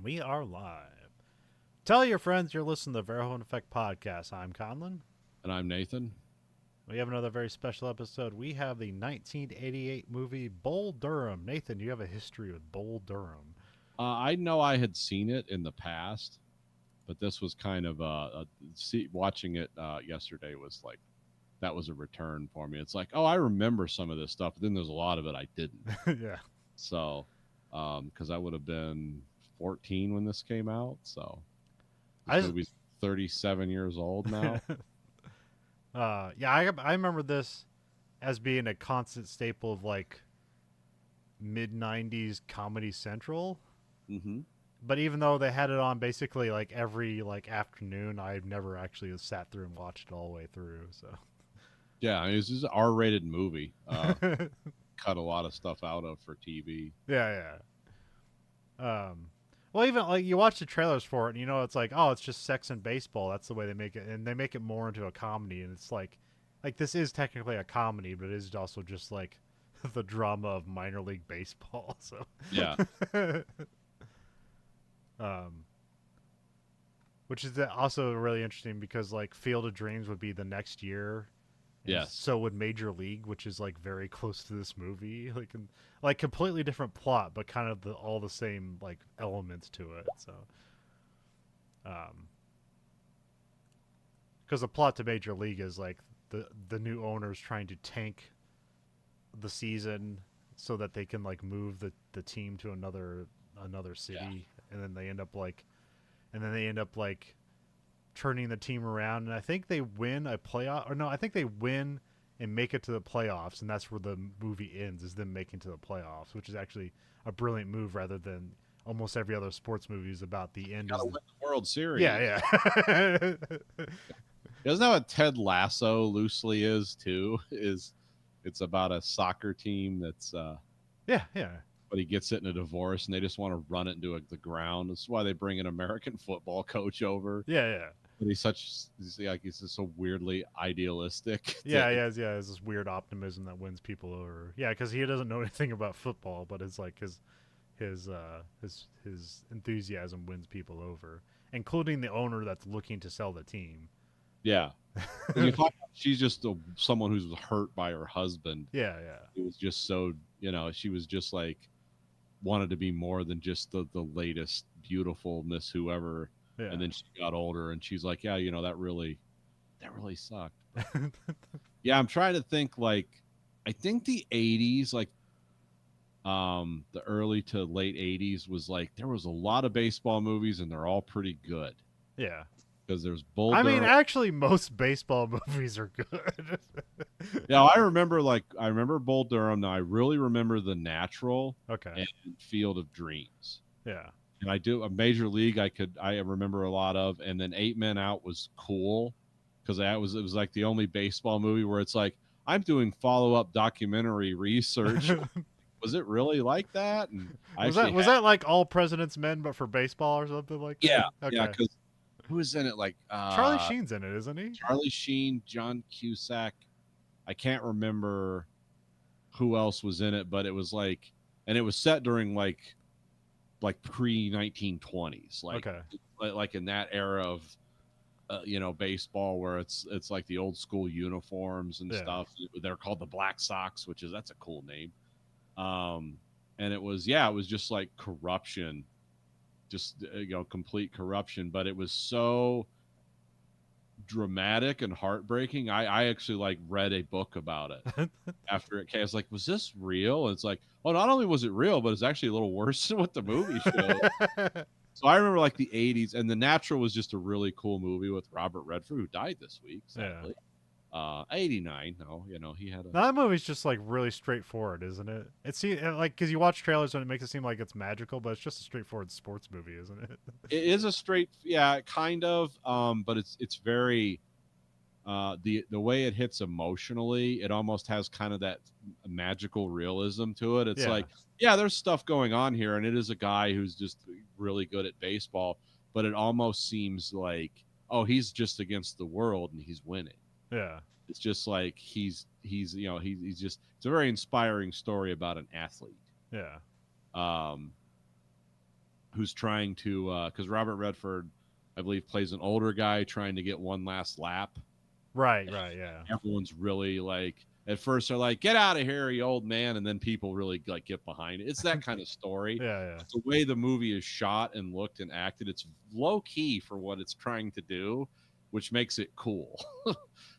We are live. Tell your friends you're listening to the Verhoeven Effect podcast. I'm Conlon. And I'm Nathan. We have another very special episode. We have the 1988 movie Bull Durham. Nathan, you have a history with Bull Durham. I know I had seen it in the past, but this was kind of watching it yesterday was like, that was a return for me. It's like, oh, I remember some of this stuff, but then there's a lot of it I didn't. Yeah. So, because I would have been 14 when this came out. So, this movie's 37 years old now. I remember this as being a constant staple of like mid-90s Comedy Central. Mm-hmm. But even though they had it on basically like every like afternoon, I've never actually sat through and watched it all the way through. So yeah, I mean, this is an R-rated movie. Cut a lot of stuff out of for TV. Yeah. Well, even like you watch the trailers for it, and you know it's like, oh, it's just sex and baseball. That's the way they make it, and they make it more into a comedy. And it's like this is technically a comedy, but it is also just like the drama of minor league baseball. So yeah, which is also really interesting because like Field of Dreams would be the next year. Yes. So would Major League, which is like very close to this movie, like completely different plot, but kind of all the same like elements to it. So, because the plot to Major League is like the new owners trying to tank the season so that they can like move the team to another city, and then they end up like turning the team around, and I think they win a playoff, or no, I think they win and make it to the playoffs, and that's where the movie ends, is them making to the playoffs, which is actually a brilliant move rather than almost every other sports movie is about the end. Gotta win the World Series. Yeah. Isn't that what Ted Lasso loosely is too? It's about a soccer team that's yeah. But he gets it in a divorce, and they just want to run it into the ground. That's why they bring an American football coach over. Yeah. But he's just so weirdly idealistic. Yeah, he has this weird optimism that wins people over. Yeah, because he doesn't know anything about football, but it's like his enthusiasm wins people over, including the owner that's looking to sell the team. Yeah. She's just someone who's hurt by her husband. Yeah. It was just so, she was just like wanted to be more than just the latest beautiful Miss whoever. Yeah. And then she got older and she's like, yeah, that really sucked. Yeah, I'm trying to think, like, I think the 80s, like the early to late 80s was like there was a lot of baseball movies and they're all pretty good. Yeah. Because there's Bull I Durham. mean, actually, most baseball movies are good. Yeah, I remember Bull Durham. Now I really remember The Natural. Okay. And Field of Dreams. Yeah. And I do a Major League. I remember a lot of, and then 8 Men Out was cool because it was like the only baseball movie where it's like I'm doing follow-up documentary research. Was it really like that? And was that like All President's Men but for baseball or something like that? Yeah. Okay. Yeah, because who is in it? Like Charlie Sheen's in it, isn't he? Charlie Sheen, John Cusack. I can't remember who else was in it, but it was like, and it was set during like pre-1920s, like in that era of baseball where it's like the old school uniforms and stuff. They're called the Black Sox, that's a cool name. And it was just like corruption. Just complete corruption, but it was so dramatic and heartbreaking. I actually like read a book about it after it came. I was like, was this real? And it's like, oh, not only was it real, but it's actually a little worse than what the movie showed. So I remember like the 80s, and The Natural was just a really cool movie with Robert Redford, who died this week, sadly. 89. No, he had a. Now, that movie's just like really straightforward, isn't it? It's like because you watch trailers and it makes it seem like it's magical, but it's just a straightforward sports movie, isn't it? It is kind of. But it's very. The way it hits emotionally, it almost has kind of that magical realism to it. It's like, there's stuff going on here, and it is a guy who's just really good at baseball, but it almost seems like, oh, he's just against the world and he's winning. Yeah. It's just like he's just, it's a very inspiring story about an athlete. Yeah. who's trying to because Robert Redford, I believe, plays an older guy trying to get one last lap. Right, yeah. Everyone's really like at first they're like, "Get out of here, you old man," and then people really like get behind it. It's that kind of story. Yeah. But the way the movie is shot and looked and acted, it's low key for what it's trying to do, which makes it cool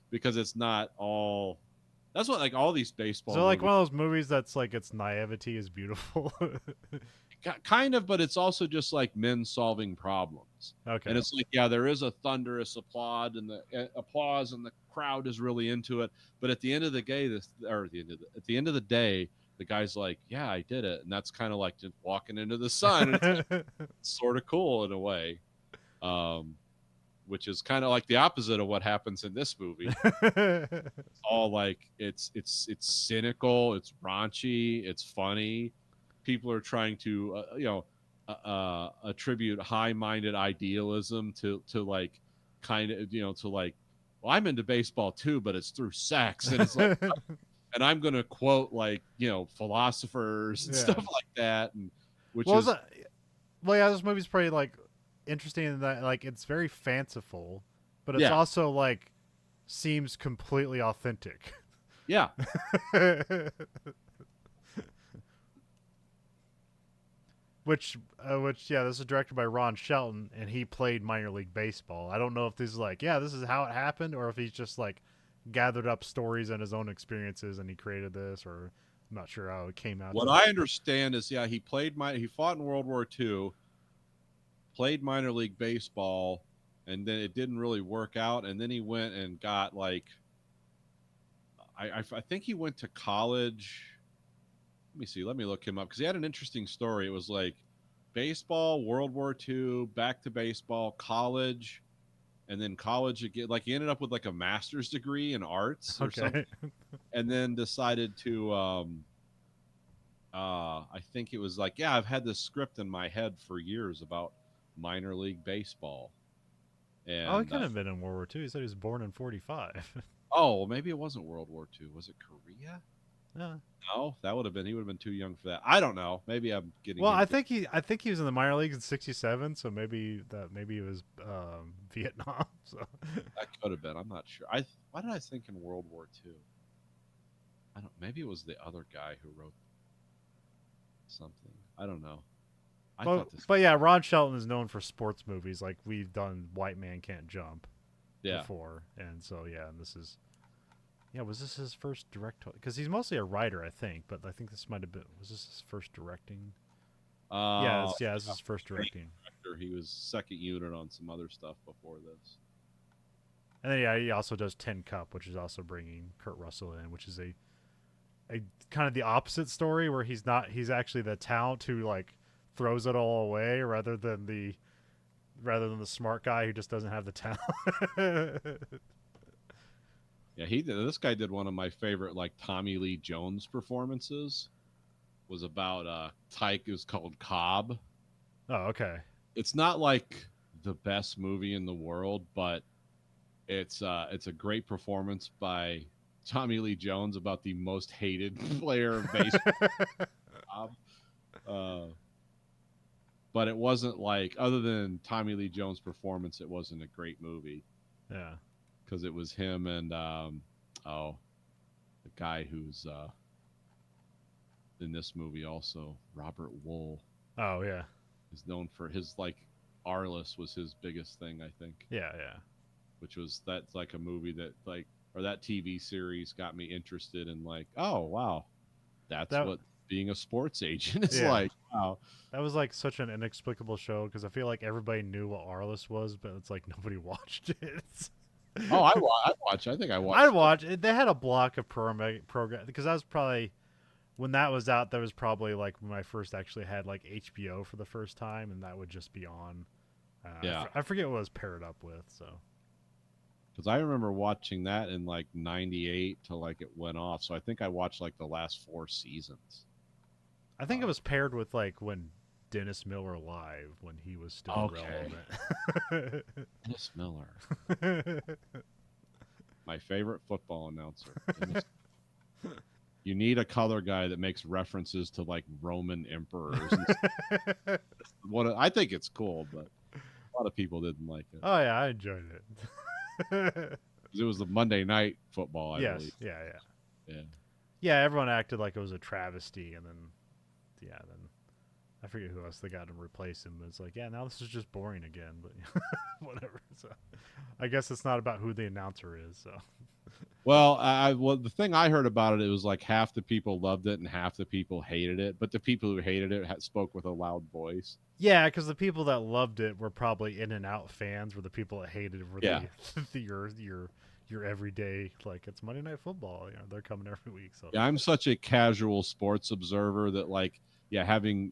because it's not all. That's what like all these baseball. So like movies, one of those movies that's like its naivety is beautiful. kind of, but it's also just like men solving problems. Okay. And it's like, yeah, there is a thunderous applause and the crowd is really into it. But at the end of the day, at the end of the day, the guy's like, yeah, I did it. And that's kind of like just walking into the sun. And it's sort of cool in a way. Which is kind of like the opposite of what happens in this movie. It's all like it's cynical, it's raunchy, it's funny. People are trying to attribute high-minded idealism to like kind of to like, well, I'm into baseball too, but it's through sex, and it's like, and I'm gonna quote like philosophers and stuff like that, and which is this movie's pretty like interesting in that like it's very fanciful, but it's also like seems completely authentic. Yeah. Which this is directed by Ron Shelton, and he played minor league baseball. I don't know if this is like, this is how it happened, or if he's just like gathered up stories and his own experiences and he created this, or I'm not sure how it came out. What I understand is, he fought in World War II, played minor league baseball, and then it didn't really work out, and then he went and got like, I think he went to college. Let me see. Let me look him up because he had an interesting story. It was like baseball, World War II, back to baseball, college, and then college again. Like he ended up with like a master's degree in arts or something, and then decided to. I think it was like, I've had this script in my head for years about minor league baseball. And he couldn't have been in World War II. He said he was born in 1945. Oh, maybe it wasn't World War II. Was it Korea? Yeah. No, he would have been too young for that. I don't know. Maybe I'm getting. Well, I think he was in the minor leagues in '67, so maybe it was Vietnam. So that could have been. I'm not sure. Why did I think in World War II? I don't. Maybe it was the other guy who wrote something. I don't know. But yeah, Ron Shelton is known for sports movies. Like we've done White Man Can't Jump before, and so and this is. Yeah, was this his first direct? Because he's mostly a writer, I think. But I think this might have been. Was this his first directing? This is his first directing. He was second unit on some other stuff before this. And then he also does Tin Cup, which is also bringing Kurt Russell in, which is a kind of the opposite story where he's actually the talent who like throws it all away rather than the smart guy who just doesn't have the talent. Yeah, this guy did one of my favorite like Tommy Lee Jones performances. Was about Tyke. It was called Cobb. Oh, okay. It's not like the best movie in the world, but it's a great performance by Tommy Lee Jones about the most hated player of baseball. But it wasn't like, other than Tommy Lee Jones' performance, it wasn't a great movie. Yeah. Because it was him and the guy who's in this movie also, Robert Wool. Oh yeah, is known for his like Arliss was his biggest thing, I think. Yeah. Which was that's like a movie that like or that TV series got me interested in like, oh wow, that's what being a sports agent is like. Wow, that was like such an inexplicable show because I feel like everybody knew what Arliss was, but it's like nobody watched it. Oh, I'd watch. I think I watched. I'd watch it. They had a block of program because I was probably when that was out. That was probably like when I first actually had like HBO for the first time, and that would just be on. I forget what it was paired up with. So, because I remember watching that in like '98 till like it went off. So I think I watched like the last 4 seasons. I think it was paired with like when Dennis Miller live when he was still relevant. Dennis Miller. My favorite football announcer. You need a color guy that makes references to like Roman emperors. I think it's cool, but a lot of people didn't like it. Oh yeah, I enjoyed it. It was the Monday night football, I Yes, believe. yeah. Yeah, everyone acted like it was a travesty, and then I forget who else they got to replace him. But it's like, yeah, now this is just boring again. But whatever. So I guess it's not about who the announcer is. So. Well, the thing I heard about it, it was like half the people loved it and half the people hated it. But the people who hated it spoke with a loud voice. Yeah, because the people that loved it were probably in and out fans. Where the people that hated it were your everyday, like, it's Monday Night Football. You know, they're coming every week. So yeah, I'm such a casual sports observer that like. Yeah, having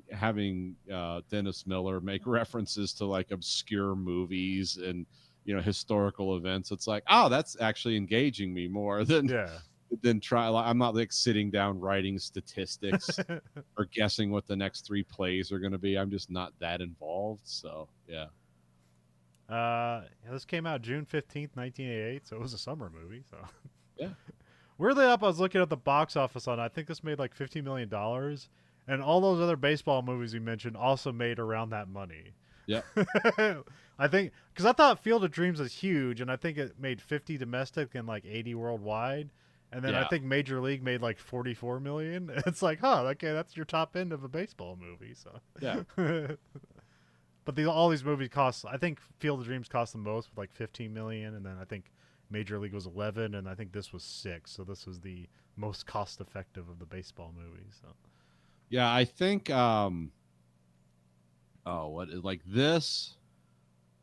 Dennis Miller make references to like obscure movies and historical events, it's like, oh, that's actually engaging me more than try. I'm not like sitting down writing statistics or guessing what the next 3 plays are going to be. I'm just not that involved. So yeah. This came out June 15th, 1988, so it was a summer movie. So yeah. Weirdly enough, I was looking at the box office on. I think this made like $50 million. And all those other baseball movies we mentioned also made around that money. Yeah. I think, because I thought Field of Dreams was huge, and I think it made 50 domestic and like 80 worldwide. And then I think Major League made like 44 million. It's like, okay, that's your top end of a baseball movie. So yeah. But all these movies cost, I think Field of Dreams cost the most with like 15 million, and then I think Major League was 11, and I think this was 6. So this was the most cost effective of the baseball movies. So. Yeah, I think like this.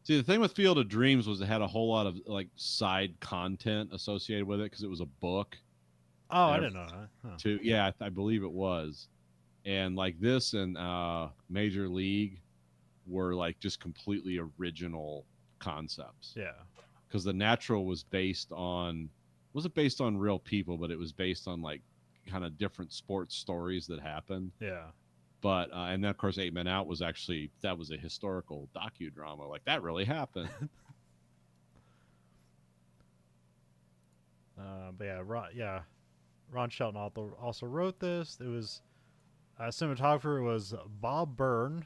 See, the thing with Field of Dreams was it had a whole lot of like side content associated with it because it was a book. Oh, I didn't know that. Huh. Yeah, I believe it was. And like this and Major League were like just completely original concepts. Yeah. Because The Natural was based on wasn't based on real people, but it was based on like kind of different sports stories that happened. Yeah. But and then of course 8 Men Out was actually that was a historical docudrama, like that really happened. But Ron Shelton also wrote this. It was cinematographer was Bob Byrne.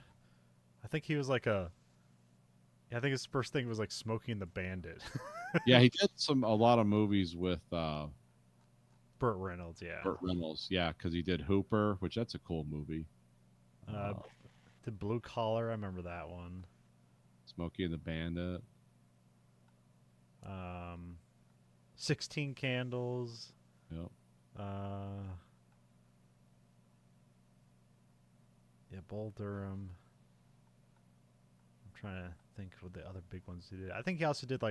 I think he was like I think his first thing was like Smoking the Bandit. Yeah, he did a lot of movies with Burt Reynolds, yeah. Burt Reynolds, yeah, because he did Hooper, which that's a cool movie. Did Blue Collar, I remember that one. Smokey and the Bandit. 16 Candles. Yep. Bull Durham. I'm trying to think of the other big ones he did. I think he also did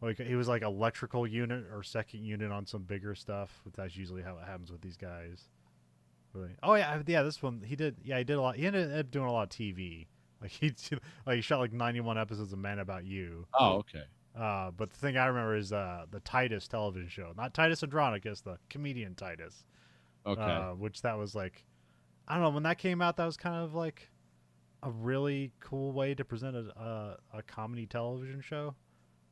he was like electrical unit or second unit on some bigger stuff. That's usually how it happens with these guys. Really? Oh yeah. This one he did. Yeah, he did a lot. He ended up doing a lot of TV. Like he shot like 91 episodes of Man About You. Oh, okay. But the thing I remember is the Titus television show, not Titus Andronicus, the comedian Titus. Okay. Which that was like, I don't know, when that came out, that was kind of like a really cool way to present a comedy television show.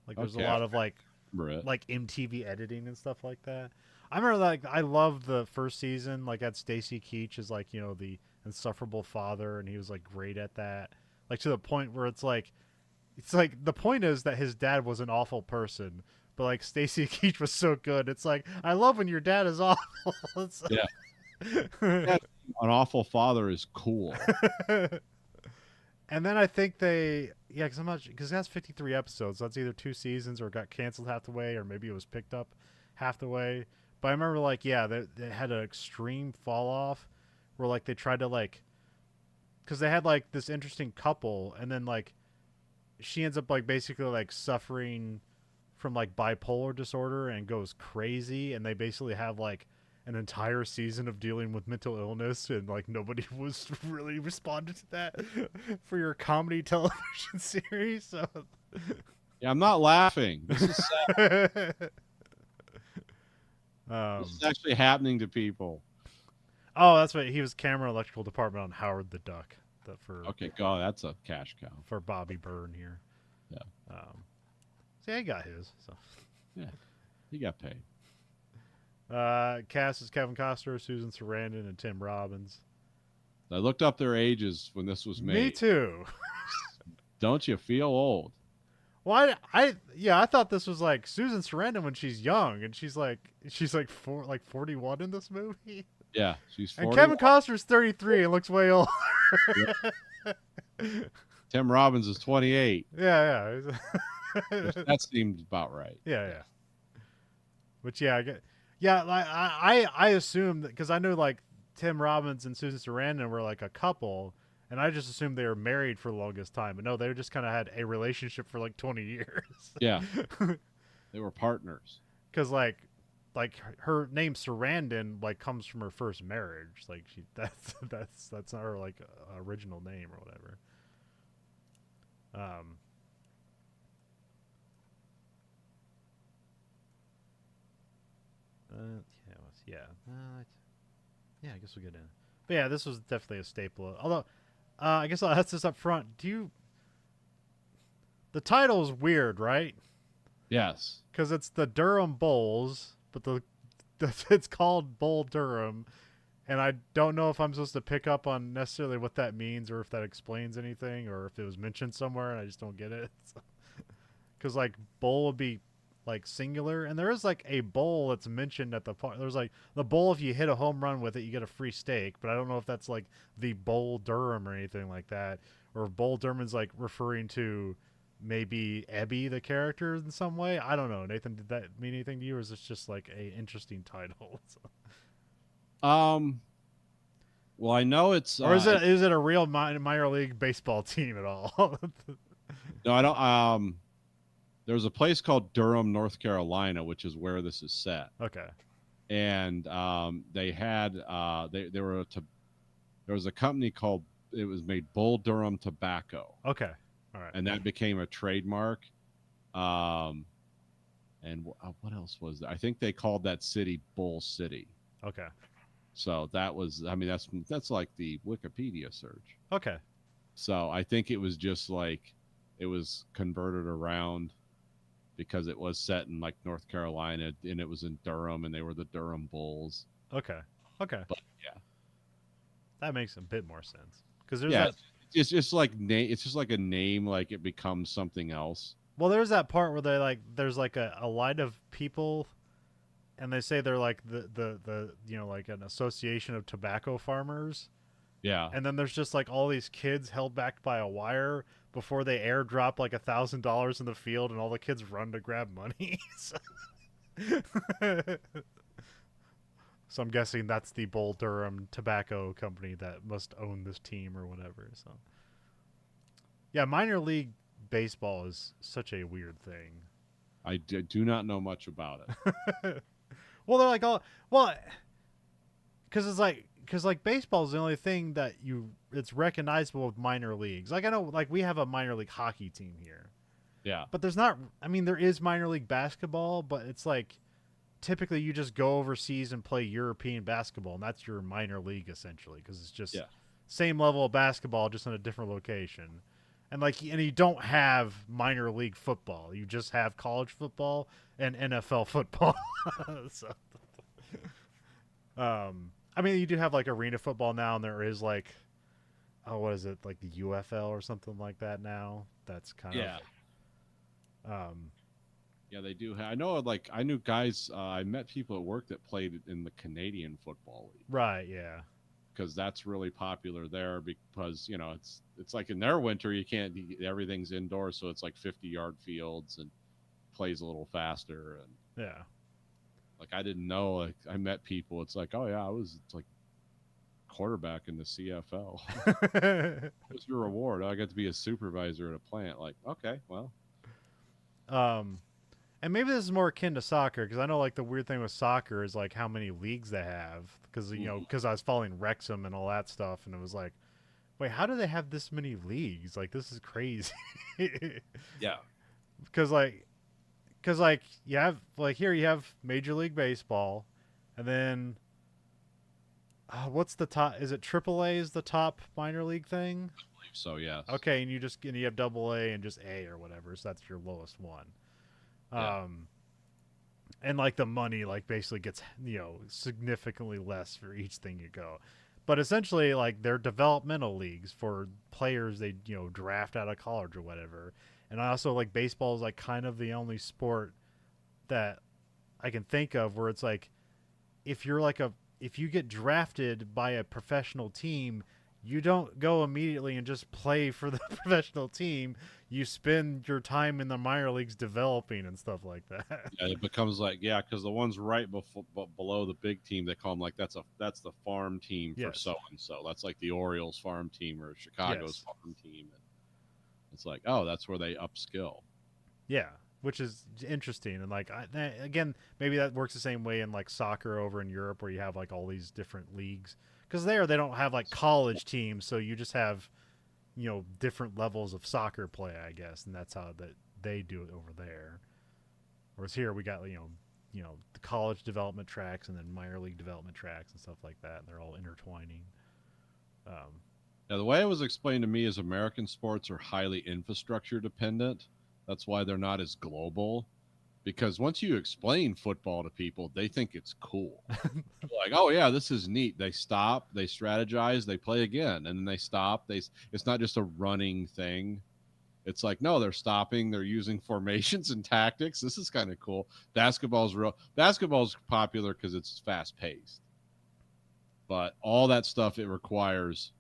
Like there's a lot of like MTV editing and stuff like that. I remember I loved the first season. Like had Stacy Keach as like the insufferable father, and he was like great at that. Like to the point where it's like the point is that his dad was an awful person, but like Stacy Keach was so good. It's like I love when your dad is awful. Yeah. An awful father is cool. And then I think because that's 53 episodes. So that's either 2 seasons or it got canceled half the way, or maybe it was picked up half the way. But I remember they had an extreme fall off where like they tried to because they had like this interesting couple, and then like she ends up like basically like suffering from like bipolar disorder and goes crazy, and they basically have like an entire season of dealing with mental illness, and like nobody was really responded to that for your comedy television series. So yeah, I'm not laughing. This is sad. This is actually happening to people. Oh, that's right. He was camera electrical department on Howard the Duck. Okay, God, that's a cash cow for Bobby Byrne here. Yeah. So yeah, he got his. So yeah, he got paid. Cast is Kevin Costner, Susan Sarandon, and Tim Robbins. I looked up their ages when this was made. Me too. Don't you feel old? Well, I thought this was like Susan Sarandon when she's young, and she's like 41 in this movie. Yeah, she's 40. And Kevin Costner's 33 and looks way older. Tim Robbins is 28. Yeah. That seemed about right. Yeah. Which I assume that because I know like Tim Robbins and Susan Sarandon were like a couple, and I just assumed they were married for the longest time. But no, they just kind of had a relationship for like 20 years. Yeah, they were partners. Because like her name Sarandon like comes from her first marriage. Like that's not her like original name or whatever. I guess we'll get in. But yeah, this was definitely a staple. Although, I guess I'll ask this up front. The title is weird, right? Yes. Because it's the Durham Bulls, but it's called Bull Durham, and I don't know if I'm supposed to pick up on necessarily what that means or if that explains anything or if it was mentioned somewhere and I just don't get it. Because like bull would be like singular, and there is like a bowl that's mentioned at the part. There's like the bowl, if you hit a home run with it, you get a free steak, but I don't know if that's like the Bull Durham or anything like that, or if Bull Durham's like referring to maybe Ebby the character in some way. I don't know. Nathan, did that mean anything to you, or is this just like a interesting title? Well, I know it's or is it a real minor league baseball team at all? No, I don't. There's a place called Durham, North Carolina, which is where this is set. Okay. And they had there was a company called, it was made Bull Durham Tobacco. Okay. All right. And that became a trademark. And what else was there? I think they called that city Bull City. Okay. So that was, I mean, that's like the Wikipedia search. Okay. So I think it was just like, it was converted around because it was set in like North Carolina and it was in Durham and they were the Durham Bulls. Okay. But yeah, that makes a bit more sense because it's just like it's just like a name, like it becomes something else. Well, there's that part where there's like a line of people, and they say they're like the like an association of tobacco farmers. Yeah. And then there's just like all these kids held back by a wire before they airdrop like $1,000 in the field, and all the kids run to grab money. So I'm guessing that's the Bull Durham Tobacco Company that must own this team or whatever. So yeah, minor league baseball is such a weird thing. I do not know much about it. Well, they're like, because like baseball is the only thing that it's recognizable with minor leagues. Like I know, like we have a minor league hockey team here. Yeah. But there's not. I mean, there is minor league basketball, but it's like typically you just go overseas and play European basketball, and that's your minor league essentially, because it's just same level of basketball, just in a different location. And you don't have minor league football. You just have college football and NFL football. So, I mean, you do have like arena football now, and there is like, what is it, like the UFL or something like that now? That's kind of. Yeah, they do. I know, like I knew guys. I met people at work that played in the Canadian Football League. Right. Yeah. Because that's really popular there. Because it's like in their winter you can't. Everything's indoors, so it's like 50-yard fields and plays a little faster. And yeah. Like I didn't know. Like I met people. It's like, oh yeah, it's like quarterback in the CFL. What's your reward? I got to be a supervisor at a plant. Like, okay, well. And maybe this is more akin to soccer, because I know like the weird thing with soccer is like how many leagues they have. Because because I was following Wrexham and all that stuff, and it was like, wait, how do they have this many leagues? Like this is crazy. Yeah. Because you have like here you have Major League Baseball, and then what's the top? Is it AAA is the top minor league thing? I believe so, yes. Okay, and you have AA and just A or whatever, so that's your lowest one. Yeah. and like the money like basically gets significantly less for each thing you go. But essentially, like they're developmental leagues for players they draft out of college or whatever. And I also like baseball is like kind of the only sport that I can think of where it's like if you're like a if you get drafted by a professional team, you don't go immediately and just play for the professional team. You spend your time in the minor leagues developing and stuff like that. Yeah, it becomes like because the ones right below the big team, they call them like that's the farm team for Yes. so and so. That's like the Orioles farm team or Chicago's Yes. farm team. And it's like, oh, that's where they upskill. Yeah, which is interesting. And like again, maybe that works the same way in like soccer over in Europe, where you have like all these different leagues. Because there they don't have like college teams, so you just have different levels of soccer play, I guess, and that's how that they do it over there. Whereas here we got the college development tracks and then minor league development tracks and stuff like that, and they're all intertwining. Now, the way it was explained to me is American sports are highly infrastructure dependent. That's why they're not as global. Because once you explain football to people, they think it's cool. Like, oh yeah, this is neat. They stop, they strategize, they play again, and then they stop. It's not just a running thing. It's like, no, they're stopping, they're using formations and tactics. This is kind of cool. Basketball's popular because it's fast paced. But all that stuff it requires,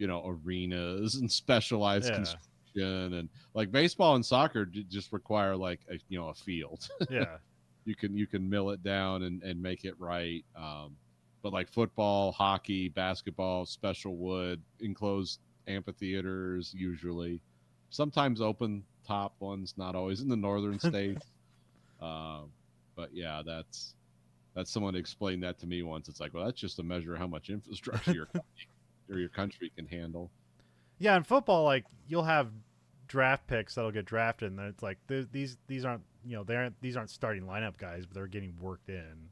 arenas and specialized construction, and like baseball and soccer just require like a field. Yeah. you can mill it down and make it right. But like football, hockey, basketball, special wood, enclosed amphitheaters, usually, sometimes open top ones, not always in the northern states. But yeah, that's someone explained that to me once. It's like, well, that's just a measure of how much infrastructure your country can handle. Yeah, in football, like you'll have draft picks that'll get drafted, and it's like these aren't these aren't starting lineup guys, but they're getting worked in.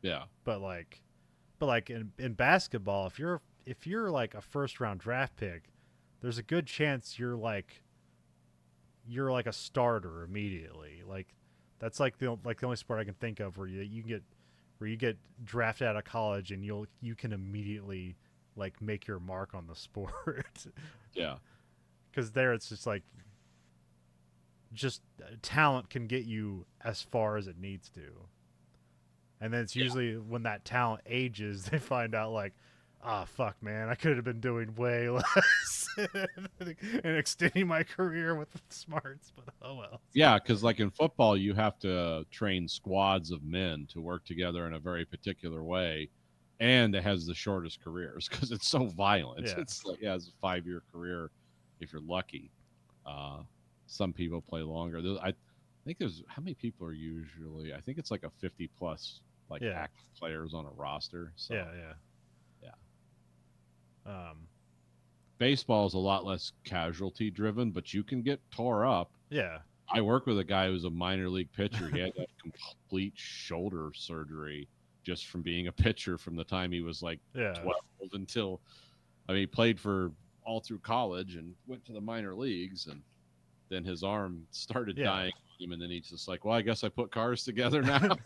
Yeah, but in basketball, if you're like a first round draft pick, there's a good chance you're like a starter immediately. Like that's like the only sport I can think of where you get drafted out of college and you can immediately like make your mark on the sport. Yeah. Because there it's just like talent can get you as far as it needs to. And then it's usually when that talent ages, they find out like, fuck, man, I could have been doing way less and extending my career with smarts, but oh well. Yeah, because like in football, you have to train squads of men to work together in a very particular way. And it has the shortest careers because it's so violent. Yeah. It's like, it's a 5-year career if you're lucky. Some people play longer. I think there's how many people are usually? I think it's like a 50 plus active players on a roster. So, Yeah. Baseball is a lot less casualty driven, but you can get tore up. Yeah. I work with a guy who's a minor league pitcher. He had that complete shoulder surgery just from being a pitcher from the time he was like 12 until, he played for all through college and went to the minor leagues, and then his arm started dying on him, and then he's just like, well, I guess I put cars together now.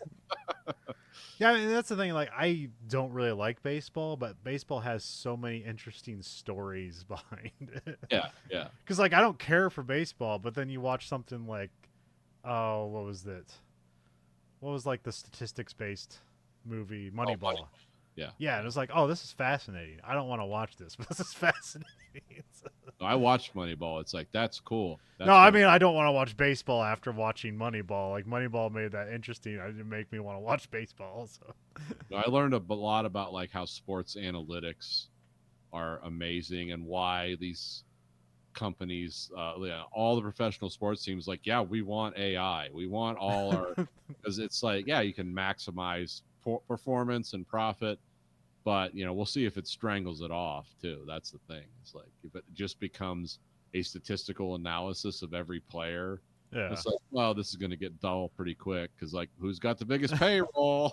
Yeah, I mean, that's the thing. Like, I don't really like baseball, but baseball has so many interesting stories behind it. Yeah. Because, like, I don't care for baseball, but then you watch something like, what was it? What was, like, the statistics-based movie, Moneyball? Yeah. Yeah, and it was like, oh, this is fascinating. I don't want to watch this, but this is fascinating. I watched Moneyball. It's like, that's cool. I mean, I don't want to watch baseball after watching Moneyball. Like, Moneyball made that interesting. It didn't make me want to watch baseball. So I learned a lot about like how sports analytics are amazing and why these companies, all the professional sports teams, like, we want AI. We want all our, because it's like, you can maximize performance and profit. But, we'll see if it strangles it off, too. That's the thing. It's like if it just becomes a statistical analysis of every player, it's like, well, this is going to get dull pretty quick because, like, who's got the biggest payroll?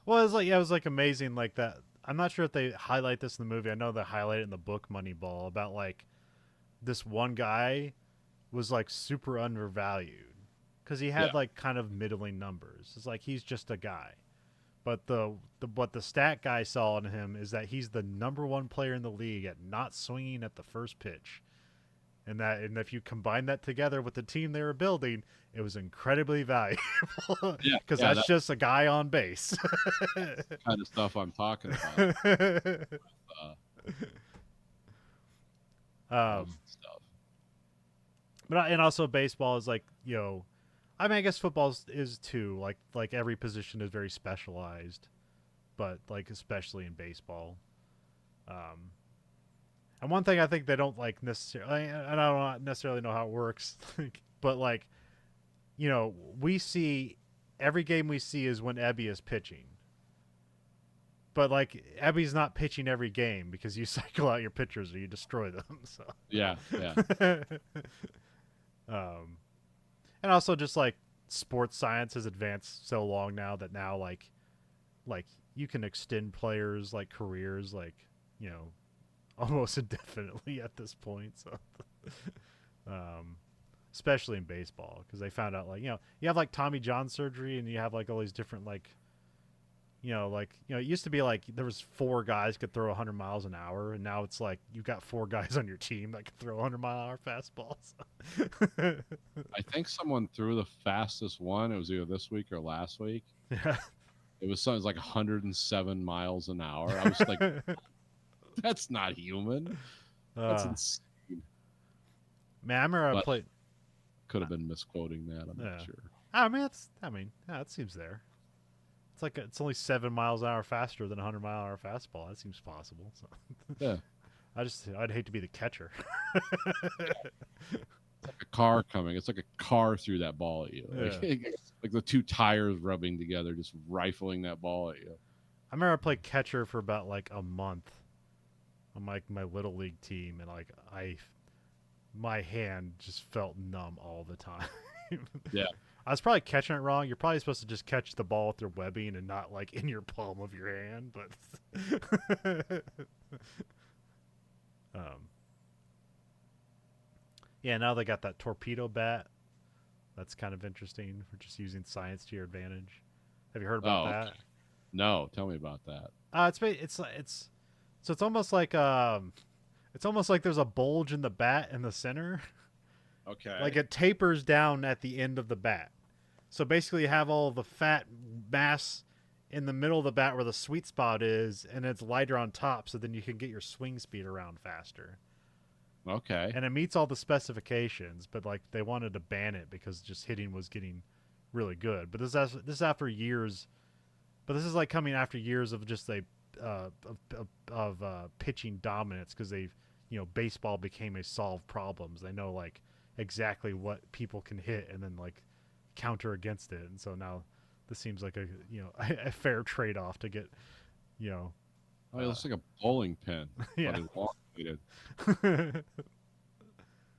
Well, it was like amazing like that. I'm not sure if they highlight this in the movie. I know they highlight it in the book Moneyball about, like, this one guy was, like, super undervalued. because he Yeah. had like kind of middling numbers. It's like he's just a guy. But what the stat guy saw in him is that he's the number one player in the league at not swinging at the first pitch. And if you combine that together with the team they were building, it was incredibly valuable Yeah. because Yeah, that's just a guy on base. kind of stuff I'm talking about. Stuff. But and also baseball is like, I mean, I guess football is too. Like every position is very specialized, but like especially in baseball. And one thing I think they don't like necessarily, and I don't necessarily know how it works, but like, we see every game we see is when Ebby is pitching. But like Ebby's not pitching every game because you cycle out your pitchers or you destroy them. So Yeah. Yeah. And also just like sports science has advanced so long now that now like you can extend players like careers like almost indefinitely at this point. So especially in baseball because they found out like you have like Tommy John surgery and you have like all these different like it used to be like there was 4 guys could throw 100 miles an hour, and now it's like you've got 4 guys on your team that can throw 100-mile-an-hour fastballs. I think someone threw the fastest one. It was either this week or last week. Yeah. It was something like 107 miles an hour. I was like, that's not human. That's insane. Man, I remember I played. Could have been misquoting that. I'm not sure. That seems there. It's like it's only 7 miles an hour faster than a 100-mile-an-hour fastball. That seems possible. So. Yeah. I'd hate to be the catcher. It's like a car coming. It's like a car threw that ball at you. Yeah. Like the 2 tires rubbing together, just rifling that ball at you. I remember I played catcher for about like a month on my little league team, and like my hand just felt numb all the time. Yeah. I was probably catching it wrong. You're probably supposed to just catch the ball with your webbing and not like in your palm of your hand, but yeah, now they got that torpedo bat. That's kind of interesting for just using science to your advantage. Have you heard about that? No, tell me about that. It's almost like there's a bulge in the bat in the center. Okay. Like it tapers down at the end of the bat. So basically you have all the fat mass in the middle of the bat where the sweet spot is, and it's lighter on top, so then you can get your swing speed around faster. Okay. And it meets all the specifications, but like they wanted to ban it because just hitting was getting really good. But this is after years. But this is like coming after years of just pitching dominance because they've baseball became a solved problems. They know like exactly what people can hit and then like counter against it, and so now this seems like a fair trade-off to get Oh, it looks like a bowling pin. Yeah.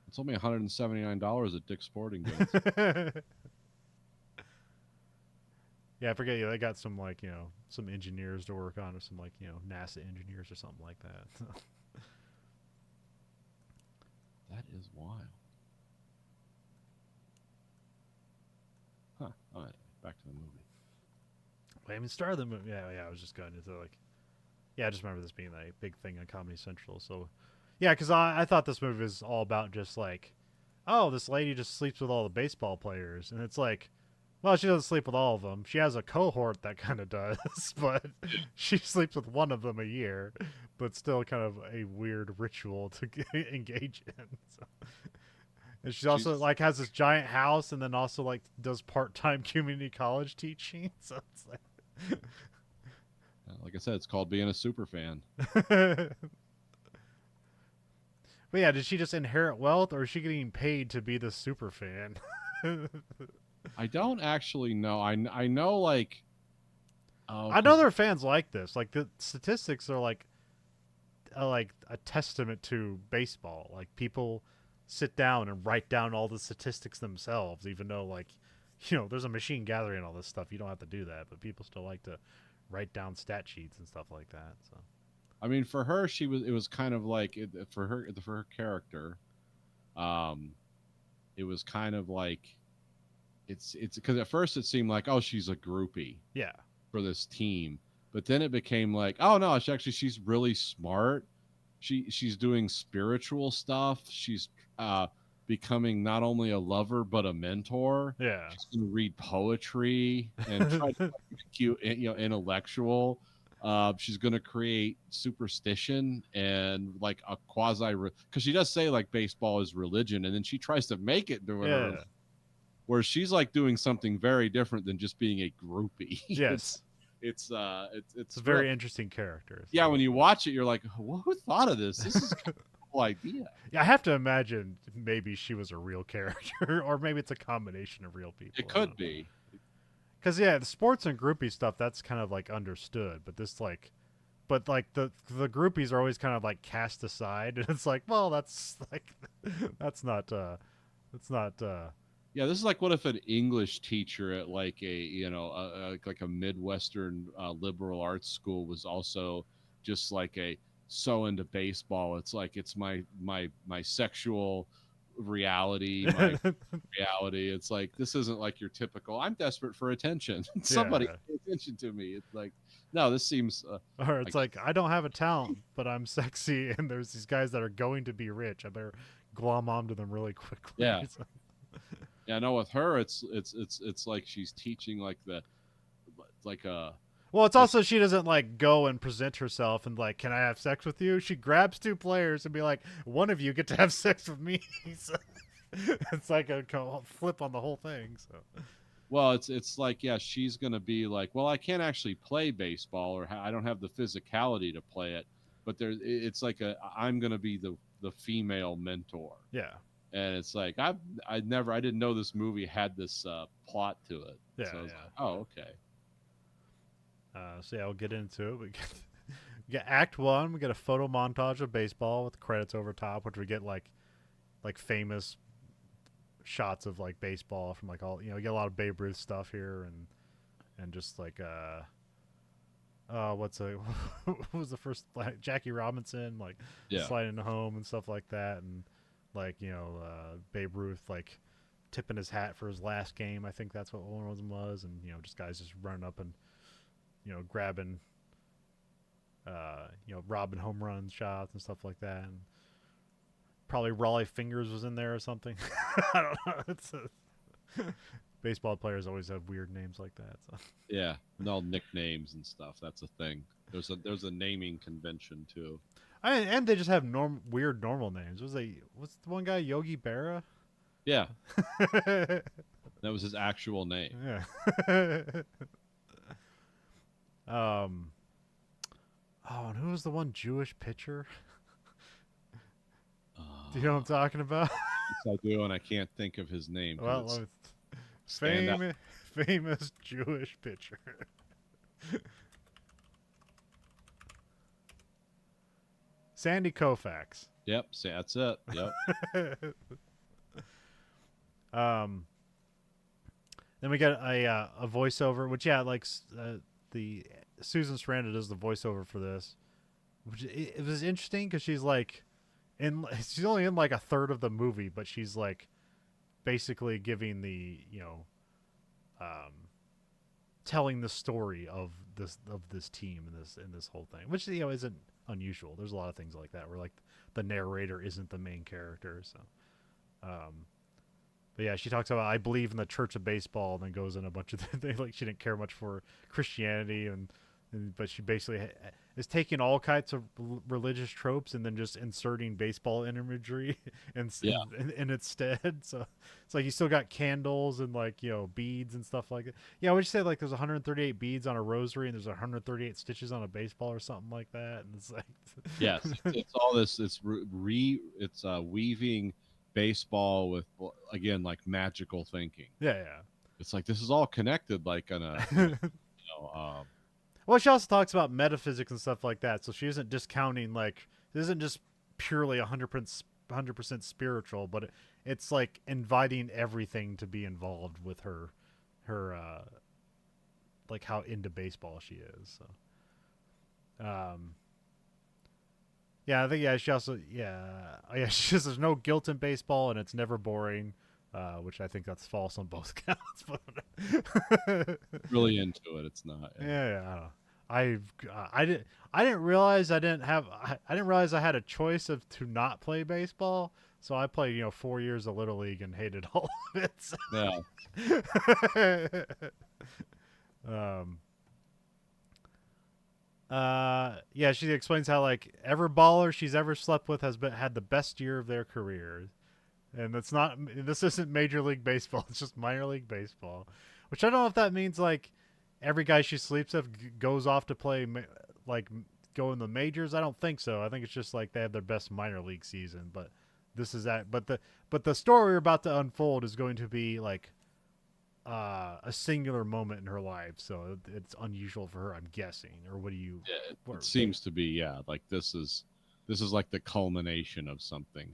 It's only $179 at Dick's Sporting Goods. Yeah, I forget. They got some like some engineers to work on, or some like NASA engineers or something like that. That is wild. Huh. All right, back to the movie. I haven't started the movie. Yeah, I was just going into like, I just remember this being a big thing on Comedy Central. So, yeah, because I thought this movie was all about just like, oh, this lady just sleeps with all the baseball players, and it's like, well, she doesn't sleep with all of them. She has a cohort that kind of does, but she sleeps with one of them a year, but still kind of a weird ritual to engage in. So. And she's also like has this giant house, and then also like does part-time community college teaching. So it's like I said, it's called being a super fan. But yeah, did she just inherit wealth, or is she getting paid to be the super fan? I don't actually know. I know like. I know there are fans like this. Like the statistics are like a testament to baseball. Like people sit down and write down all the statistics themselves, even though like there's a machine gathering all this stuff. You don't have to do that, but people still like to write down stat sheets and stuff like that. So I mean, for her, it was kind of like for her character, it was kind of like it's because at first it seemed like, oh, she's a groupie Yeah. for this team, but then it became like, oh no, she's really smart. She's doing spiritual stuff. She's uh becoming not only a lover but a mentor. Yeah. She's going to read poetry and try to be cute, intellectual. She's going to create superstition and like a quasi, because she does say like baseball is religion, and then she tries to make it do it, Yeah. where she's like doing something very different than just being a groupie. Yes. It's It's a very interesting character. So. Yeah, when you watch it, you're like, well, who thought of this? This is a cool idea. Yeah, I have to imagine maybe she was a real character, or maybe it's a combination of real people. It could be. Because yeah, the sports and groupie stuff, that's kind of like understood, but this like, but like the groupies are always kind of like cast aside, and it's like, well, that's like, that's not. Yeah, this is like, what if an English teacher at like like a Midwestern liberal arts school was also just like a so into baseball. It's like, it's my sexual reality, my reality. It's like, this isn't like your typical, I'm desperate for attention. Somebody pay attention to me. It's like, no, this seems or it's like, I don't have a talent, but I'm sexy, and there's these guys that are going to be rich. I better glom onto them really quickly. Yeah. Yeah, no, with her, it's like she's teaching like well, it's also, she doesn't like go and present herself and like, can I have sex with you? She grabs two players and be like, one of you get to have sex with me. So it's like a flip on the whole thing. So, well, it's like, yeah, she's gonna be like, well, I can't actually play baseball, or I don't have the physicality to play it, but it's like I'm gonna be the female mentor. Yeah. And it's like, I didn't know this movie had this plot to it. Yeah. So I was like, oh, okay. So yeah, we'll get into it. We get Act 1. We get a photo montage of baseball with credits over top, which we get like famous shots of like baseball from like all, you get a lot of Babe Ruth stuff here, and just like what was the first, like, Jackie Robinson like sliding home and stuff like that, and like Babe Ruth like tipping his hat for his last game. I think that's what one of them was, and just guys just running up and grabbing robbing home run shots and stuff like that, and probably Raleigh Fingers was in there or something. I don't know. It's baseball players always have weird names like that. So. Yeah, and all nicknames and stuff. That's a thing. There's a naming convention too. And they just have weird normal names. What's the one guy, Yogi Berra? Yeah. That was his actual name. Yeah. Oh, and who was the one Jewish pitcher? Do you know what I'm talking about? Yes, I do, and I can't think of his name. Well, famous Jewish pitcher. Sandy Koufax. Yep, that's it. Yep. Then we got a voiceover, which the Susan Sarandon does the voiceover for this, which it was interesting because she's like she's only in like a third of the movie, but she's like basically giving the telling the story of this team and this whole thing, which isn't unusual. There's a lot of things like that where like the narrator isn't the main character. So, but yeah, she talks about, I believe in the Church of Baseball, and then goes in a bunch of things. Like, she didn't care much for Christianity, but she basically is taking all kinds of religious tropes and then just inserting baseball imagery in instead. So it's like you still got candles and like beads and stuff like that. Yeah, would you say like there's 138 beads on a rosary and there's 138 stitches on a baseball or something like that? And it's like yes, it's all this. It's weaving baseball with, again, like magical thinking. Yeah. It's like this is all connected, like on a well, she also talks about metaphysics and stuff like that, so she isn't discounting, like, it isn't just purely 100% spiritual, but it's like inviting everything to be involved with her like how into baseball she is. So yeah, I think she also she says there's no guilt in baseball and it's never boring. which I think that's false on both counts. But Really into it. It's not. yeah, I don't know. I didn't realize I didn't have I didn't realize I had a choice of to not play baseball. So I played 4 years of Little League and hated all of it. So. Yeah. Yeah, she explains how like every baller she's ever slept with had the best year of their career. And this isn't Major League Baseball, it's just minor league baseball. Which I don't know if that means like every guy she sleeps with goes off to play like go in the majors. I don't think so. I think it's just like they have their best minor league season, but this is that but the story we're about to unfold is going to be like a singular moment in her life, so it's unusual for her, I'm guessing. Or what do you? It seems to be, yeah. Like this is like the culmination of something.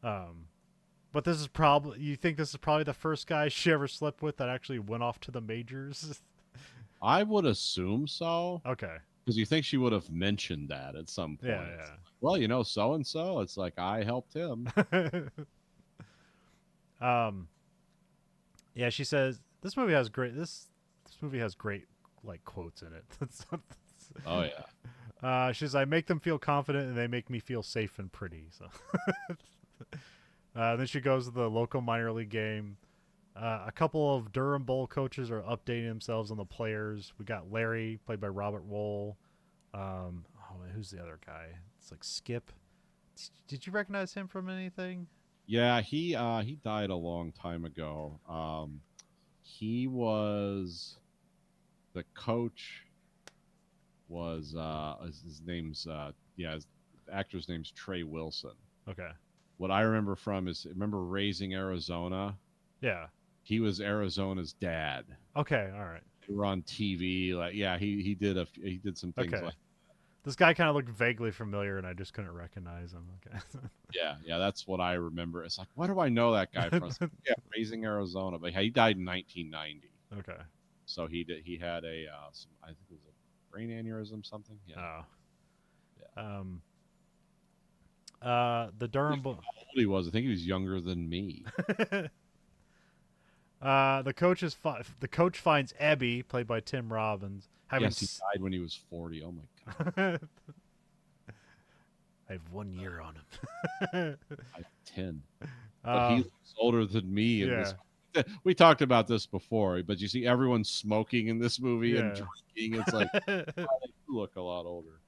But this is probably you think this is probably the first guy she ever slept with that actually went off to the majors. I would assume so. Okay. Because you think she would have mentioned that at some point. Yeah. Well, so and so. It's like I helped him. Yeah, she says this movie has great like quotes in it. Oh yeah. She says I make them feel confident and they make me feel safe and pretty. So then she goes to the local minor league game. A couple of Durham Bowl coaches are updating themselves on the players. We got Larry, played by Robert Wool. Who's the other guy? It's like Skip. Did you recognize him from anything? Yeah, he died a long time ago. He was the coach. Was his name's his actor's name's Trey Wilson. Okay. What I remember from is Raising Arizona. Yeah. He was Arizona's dad. Okay, all right. They were on TV. Like, yeah, he did some things like. This guy kind of looked vaguely familiar, and I just couldn't recognize him. Okay. Yeah, that's what I remember. It's like, where do I know that guy from? Yeah, Raising Arizona, but he died in 1990. Okay. So he had a I think it was a brain aneurysm, something. Yeah. Oh. Yeah. The Durham. How old he was? I think he was younger than me. The coach finds Abby, played by Tim Robbins. Yes, he died when he was 40. Oh my god. I have 1 year on him. I have 10. But he looks older than me in yeah. this. We talked about this before, but you see everyone's smoking in this movie and drinking. It's like they look a lot older.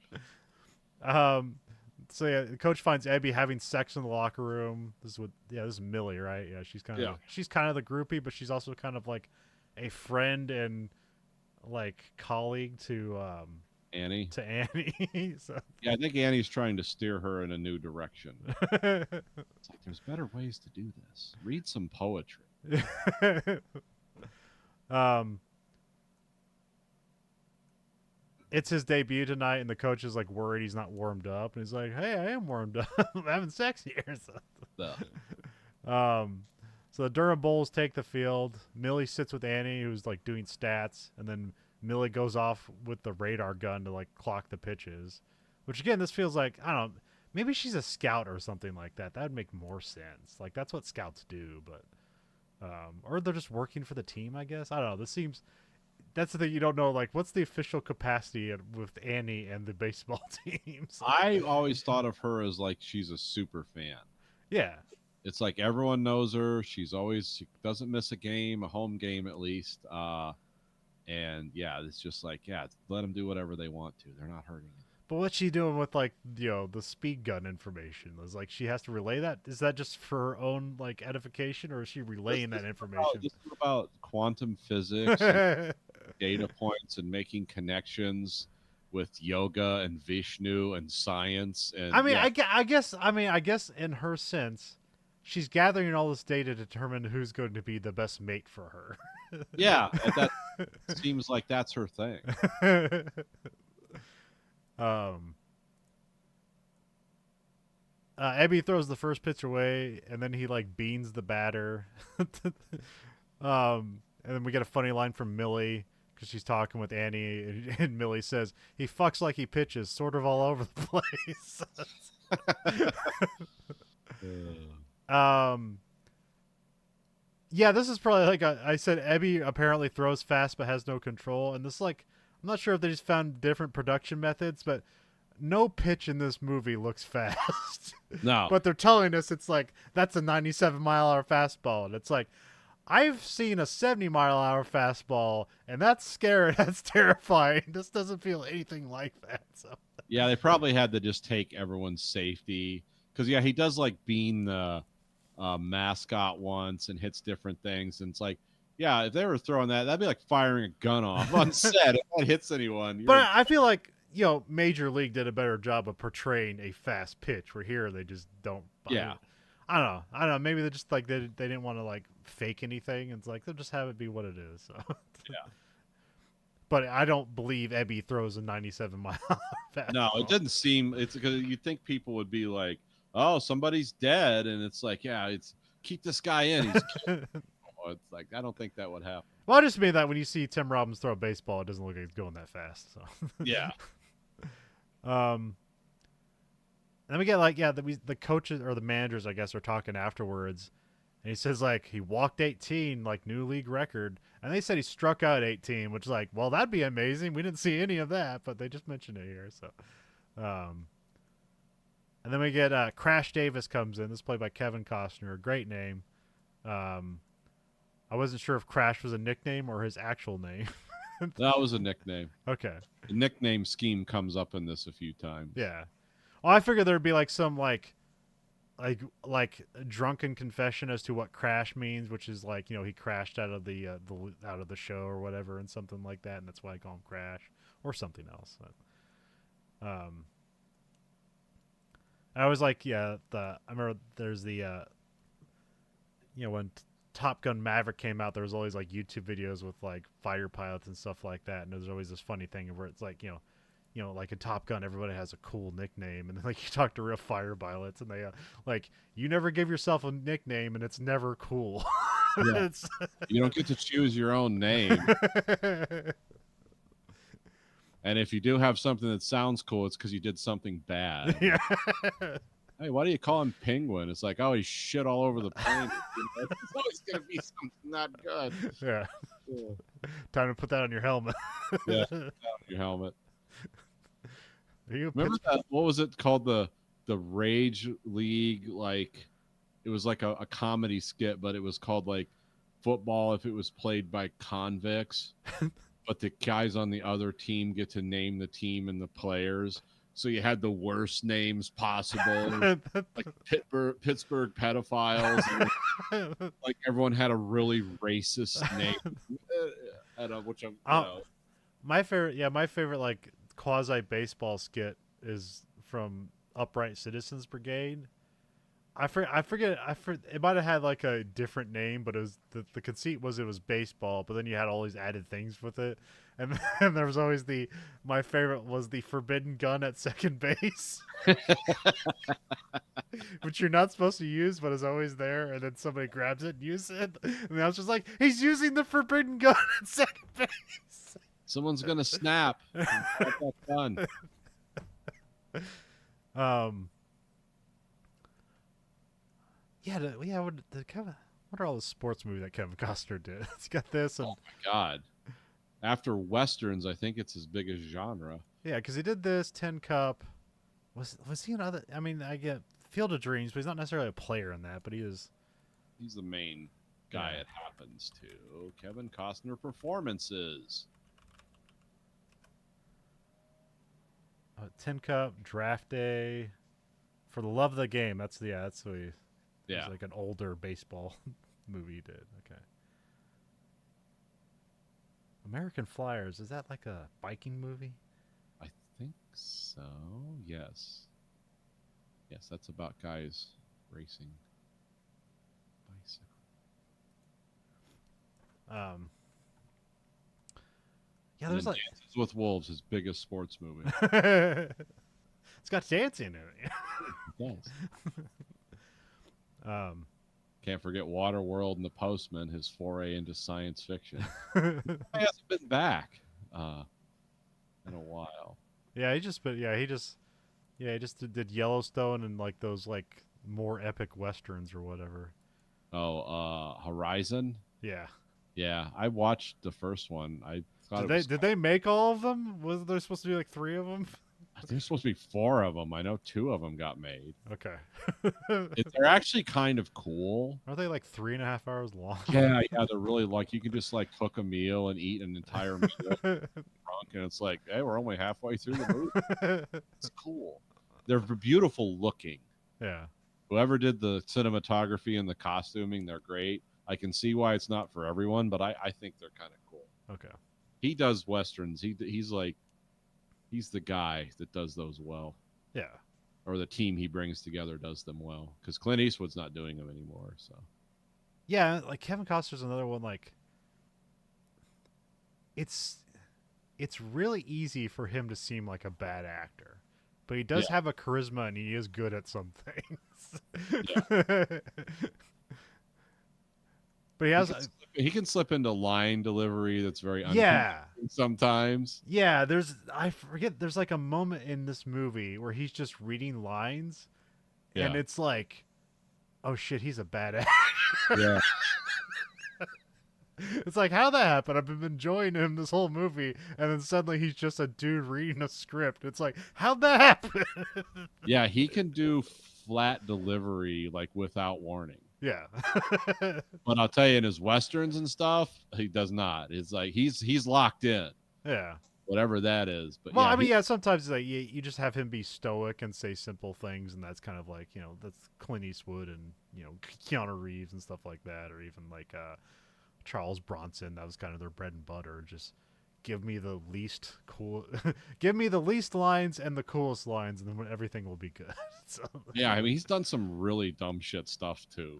So yeah, the coach finds Abby having sex in the locker room. This is Millie, right? Yeah, she's kind of the groupie, but she's also kind of like a friend and like colleague to Annie. So. Yeah, I think Annie's trying to steer her in a new direction. It's like there's better ways to do this. Read some poetry. It's his debut tonight, and the coach is like worried he's not warmed up, and he's like, "Hey, I am warmed up. I'm having sex here." So the Durham Bulls take the field. Millie sits with Annie, who's like doing stats, and then Millie goes off with the radar gun to like clock the pitches. Which again, this feels like, I don't know, maybe she's a scout or something like that. That would make more sense. Like that's what scouts do, but or they're just working for the team, I guess. I don't know. That's the thing, you don't know, like, what's the official capacity with Annie and the baseball teams? I always thought of her as like she's a super fan. Yeah. It's like everyone knows her. She doesn't miss a game, a home game at least. And yeah, it's just like, let them do whatever they want to. They're not hurting it. But what's she doing with like, the speed gun information? Is like she has to relay that? Is that just for her own like edification, or is she relaying that information? This is about quantum physics, data points, and making connections with yoga and Vishnu and science. And I mean, I guess in her sense, she's gathering all this data to determine who's going to be the best mate for her. Yeah, that seems like that's her thing. Abby throws the first pitch away, and then he like beans the batter. And then we get a funny line from Millie because she's talking with Annie, and Millie says he fucks like he pitches, sort of all over the place. Yeah, this is probably like I said. Ebby apparently throws fast but has no control, and this like I'm not sure if they just found different production methods, but no pitch in this movie looks fast. No. But they're telling us it's like that's a 97-mile-an-hour fastball, and it's like I've seen a 70-mile-an-hour fastball, and that's scary. That's terrifying. This doesn't feel anything like that. So Yeah, they probably had to just take everyone's safety because he does like being the mascot once and hits different things, and it's like, yeah, if they were throwing that, that'd be like firing a gun off on set. If that hits anyone, but I feel like Major League did a better job of portraying a fast pitch. Where here they just don't. Yeah. I don't know. Maybe they just like they didn't want to like fake anything. It's like they'll just have it be what it is. So. Yeah. But I don't believe Ebby throws a 97-mile fastball. No, it doesn't seem. It's because you think people would be like, "Oh, somebody's dead," and it's like, "Yeah, it's keep this guy in." He's it's like I don't think that would happen. Well, I just mean that when you see Tim Robbins throw a baseball, it doesn't look like it's going that fast. So. Yeah. Then we get like the coaches or the managers I guess are talking afterwards, and he says like he walked 18 like new league record, and they said he struck out 18, which is like, well, that'd be amazing. We didn't see any of that, but they just mentioned it here. So, and then we get Crash Davis comes in. This is played by Kevin Costner, a great name. I wasn't sure if Crash was a nickname or his actual name. That was a nickname. Okay. The nickname scheme comes up in this a few times. Yeah. Well, I figured there'd be like some like drunken confession as to what crash means, which is like he crashed out of the out of the show or whatever, and something like that, and that's why I call him Crash or something else. I was like, I remember there's the when Top Gun Maverick came out, there was always like YouTube videos with like fighter pilots and stuff like that, and there's always this funny thing where it's like like in Top Gun, everybody has a cool nickname, and then like you talk to real fighter pilots, and they like you never give yourself a nickname, and it's never cool. Yeah. You don't get to choose your own name. And if you do have something that sounds cool, it's because you did something bad. Yeah. Hey, why do you call him Penguin? It's like, oh, he shit all over the plane. It's always going to be something not good. Yeah. Time to put that on your helmet. Yeah, put that on your helmet. Remember that? What was it called? The Rage League? Like, it was like a comedy skit, but it was called like football if it was played by convicts. But the guys on the other team get to name the team and the players. So you had the worst names possible, like Pittsburgh pedophiles. And, like everyone had a really racist name. Which I'm, my favorite like quasi baseball skit is from Upright Citizens Brigade. I forget. It might have had like a different name, but it was the conceit was it was baseball, but then you had all these added things with it, and there was always my favorite was the forbidden gun at second base, which you're not supposed to use, but is always there, and then somebody grabs it and uses it, and I was just like, he's using the forbidden gun at second base. Someone's gonna snap. That gun. What are all the sports movies that Kevin Costner did? He's got this. And, oh my god! After westerns, I think it's his biggest genre. Yeah, because he did this 10 Cup. Was he another? I mean, I get Field of Dreams, but he's not necessarily a player in that. But he is. He's the main guy. It happens to Kevin Costner performances. 10 Cup, Draft Day, For the Love of the Game. That's what he. Yeah, it's like an older baseball movie he did. Okay. American Flyers, is that like a biking movie? I think so. Yes. Yes, that's about guys racing bicycle. Yeah, there's like Dances with Wolves, his biggest sports movie. It's got dancing in it. It does. Can't forget Waterworld and The Postman, his foray into science fiction. He hasn't been back in a while. Yeah, he just did Yellowstone and like those like more epic westerns or whatever. Horizon. Yeah. Yeah, I watched the first one. I thought Did it they was. did they make all of them? Was there supposed to be like 3 of them? There's supposed to be 4 of them. I know 2 of them got made. Okay. They're actually kind of cool. Are they like 3.5 hours long? Yeah, yeah, they're really like you can just like cook a meal and eat an entire meal drunk, and it's like, hey, we're only halfway through the movie. It's cool. They're beautiful looking. Yeah. Whoever did the cinematography and the costuming, they're great. I can see why it's not for everyone, but I think they're kind of cool. Okay. He does westerns. He's like he's the guy that does those well, Yeah. or the team he brings together does them well. Because Clint Eastwood's not doing them anymore. So Yeah, like Kevin Costner's another one. Like, it's it's really easy for him to seem like a bad actor, but he does yeah, have a charisma and he is good at some yeah. things. But he has, He can slip into line delivery that's very yeah, unconvincing sometimes. yeah. I forget. There's like a moment in this movie where he's just reading lines, and Yeah, it's like, oh shit, he's a bad actor. yeah, It's like, how that happened? I've been enjoying him this whole movie, and then suddenly he's just a dude reading a script. It's like, how'd that happen? yeah. He can do flat delivery like without warning. Yeah. But I'll tell you, in his westerns and stuff, he does not. It's like he's locked in, Yeah. whatever that is. But Well, yeah, I mean, yeah, sometimes like you just have him be stoic and say simple things, and that's kind of like, that's Clint Eastwood and, Keanu Reeves and stuff like that, or even like Charles Bronson. That was kind of their bread and butter. Just give me the least cool, give me the least lines and the coolest lines, and then everything will be good. So. yeah. I mean, he's done some really dumb shit stuff too.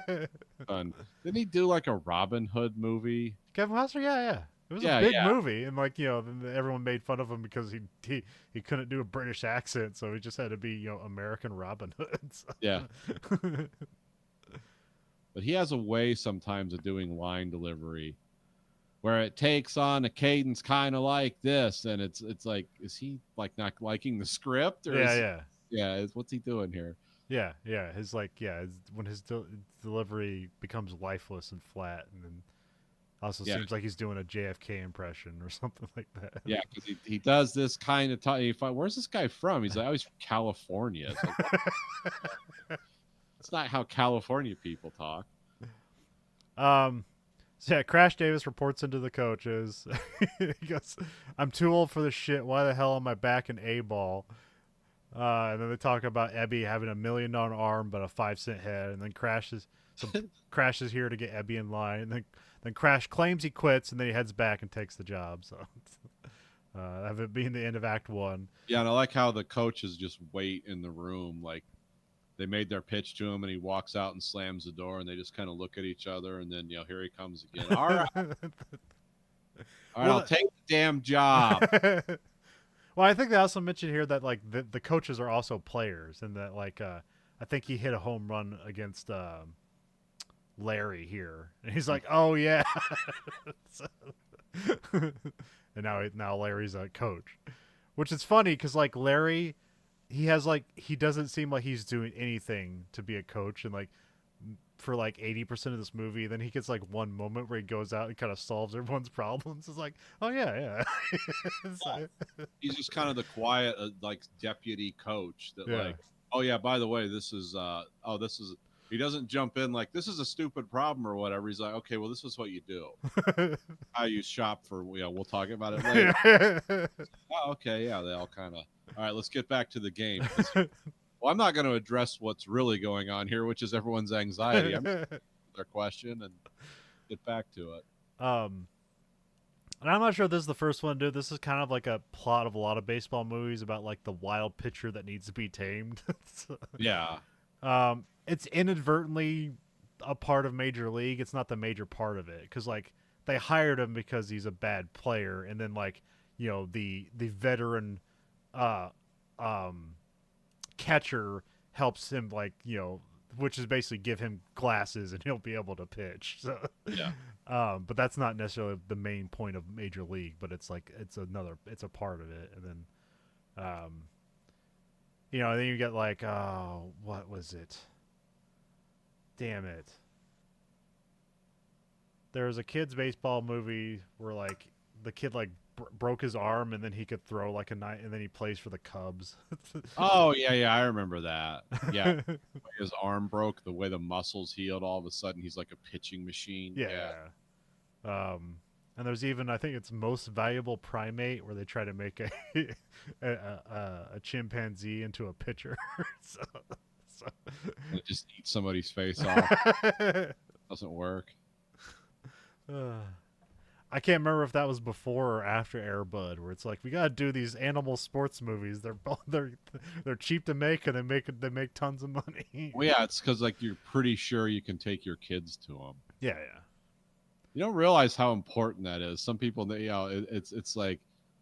Didn't he do like a Robin Hood movie? Kevin Costner, yeah, yeah. It was a Yeah, big yeah, movie, and like then everyone made fun of him because he couldn't do a British accent, so he just had to be American Robin Hood. So. yeah. But he has a way sometimes of doing line delivery where it takes on a cadence kind of like this, and it's like, is he like not liking the script, or Yeah, is yeah, what's he doing here? yeah, yeah. When his delivery becomes lifeless and flat, and then also Yeah, seems like he's doing a JFK impression or something like that. yeah, because he does this kind of talk. Where's this guy from? He's like, oh, he's from California. It's like, it's not how California people talk. So yeah, Crash Davis reports into the coaches. He goes, "I'm too old for this shit. Why the hell am I back in A ball?" And then they talk about Ebby having $1 million arm but a 5-cent head, and then Crash is here to get Ebby in line, and then Crash claims he quits, and then he heads back and takes the job. So, have it being the end of Act 1. Yeah, and I like how the coaches just wait in the room, like they made their pitch to him, and he walks out and slams the door, and they just kind of look at each other, and then here he comes again. All right, all right, Well, I'll take the damn job. Well, I think they also mentioned here that like the coaches are also players, and that like I think he hit a home run against Larry here, and he's like, "Oh yeah," and now Larry's a coach, which is funny because like Larry, he doesn't seem like he's doing anything to be a coach, and like for like 80% of this movie, then he gets like one moment where he goes out and kind of solves everyone's problems. It's like, oh yeah, yeah. He's just kind of the quiet like deputy coach that Yeah. like, oh yeah, by the way, this is he doesn't jump in like this is a stupid problem or whatever. He's like, okay, well, this is what you do. How you shop for, we'll talk about it later. Oh, okay, yeah, they all kind of, all right, let's get back to the game. Well, I'm not going to address what's really going on here, which is everyone's anxiety. I'm going to their question and get back to it. And I'm not sure if this is the first one to do. This is kind of like a plot of a lot of baseball movies about like the wild pitcher that needs to be tamed. Yeah. It's inadvertently a part of Major League. It's not the major part of it because like they hired him because he's a bad player, and then like the veteran catcher helps him like which is basically give him glasses and he'll be able to pitch. So Yeah. but that's not necessarily the main point of Major League, but it's like it's a part of it. And then then you get like, oh, what was it? Damn it. there was a kids baseball movie where like the kid like broke his arm and then he could throw like a knife and then he plays for the Cubs. Oh yeah, I remember that. Yeah, his arm broke, the way the muscles healed, all of a sudden he's like a pitching machine. Yeah. And there's even, I think it's Most Valuable Primate, where they try to make a chimpanzee into a pitcher. so, And just eat somebody's face off. Doesn't work. I can't remember if that was before or after Air Bud, where it's like we gotta do these animal sports movies. They're cheap to make and they make tons of money. Well, yeah, it's because like you're pretty sure you can take your kids to them. Yeah. You don't realize how important that is. Some people, it's like,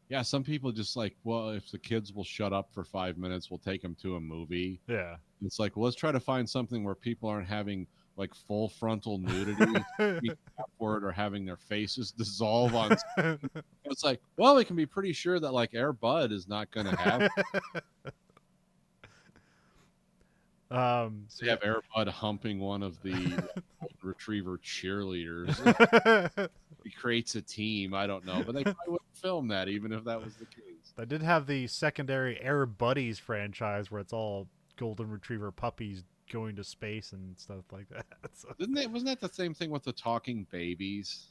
yeah, some people just like, well, if the kids will shut up for 5 minutes, we'll take them to a movie. Yeah. It's like, well, let's try to find something where people aren't having like full frontal nudity for it or having their faces dissolve on. It's like, well, we can be pretty sure that like Air Bud is not going to have. So you have Air Bud humping one of the retriever cheerleaders. He creates a team. I don't know, but they probably wouldn't film that even if that was the case. They did have the secondary Air Buddies franchise where it's all golden retriever puppies going to space and stuff like that. So. Wasn't that the same thing with the talking babies?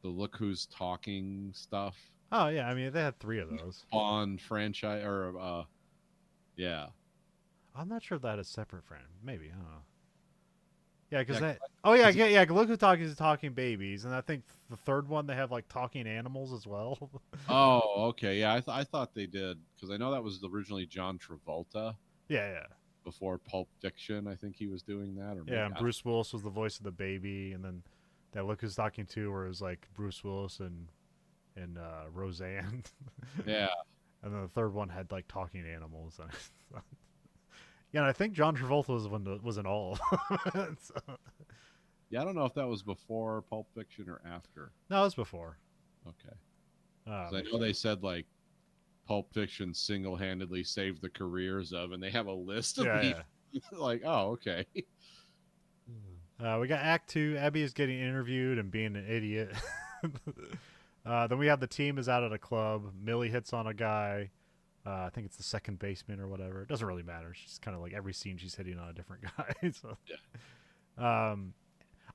The Look Who's Talking stuff. Oh yeah, I mean they had 3 of those. On franchise or yeah. I'm not sure if that is separate friend. Maybe, I don't know. Yeah, because that. Oh yeah, yeah. Look Who's Talking is talking babies, and I think the third one they have like talking animals as well. Oh, okay, yeah. I thought they did because I know that was originally John Travolta. Yeah. Before Pulp Fiction, I think he was doing that. Or yeah, and Bruce Willis was the voice of the baby, and then that Look Who's Talking too, where it was like Bruce Willis and Roseanne. Yeah. And then the third one had like talking animals. Yeah, and I think John Travolta was in all. So. Yeah, I don't know if that was before Pulp Fiction or after. No, it was before. Okay. I know they said like Pulp Fiction single-handedly saved the careers of, and they have a list of people. Like, oh, okay. We got Act 2. Abby is getting interviewed and being an idiot. Then we have the team is out at a club. Millie hits on a guy. I think it's the second baseman or whatever. It doesn't really matter. She's kind of like every scene she's hitting on a different guy. So. Yeah.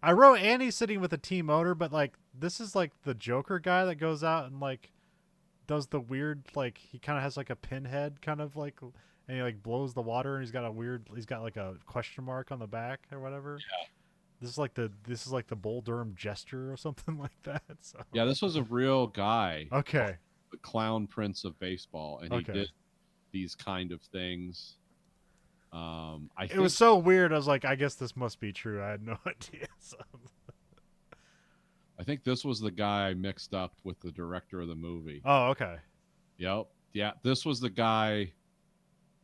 I wrote Annie's sitting with a team owner, but like this is like the Joker guy that goes out and like does the weird like he kind of has like a pinhead kind of like and he like blows the water and he's got like a question mark on the back or whatever. Yeah. This is like the Bull Durham gesture or something like that. So. Yeah, this was a real guy. Okay. The Clown Prince of Baseball, and he did these kind of things. It was so weird. I was like, I guess this must be true. I had no idea. So. I think this was the guy mixed up with the director of the movie. Oh, okay. Yep. Yeah, this was the guy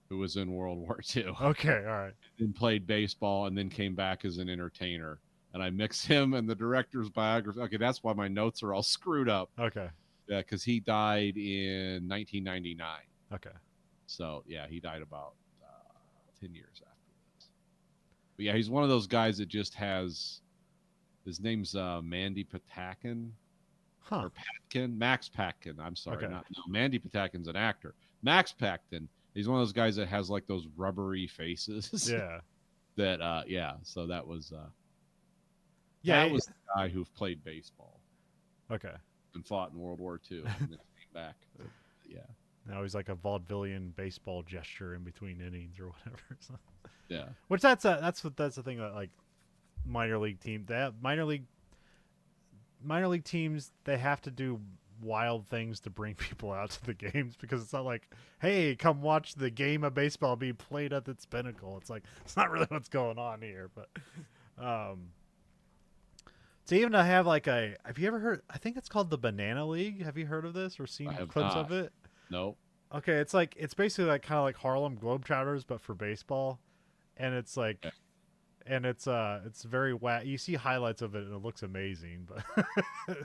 who was in World War II. Okay, all right. And played baseball and then came back as an entertainer. And I mixed him and the director's biography. Okay, that's why my notes are all screwed up. Okay. Yeah, because he died in 1999. Okay. So, yeah, he died about 10 years after this. But, yeah, he's one of those guys that just has... His name's Mandy Patinkin. Huh. Or Patkin. Max Patkin. I'm sorry. Okay. No, Mandy Patinkin's an actor. Max Patkin, he's one of those guys that has, like, those rubbery faces. Yeah. That, so that was... that was the guy who played baseball. Okay. And fought in World War II and then came back. Yeah. Now he's like a vaudevillian baseball gesture in between innings or whatever. So. Yeah. Which that's the thing that like minor league teams they have to do wild things to bring people out to the games because it's not like, hey, come watch the game of baseball be played at its pinnacle. It's like it's not really what's going on here, but to even to have like have you ever heard, I think it's called the Banana League. Have you heard of this or seen clips of it? No. Okay, it's basically like kind of like Harlem Globetrotters but for baseball. And it's like okay. And it's very you see highlights of it and it looks amazing, but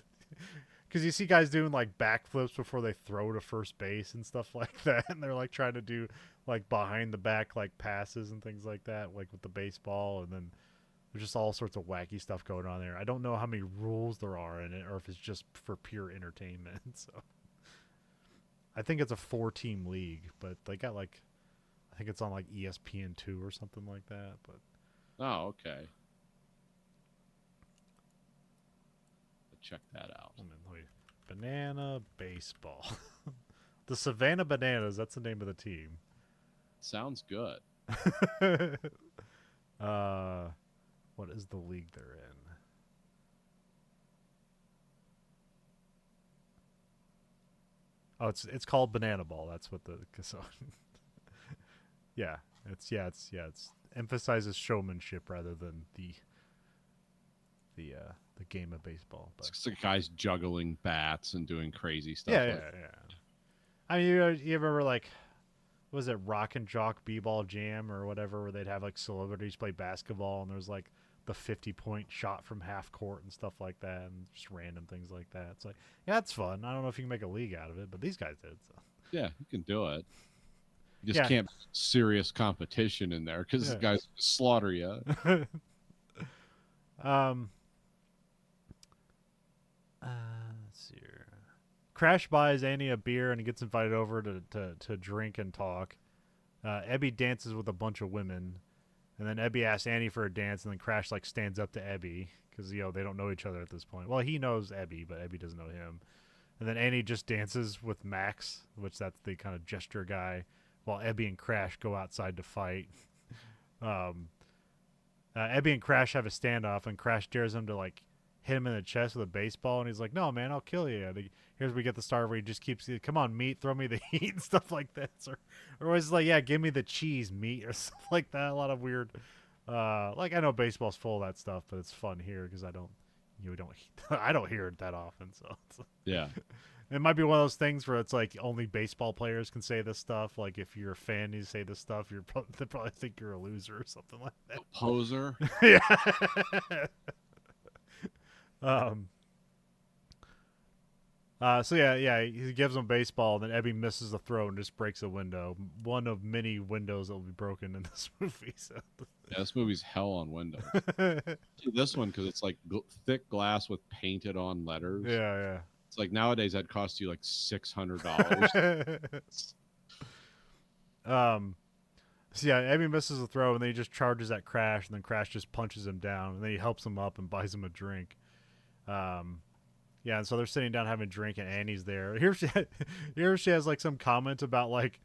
cuz you see guys doing like backflips before they throw to first base and stuff like that and they're like trying to do like behind the back like passes and things like that like with the baseball and then there's just all sorts of wacky stuff going on there. I don't know how many rules there are in it, or if it's just for pure entertainment. So I think it's a 4-team league, but they got like, I think it's on like ESPN2 or something like that. But oh, okay. Check that out. Banana baseball. The Savannah Bananas, that's the name of the team. Sounds good. What is the league they're in? Oh, it's called Banana Ball. That's what the so yeah, it's emphasizes showmanship rather than the game of baseball. But it's the guys juggling bats and doing crazy stuff. Yeah. I mean, you remember like, was it Rock and Jock B-Ball Jam or whatever, where they'd have like celebrities play basketball and there's like the 50-point shot from half court and stuff like that, and just random things like that. It's like, yeah, it's fun. I don't know if you can make a league out of it, but these guys did. So. Yeah, you can do it. You just can't serious competition in there because the guys slaughter you. Let's see here. Crash buys Annie a beer and he gets invited over to drink and talk. Ebby dances with a bunch of women, and then Ebby asks Annie for a dance, and then Crash like stands up to Ebby because they don't know each other at this point. Well, he knows Ebby, but Ebby doesn't know him. And then Annie just dances with Max, which that's the kind of gesture guy, while Ebby and Crash go outside to fight. Ebby and Crash have a standoff, and Crash dares him to like hit him in the chest with a baseball, and he's like, "No, man, I'll kill you." And here's where we get the start where he just keeps, "Come on, meat, throw me the heat," and stuff like that. Or always like, "Yeah, give me the cheese, meat," or stuff like that. A lot of weird, like I know baseball's full of that stuff, but it's fun here because I don't hear it that often. So yeah, it might be one of those things where it's like only baseball players can say this stuff. Like if you're a fan, you say this stuff, they probably think you're a loser or something like that. A poser. Yeah. So he gives him baseball, and then Ebby misses the throw and just breaks a window. One of many windows that will be broken in this movie. So. Yeah, this movie's hell on windows. This one, because it's like thick glass with painted on letters. Yeah. It's like nowadays that'd cost you like $600. So yeah, Ebby misses the throw, and then he just charges at Crash, and then Crash just punches him down, and then he helps him up and buys him a drink. Yeah, and so they're sitting down having a drink, and Annie's there. Here she has like some comment about like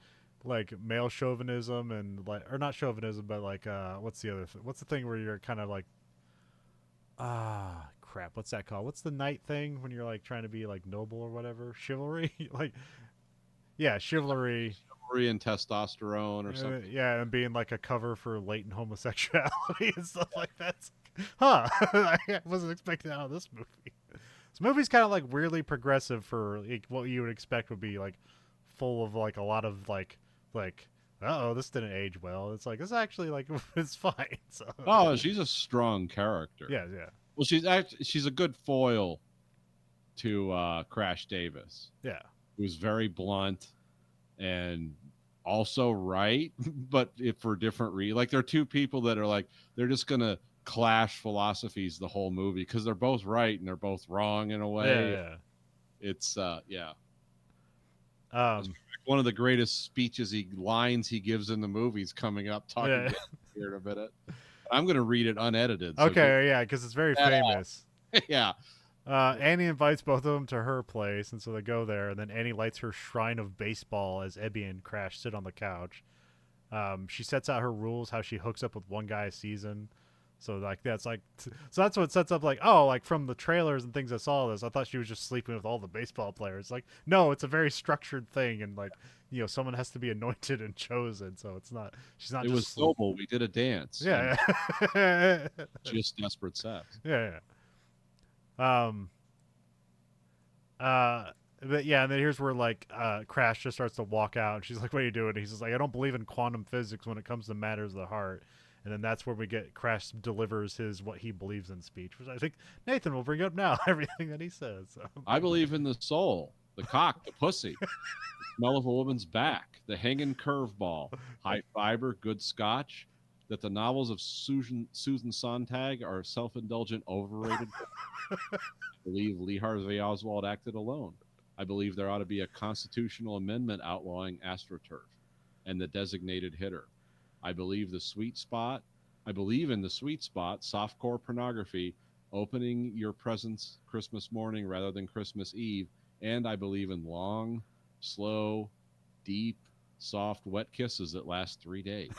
male chauvinism and like, or not chauvinism, but like what's the thing where you're kind of like, crap, what's that called? What's the knight thing when you're like trying to be like noble or whatever? Chivalry, like, yeah, chivalry. Chivalry and testosterone or something. Yeah, and being like a cover for latent homosexuality and stuff like that. Huh? I wasn't expecting that out of this movie. This movie's kind of like weirdly progressive for like, what you would expect would be like full of like a lot of like this didn't age well. It's like it's actually like it's fine. So. Oh, she's a strong character. Yeah. Well, she's a good foil to Crash Davis. Yeah, who's very blunt and also right, but for different reasons. Like they're two people that are like they're just gonna clash philosophies the whole movie because they're both right and they're both wrong in a way. Yeah. It's one of the greatest lines he gives in the movies coming up talking here in a minute. I'm gonna read it unedited. So because it's very famous. Yeah. Annie invites both of them to her place, and so they go there, and then Annie lights her shrine of baseball as Ebby and Crash sit on the couch. She sets out her rules, how she hooks up with one guy a season. So that's what sets up like from the trailers and things I saw this, I thought she was just sleeping with all the baseball players. Like, no, it's a very structured thing, and like, someone has to be anointed and chosen. So she's not. It was noble. We did a dance. Yeah. Just desperate sex. Yeah. But yeah, and then here's where like Crash just starts to walk out, and she's like, "What are you doing?" And he's just like, "I don't believe in quantum physics when it comes to matters of the heart." And then that's where we get Crash delivers his what he believes in speech, which I think Nathan will bring up now. Everything that he says. So. I believe in the soul, the cock, the pussy, the smell of a woman's back, the hanging curveball, high fiber, good scotch, that the novels of Susan Sontag are self-indulgent, overrated. I believe Lee Harvey Oswald acted alone. I believe there ought to be a constitutional amendment outlawing AstroTurf and the designated hitter. I believe in the sweet spot, softcore pornography, opening your presents Christmas morning rather than Christmas Eve, and I believe in long, slow, deep, soft, wet kisses that last 3 days.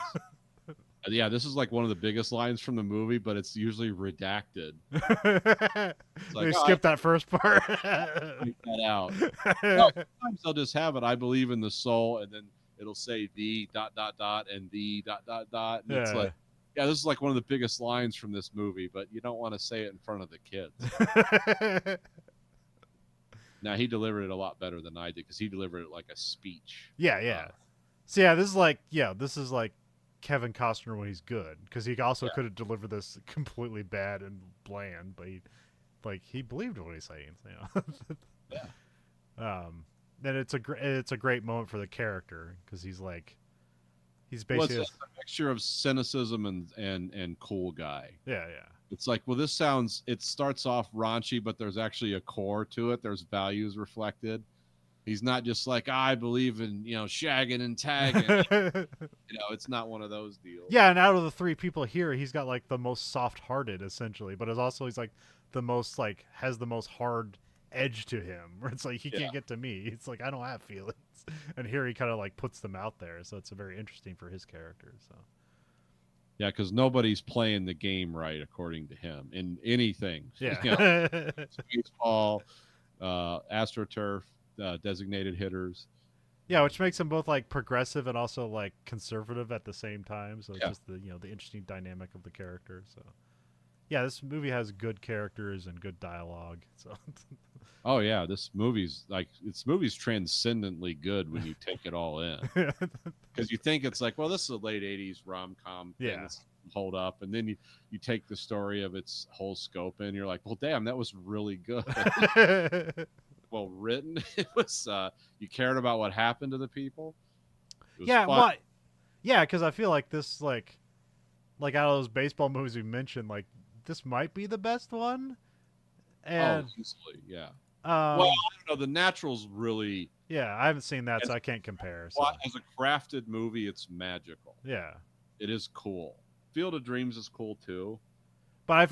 Yeah, this is like one of the biggest lines from the movie, but it's usually redacted. It's they skip that first part. Take that out. No, sometimes they'll just have it. I believe in the soul, and then it'll say the ... and the ... And it's like, yeah, this is like one of the biggest lines from this movie, but you don't want to say it in front of the kids. Now, he delivered it a lot better than I did because he delivered it like a speech. Yeah. So yeah, this is like Kevin Costner when he's good, because he also could have delivered this completely bad and bland, but he believed what he's saying. Then it's a great moment for the character, because he's basically it's a mixture of cynicism and cool guy. Yeah. It's like, well, it starts off raunchy, but there's actually a core to it. There's values reflected. He's not just like, I believe in, shagging and tagging. It's not one of those deals. Yeah, and out of the three people here, he's got like the most soft-hearted, essentially, but he's like the most has the most hard edge to him, where it's like, he can't get to me. It's like, I don't have feelings. And here he kind of like puts them out there, so it's very interesting for his character. So yeah, because nobody's playing the game right according to him in anything. Yeah. Baseball, AstroTurf, designated hitters. Yeah, which makes them both like progressive and also like conservative at the same time. So it's just the the interesting dynamic of the character. So yeah, this movie has good characters and good dialogue. So oh yeah, this movie's transcendently good when you take it all in. Because you think it's like, well, this is a late 80s rom-com thing. Yeah. Hold up, and then you take the story of its whole scope and you're like, well, damn, that was really good. Well written. It was you cared about what happened to the people. Yeah, because I feel like this like out of those baseball movies we mentioned, like this might be the best one. And easily, yeah. well, I don't know. The Natural's really. Yeah, I haven't seen that, so I can't compare. So. As a crafted movie, it's magical. Yeah, it is cool. Field of Dreams is cool too. But I've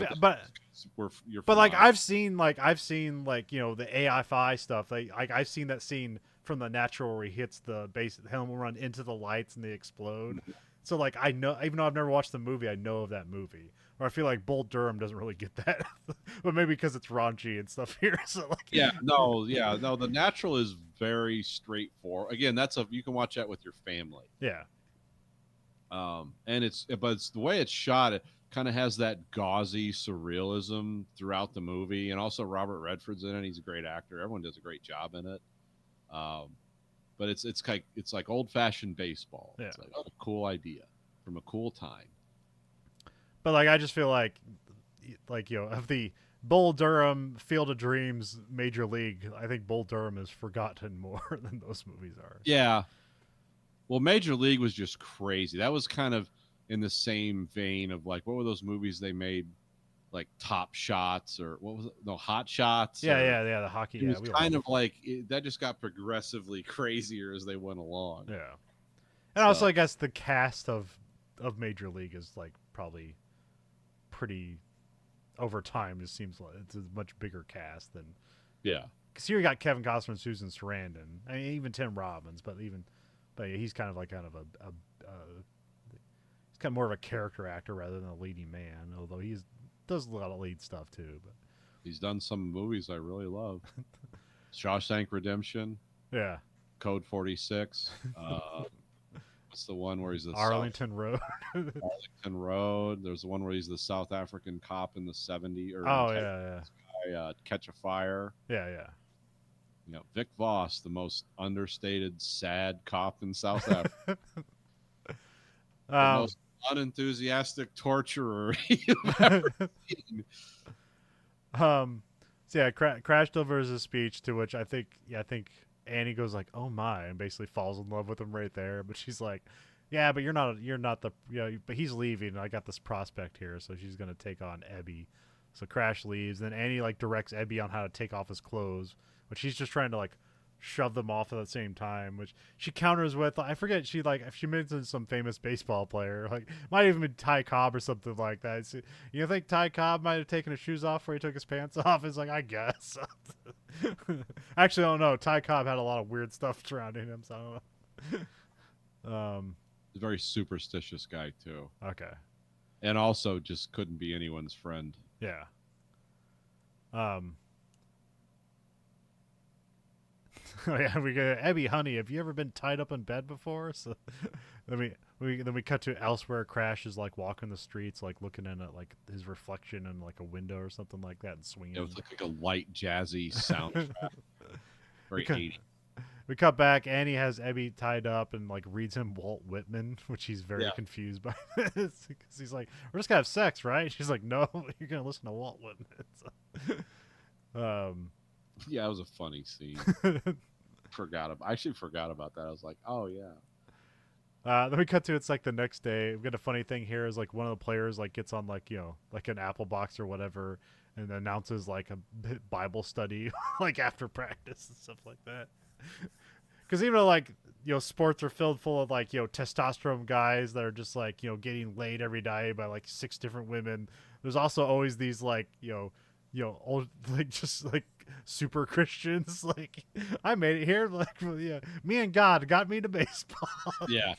seen the AFI stuff. I've seen that scene from The Natural where he hits the base home run into the lights and they explode. Mm-hmm. So like I know, even though I've never watched the movie, I know of that movie. Or I feel like Bull Durham doesn't really get that, but maybe because it's raunchy and stuff here. So like, no. The Natural is very straightforward. Again, you can watch that with your family. Yeah. And it's the way it's shot. It kind of has that gauzy surrealism throughout the movie, and also Robert Redford's in it. He's a great actor. Everyone does a great job in it. But it's like old fashioned baseball. Yeah. It's like a cool idea from a cool time. But like I just feel like of the Bull Durham, Field of Dreams, Major League, I think Bull Durham is forgotten more than those movies are. Yeah. Well, Major League was just crazy. That was kind of in the same vein of like, what were those movies they made, like Top Shots or what was it? No, Hot Shots. Yeah, the hockey. It was kind of like that just got progressively crazier as they went along. Yeah, and also I guess the cast of Major League is like probably pretty over time. Just seems like it's a much bigger cast than because here you got Kevin Costner and Susan Sarandon. I mean, even Tim Robbins, but he's kind of a he's kind of more of a character actor rather than a leading man, although he does a lot of lead stuff too. But he's done some movies I really love. Shawshank Redemption. Yeah. Code 46. What's the one where he's the Arlington Road? Arlington Road. There's the one where he's the South African cop in the 70s. Catch a Fire. Yeah. Vic Voss, the most understated, sad cop in South Africa. The most unenthusiastic torturer you've ever seen. So yeah, Crash delivers a speech to which I think Annie goes like, "Oh my," and basically falls in love with him right there. But she's like, Yeah, but you're not the but he's leaving. I got this prospect here, so she's gonna take on Ebby. So Crash leaves, then Annie like directs Ebby on how to take off his clothes, but she's just trying to like shove them off at the same time, which she counters with I forget she mentions some famous baseball player, like might even be Ty Cobb or something like that. So, you think Ty Cobb might have taken his shoes off before he took his pants off? It's like, I guess. Actually, I don't know. Ty Cobb had a lot of weird stuff surrounding him, so I don't know. He's a very superstitious guy too. Okay. And also just couldn't be anyone's friend. Yeah. Oh yeah, we go, Abby, honey, have you ever been tied up in bed before? So then we cut to elsewhere. Crash is like walking the streets, like looking in at like his reflection in like a window or something like that, and swinging. It was like a light jazzy soundtrack. Very 80s. We cut back. Annie has Ebby tied up and like reads him Walt Whitman, which he's very confused by this because he's like, "We're just gonna have sex, right?" She's like, "No, you're gonna listen to Walt Whitman." So, yeah, it was a funny scene. I actually forgot about that. I was like, "Oh yeah." Then we cut to it's like the next day. We got a funny thing here is like one of the players like gets on like like an Apple box or whatever and announces like a Bible study like after practice and stuff like that. Because even though like sports are filled full of like testosterone guys that are just like getting laid every day by like 6 different women, there's also always these like old like just like super Christians like I made it here, like me and God got me to baseball. Yeah.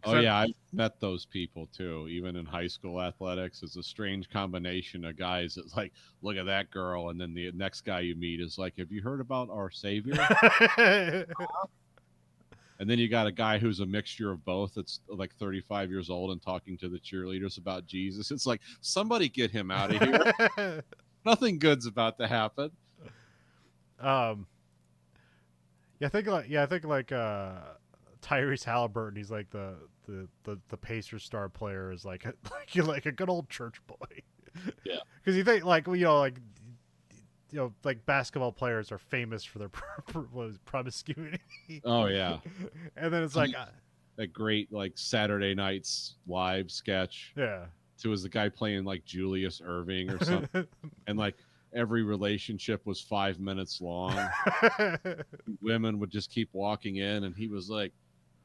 Oh yeah, I met those people too. Even in high school athletics, it's a strange combination of guys that's like, look at that girl, and then the next guy you meet is like, have you heard about our Savior? And then you got a guy who's a mixture of both. It's like 35 years old and talking to the cheerleaders about Jesus. It's like, somebody get him out of here. Nothing good's about to happen. I think Tyrese Halliburton, he's like the Pacers star player, is like like a good old church boy. Yeah. Because you think like like basketball players are famous for their promiscuity. Oh yeah. And then it's like that great like Saturday Night's Live sketch. Yeah. So it was the guy playing like Julius Irving or something, and like every relationship was 5 minutes long. Women would just keep walking in, and he was like,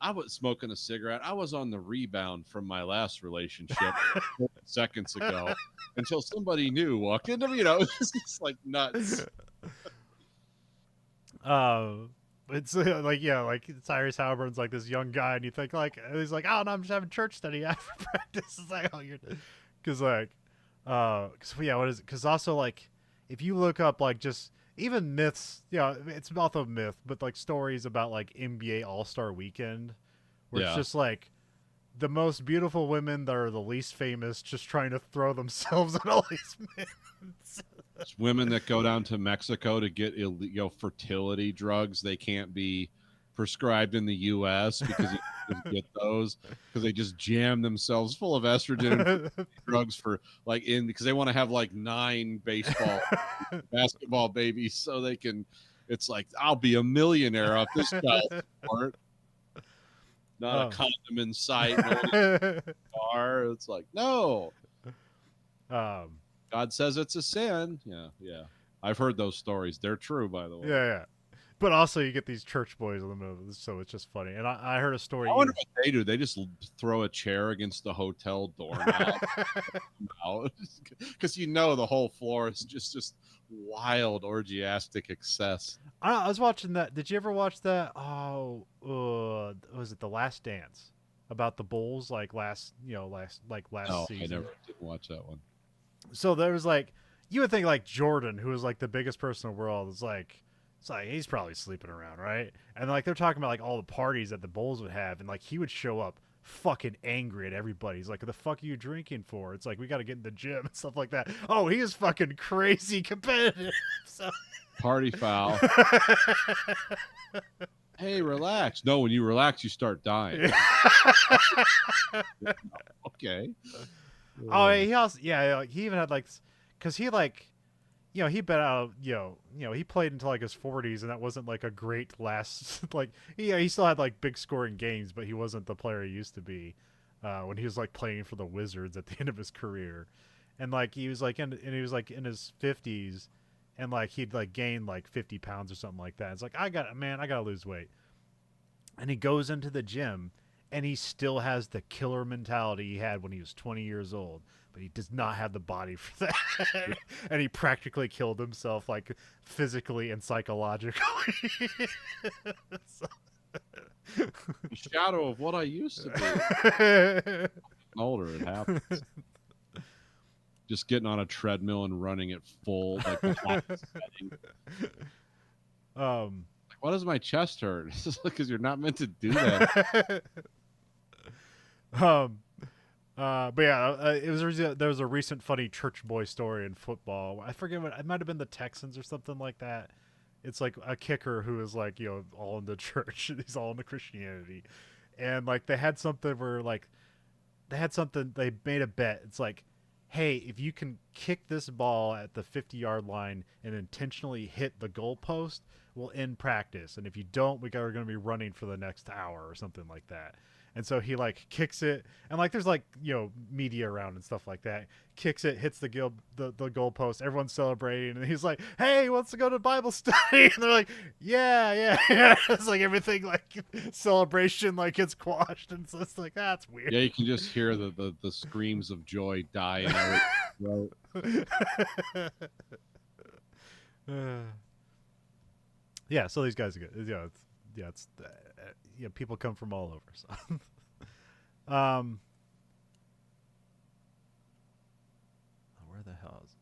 I was smoking a cigarette. I was on the rebound from my last relationship seconds ago until somebody new walked into me. It's just like nuts. It's like Cyrus Halliburton's like this young guy, and you think like he's like, oh no, I'm just having church study after practice. It's like, oh, you're, because like, what is it? Because also like, if you look up like just even myths, it's both a myth, but like stories about like NBA All-Star Weekend, where it's just like the most beautiful women that are the least famous just trying to throw themselves at all these men. It's women that go down to Mexico to get fertility drugs. They can't be prescribed in the U.S. because you can get those because they just jam themselves full of estrogen drugs for like because they want to have like 9 basketball babies so they can. It's like, I'll be a millionaire off this child support. Not a condom in sight. Car. It's like, no. God says it's a sin. Yeah. I've heard those stories. They're true, by the way. Yeah. But also, you get these church boys in the middle of this, so it's just funny. And I heard a story. I wonder what they do. They just throw a chair against the hotel doorknob because the whole floor is just wild orgiastic excess. I was watching that. Did you ever watch that? Oh, was it The Last Dance? About the Bulls, like last No, season. I never didn't watch that one. So there was like, you would think like Jordan, who was like the biggest person in the world, is like, it's like he's probably sleeping around, right? And like they're talking about like all the parties that the Bulls would have, and like he would show up fucking angry at everybody. He's like, "What the fuck are you drinking for?" It's like, we got to get in the gym and stuff like that. Oh, he is fucking crazy competitive. So party foul. Hey, relax. No, when you relax, you start dying. Okay. Oh, he also he even had like, because he like he been out, he played until like his 40s, and that wasn't like a great last. Like, he still had like big scoring games, but he wasn't the player he used to be when he was like playing for the Wizards at the end of his career, and like he was like he was like in his 50s, and like he'd like gained like 50 pounds or something like that. It's like I gotta lose weight, and he goes into the gym, and he still has the killer mentality he had when he was 20 years old, but he does not have the body for that. And he practically killed himself, like physically and psychologically. So... The shadow of what I used to be. Older, it happens. Just getting on a treadmill and running at full, like the hottest setting. Like, why does my chest hurt? It's just because you're not meant to do that. But yeah, there was a recent funny church boy story in football. I forget what it might have been, the Texans or something like that. It's like a kicker who is like, all in the church. He's all into Christianity, and like they had something where like they made a bet. It's like, hey, if you can kick this ball at the 50-yard line and intentionally hit the goalpost, we'll end practice. And if you don't, we're going to be running for the next hour or something like that. And so he like kicks it, and like there's like media around and stuff like that. Kicks it, hits the goalpost. Everyone's celebrating, and he's like, "Hey, he wants to go to Bible study." And they're like, "Yeah." It's like everything like celebration like gets quashed, and so it's like that's weird. Yeah, you can just hear the screams of joy die in every throat. Yeah, so these guys are good. It's people come from all over. So, where the hell is it?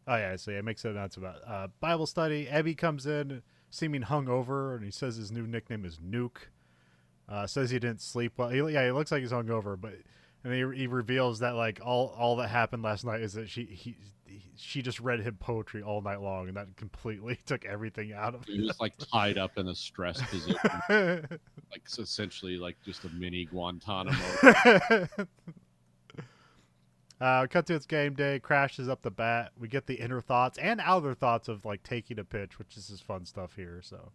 Oh yeah, so it makes an announcement about Bible study. Ebby comes in, seeming hungover, and he says his new nickname is Nuke. Says he didn't sleep well. He looks like he's hungover, but and he reveals that like all that happened last night is that she just read him poetry all night long, and that completely took everything out of him. He was like tied up in a stress position, like essentially like just a mini Guantanamo. Cut to it's game day. Crash is up the bat. We get the inner thoughts and outer thoughts of like taking a pitch, which is just fun stuff here. So,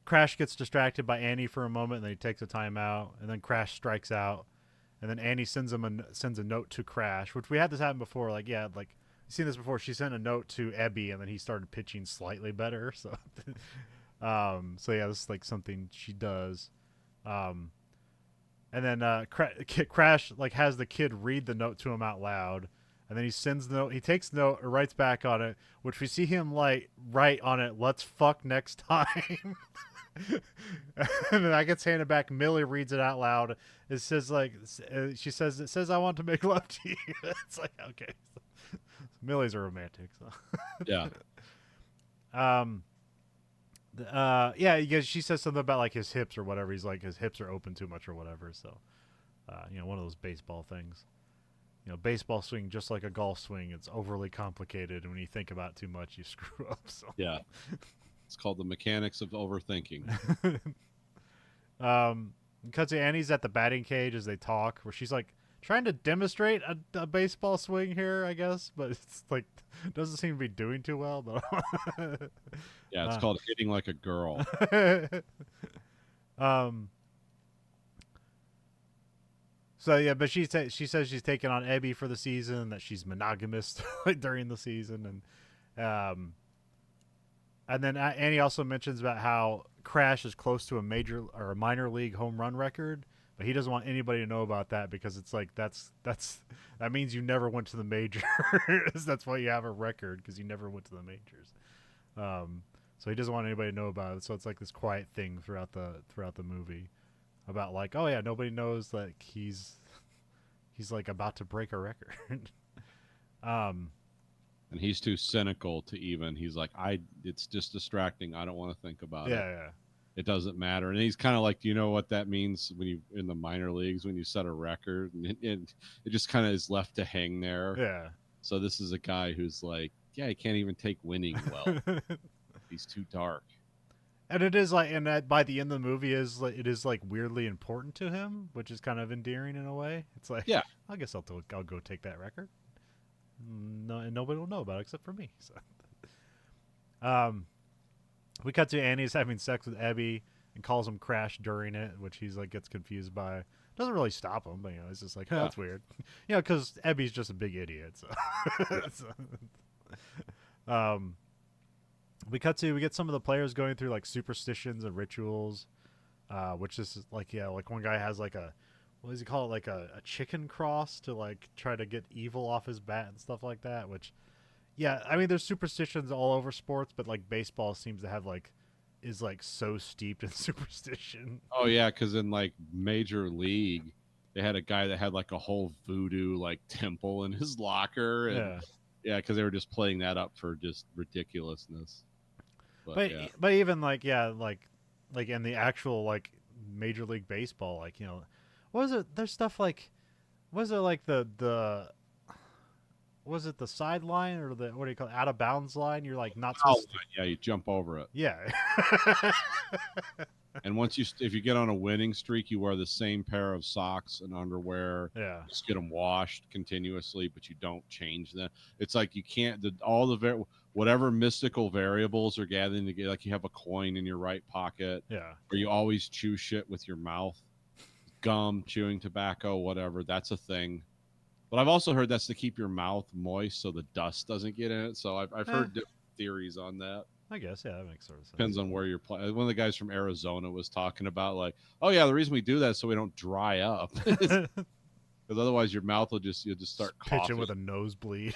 Crash gets distracted by Annie for a moment, and then he takes a timeout, and then Crash strikes out, and then Annie sends a note to Crash, which we had this happen before. Like, yeah, like you've seen this before. She sent a note to Ebby, and then he started pitching slightly better. So, so yeah, this is like something she does. And then Crash like has the kid read the note to him out loud, and then he sends the note. He takes the note or writes back on it, which we see him like write on it, "Let's fuck next time." And then I get handed back. Millie reads it out loud. It says like she says, "It says I want to make love to you." It's like, okay, Millie's a romantic. So. Yeah. Yeah, because she says something about like his hips or whatever. He's like his hips are open too much or whatever. So, one of those baseball things. Baseball swing, just like a golf swing, it's overly complicated, and when you think about it too much, you screw up. So yeah, it's called the mechanics of overthinking. Cut to Annie's at the batting cage as they talk, where she's like trying to demonstrate a baseball swing here, I guess, but it's like doesn't seem to be doing too well. But yeah, it's called hitting like a girl. So yeah, but she says she's taking on Ebby for the season, that she's monogamous during the season, and then Annie also mentions about how Crash is close to a major or a minor league home run record, but he doesn't want anybody to know about that because it's like that means you never went to the majors. That's why you have a record, because you never went to the majors. So he doesn't want anybody to know about it. So it's like this quiet thing throughout the movie about like, oh yeah, nobody knows like he's like about to break a record. And he's too cynical to even. He's like, it's just distracting. I don't want to think about it. Yeah. It doesn't matter. And he's kind of like, do you know what that means when you in the minor leagues when you set a record, and it just kind of is left to hang there. Yeah. So this is a guy who's like, yeah, he can't even take winning well. He's too dark. And it is like, and that by the end of the movie it is like weirdly important to him, which is kind of endearing in a way. It's like, yeah, I guess I'll go take that record. No, and nobody will know about it except for me. So, we cut to Annie's having sex with Ebby and calls him Crash during it, which he's like gets confused by. Doesn't really stop him, but it's just like, oh, that's weird. Because Ebby's just a big idiot. So. We get some of the players going through like superstitions and rituals, which is like like one guy has like a, what does he call it, like a chicken cross to like try to get evil off his bat and stuff like that. Which, I mean, there's superstitions all over sports, but like baseball seems to have is like so steeped in superstition. Oh yeah, because in like Major League, they had a guy that had like a whole voodoo like temple in his locker, and because they were just playing that up for just ridiculousness. But even like in the actual like Major League Baseball, like what was it? There's stuff like, was it like the was it the sideline or the, what do you call it, out of bounds line? You're like not supposed to. Yeah, you jump over it. Yeah. And if you get on a winning streak, you wear the same pair of socks and underwear. Yeah. Just get them washed continuously, but you don't change them. It's like you can't, whatever mystical variables are gathering together, like you have a coin in your right pocket. Yeah. Or you always chew shit with your mouth, gum, chewing tobacco, whatever. That's a thing. But I've also heard that's to keep your mouth moist so the dust doesn't get in it. So I've heard different theories on that. I guess, that makes sort of sense. Depends on where you're playing. One of the guys from Arizona was talking about like, oh yeah, the reason we do that is so we don't dry up, because otherwise your mouth you'll just start coughing. Pitching with a nosebleed.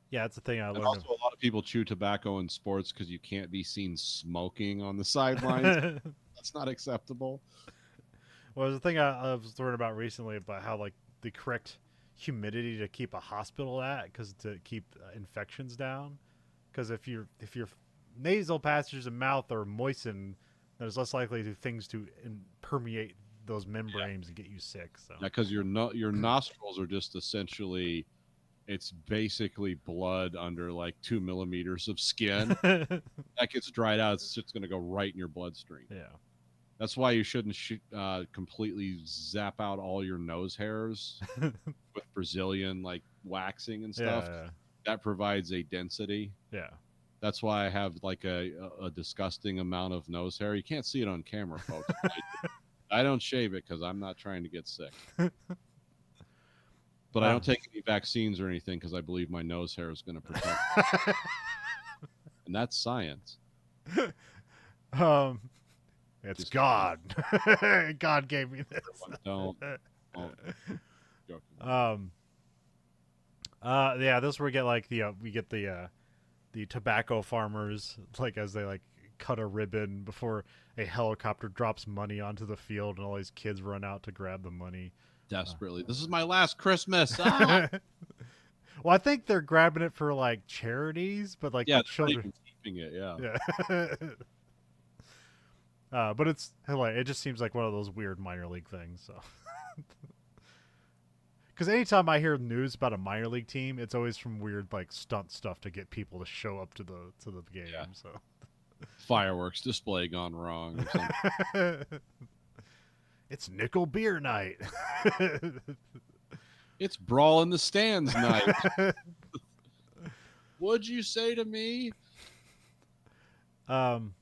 Yeah, it's a thing I learned. And also, a lot of people chew tobacco in sports because you can't be seen smoking on the sidelines. That's not acceptable. Well, there's a thing I was learning about recently about how like the correct humidity to keep a hospital at, because to keep infections down. Because if your nasal passages and mouth are moistened, there's less likely to things to permeate those membranes and get you sick. So because your nostrils are just essentially, it's basically blood under like 2 millimeters of skin. That gets dried out, it's just going to go right in your bloodstream. Yeah. That's why you shouldn't completely zap out all your nose hairs with Brazilian like waxing and stuff. Yeah. That provides a density. Yeah. That's why I have like a disgusting amount of nose hair. You can't see it on camera, folks. I don't shave it because I'm not trying to get sick. But I don't take any vaccines or anything because I believe my nose hair is going to protect me. And that's science. It's Just God. God gave me this. Don't. Yeah, this is where we get like the tobacco farmers, like as they like cut a ribbon before a helicopter drops money onto the field and all these kids run out to grab the money desperately. This is my last Christmas. Ah! Well, I think they're grabbing it for like charities, but like the children keeping it. Yeah. But it's hilarious. It just seems like one of those weird minor league things. So, because anytime I hear news about a minor league team, it's always from weird like stunt stuff to get people to show up to the game. Yeah. So, fireworks display gone wrong or something. It's nickel beer night. It's brawl in the stands night. What'd you say to me? Then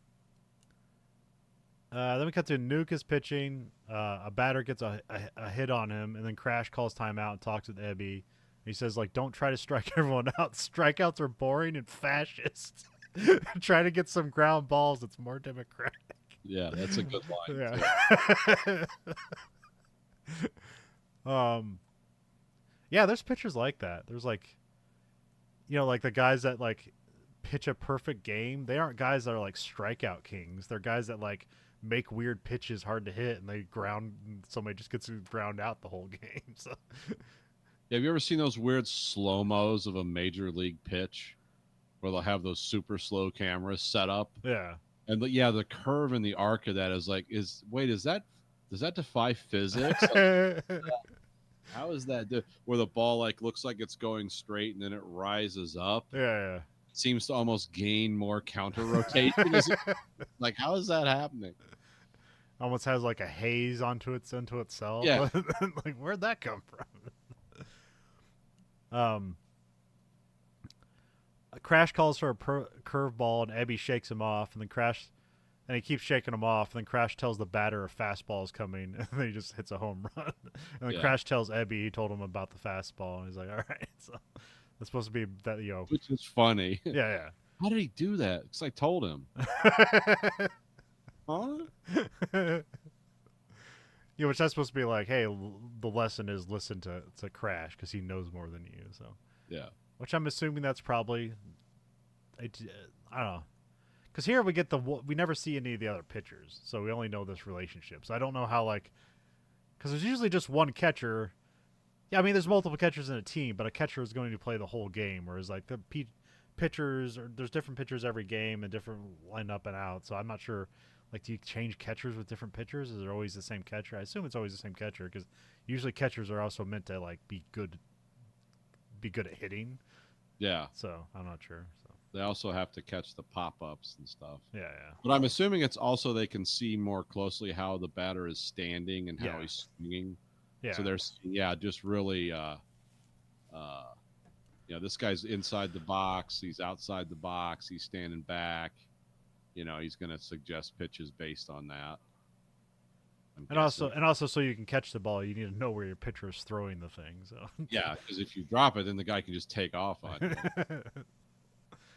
we cut to Nuke is pitching. A batter gets a hit on him, and then Crash calls timeout and talks with Ebby. He says, like, don't try to strike everyone out. Strikeouts are boring and fascist. Try to get some ground balls. It's more democratic. Yeah, that's a good line. Yeah. Yeah, there's pitchers like that. There's like, like the guys that like pitch a perfect game. They aren't guys that are like strikeout kings. They're guys that like make weird pitches hard to hit, and somebody just gets ground out the whole game. So, have you ever seen those weird slow-mos of a major league pitch where they'll have those super slow cameras set up? Yeah. And the curve and the arc of that is like, does that defy physics? How is that where the ball like looks like it's going straight and then it rises up? Yeah. It seems to almost gain more counter rotation. Like, how is that happening? almost has like a haze into itself. Yeah. Like where'd that come from? Crash calls for a curveball, and Ebby shakes him off, and then and he keeps shaking him off, and then Crash tells the batter a fastball is coming, and then he just hits a home run. And then Crash tells Ebby he told him about the fastball, and he's like, all right, so that's supposed to be that, Which is funny. Yeah. How did he do that? Because I told him. Huh? Which that's supposed to be like, hey, the lesson is listen to Crash because he knows more than you. So yeah, which I'm assuming that's probably, I don't know, because here we never see any of the other pitchers, so we only know this relationship. So I don't know how, like, because there's usually just one catcher. Yeah, I mean there's multiple catchers in a team, but a catcher is going to play the whole game, whereas like the pitchers, or there's different pitchers every game and different line up and out. So I'm not sure. Like, do you change catchers with different pitchers? Is there always the same catcher? I assume it's always the same catcher because usually catchers are also meant to like be good at hitting. Yeah. So I'm not sure. So they also have to catch the pop-ups and stuff. Yeah. But I'm assuming it's also they can see more closely how the batter is standing and how he's swinging. Yeah. So there's just really this guy's inside the box, he's outside the box, he's standing back. He's going to suggest pitches based on that. And also, so you can catch the ball, you need to know where your pitcher is throwing the thing. So yeah, because if you drop it, then the guy can just take off on you.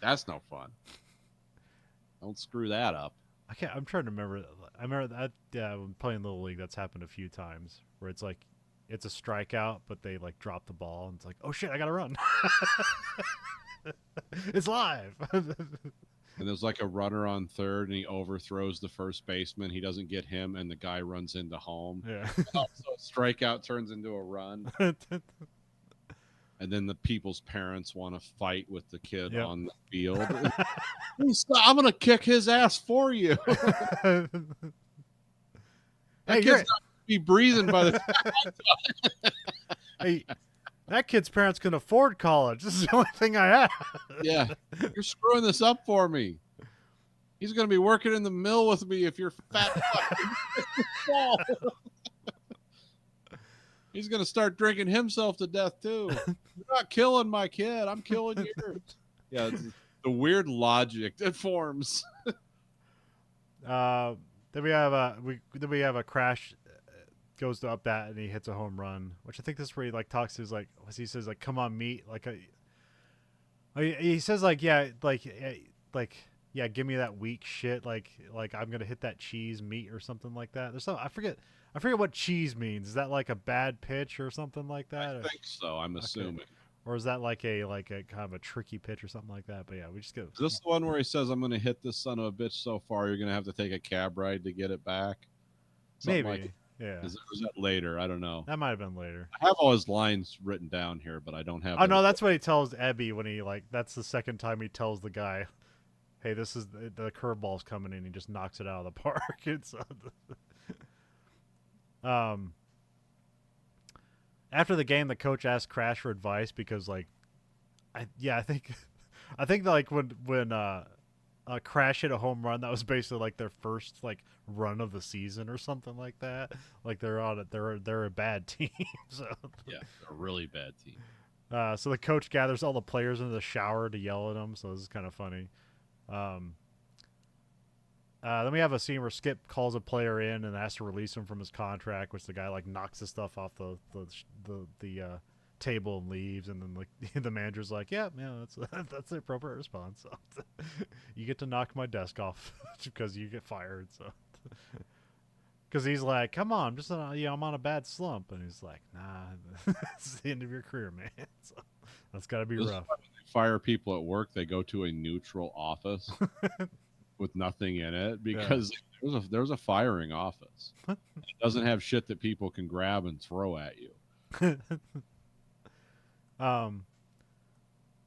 That's no fun. Don't screw that up. I'm trying to remember. I remember that. Yeah, when playing Little League, that's happened a few times where it's like it's a strikeout, but they like drop the ball, and it's like, oh shit, I gotta run. It's live. And there's like a runner on third, and he overthrows the first baseman. He doesn't get him, and the guy runs into home. Yeah. So a strikeout turns into a run. And then the people's parents want to fight with the kid on the field. I'm going to kick his ass for you. That kid's not going to be breathing by the time. Hey, that kid's parents can afford college. This is the only thing I have. Yeah. You're screwing this up for me. He's going to be working in the mill with me if you're fat. He's going to start drinking himself to death, too. You're not killing my kid. I'm killing yours. Yeah, it's the weird logic that forms. Then we have a Crash goes to up bat and he hits a home run, which I think this is where he like talks to his like he says like come on meat he says like yeah give me that weak shit like I'm gonna hit that cheese meat or something like that. There's some I forget what cheese means. Is that like a bad pitch or something like that? I think so. I'm assuming. Or is that like a kind of a tricky pitch or something like that? But yeah, we just go. Is this the one where he says, "I'm going to hit this son of a bitch so far, you're going to have to take a cab ride to get it back"? Something maybe. Yeah. Is that later? I don't know. That might have been later. I have all his lines written down here, but I don't have. Oh no, that's what he tells Ebby when he like. That's the second time he tells the guy, "Hey, this is the curveball's coming in." He just knocks it out of the park. It's After the game, the coach asked Crash for advice because, like, I think like when Crash hit a home run, that was basically like their first like run of the season or something like that. Like they're a bad team. So yeah, they're a really bad team. So the coach gathers all the players into the shower to yell at them. So this is kind of funny. Then we have a scene where Skip calls a player in and has to release him from his contract, which the guy like knocks the stuff off the table and leaves, and then like the manager's like, "Yeah, that's the appropriate response. So, you get to knock my desk off because you get fired." So, because he's like, "Come on, I'm just I'm on a bad slump," and he's like, "Nah, it's the end of your career, man." So, that's got to be rough. When they fire people at work, they go to a neutral office. With nothing in it because there's a firing office. It doesn't have shit that people can grab and throw at you. But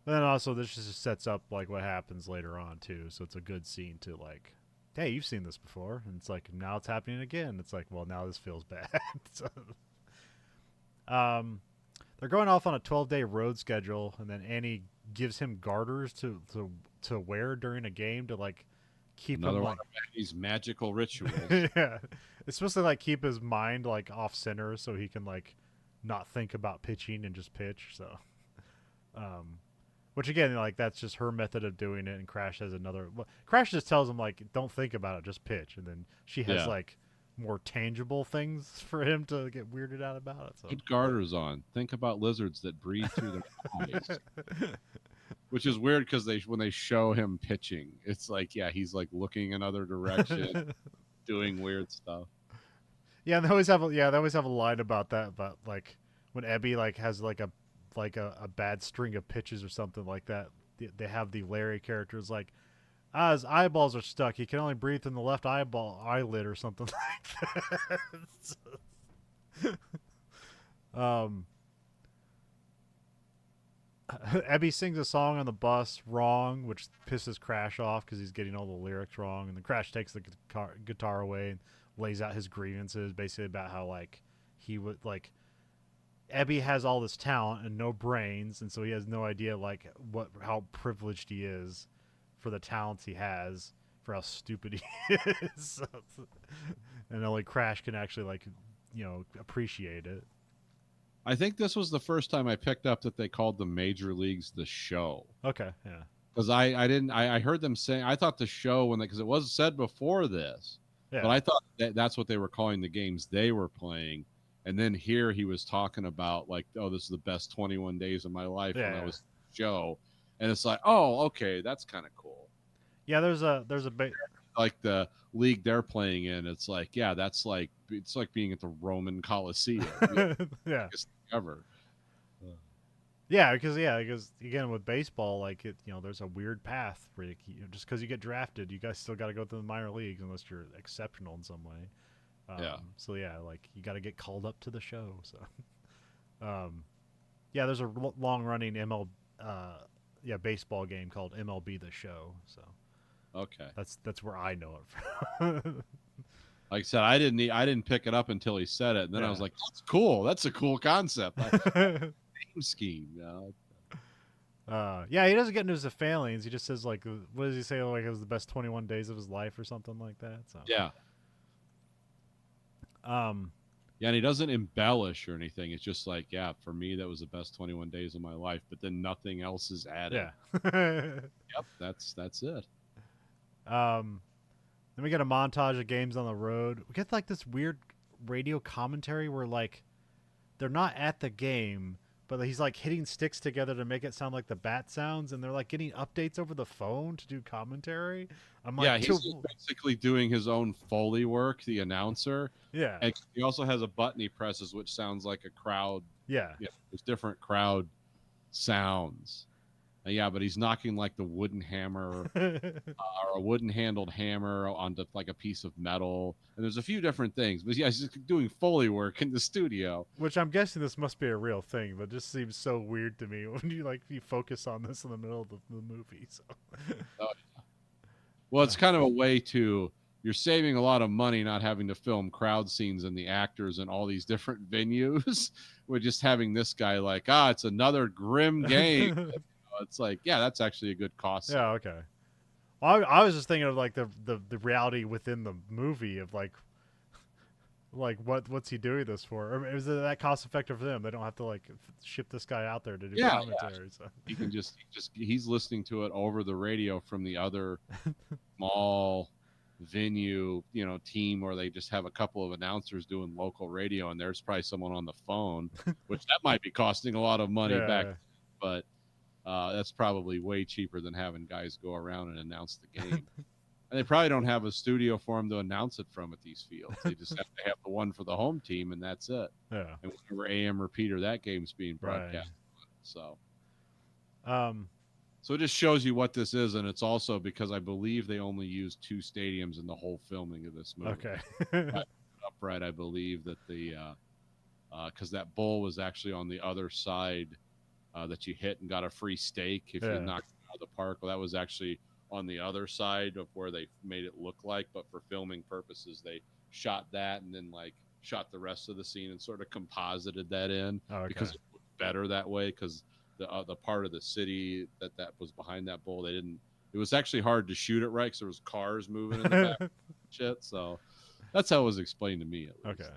then also this just sets up like what happens later on too. So it's a good scene to like, hey, you've seen this before, and it's like now it's happening again. It's like, well, now this feels bad. So, they're going off on a 12-day road schedule, and then Annie gives him garters to wear during a game to like keep another him one like of these magical rituals. yeah, It's supposed to like keep his mind like off center so he can like not think about pitching and just pitch. So, um, which again, like that's just her method of doing it. And Crash has another. Well, Crash just tells him like, don't think about it, just pitch. And then she has Yeah. like more tangible things for him to get weirded out about it. So Put garters on. Think about lizards that breathe through their eyes. Which is weird because when they show him pitching, it's like, yeah, he's like looking in other direction, doing weird stuff. Yeah, and they always have a line about that, about like when Ebby like has like a bad string of pitches or something like that. They have the Larry characters like, his eyeballs are stuck. He can only breathe in the left eyelid or something like that. Ebby sings a song on the bus wrong, which pisses Crash off because he's getting all the lyrics wrong. And then Crash takes the guitar away and lays out his grievances, basically about how like he would like Ebby has all this talent and no brains, and so he has no idea like how privileged he is for the talents he has, for how stupid he is, and only Crash can actually like appreciate it. I think this was the first time I picked up that they called the major leagues the show. Okay, yeah. Because I heard them saying, I thought the show because it was said before this, Yeah. but I thought that's what they were calling the games they were playing. And then here he was talking about like, oh, this is the best 21 days of my life when I was show, and it's like, oh, okay, that's kind of cool. Yeah, there's a like the league they're playing in. It's like, yeah, it's like being at the Roman Coliseum. Yeah. Ever. Yeah, because again with baseball, like there's a weird path where just because you get drafted, you guys still got to go through the minor leagues unless you're exceptional in some way. So yeah, like you got to get called up to the show. So, yeah, there's a long running baseball game called MLB The Show. So, okay, that's where I know it from. Like I said, I didn't pick it up until he said it, and then I was like, "That's cool. That's a cool concept." Name scheme. Yeah, he doesn't get into his failings. He just says like, what does he say? Like it was the best 21 days of his life or something like that. So yeah. Yeah, and he doesn't embellish or anything. It's just like, yeah, for me that was the best 21 days of my life, but then nothing else is added. Yeah. Yep, that's it. Then we get a montage of games on the road. We get like this weird radio commentary where like they're not at the game, but he's like hitting sticks together to make it sound like the bat sounds, and they're like getting updates over the phone to do commentary. I'm like, yeah, he's basically doing his own Foley work, the announcer. Yeah. And he also has a button he presses, which sounds like a crowd. Yeah. There's different crowd sounds. Yeah, but he's knocking like the wooden hammer or a wooden handled hammer onto like a piece of metal. And there's a few different things. But yeah, he's just doing Foley work in the studio. Which I'm guessing this must be a real thing, but it just seems so weird to me when you focus on this in the middle of the movie. So. Oh, yeah. Well, it's kind of a way to, you're saving a lot of money not having to film crowd scenes and the actors in all these different venues. We're just having this guy like, it's another grim game. It's like, yeah, that's actually a good cost. Yeah, okay. Well, I was just thinking of like the reality within the movie of like what's he doing this for? Or is it that cost effective for them? They don't have to like ship this guy out there to do commentary. So. He can he's listening to it over the radio from the other small venue, team where they just have a couple of announcers doing local radio, and there's probably someone on the phone, which that might be costing a lot of money back, but that's probably way cheaper than having guys go around and announce the game. And they probably don't have a studio for them to announce it from at these fields. They just have to have the one for the home team, and that's it. Yeah. And whatever AM repeater that game's being broadcast. Right. So it just shows you what this is, and it's also because I believe they only used 2 stadiums in the whole filming of this movie. Okay. Upright, I believe that because that bull was actually on the other side that you hit and got a free steak if you knocked it out of the park. Well, that was actually on the other side of where they made it look like, but for filming purposes, they shot that and then like shot the rest of the scene and sort of composited that in because it was better that way. Because the part of the city that was behind that bull, it was actually hard to shoot it right because there was cars moving in the back, shit. So That's how it was explained to me, at least.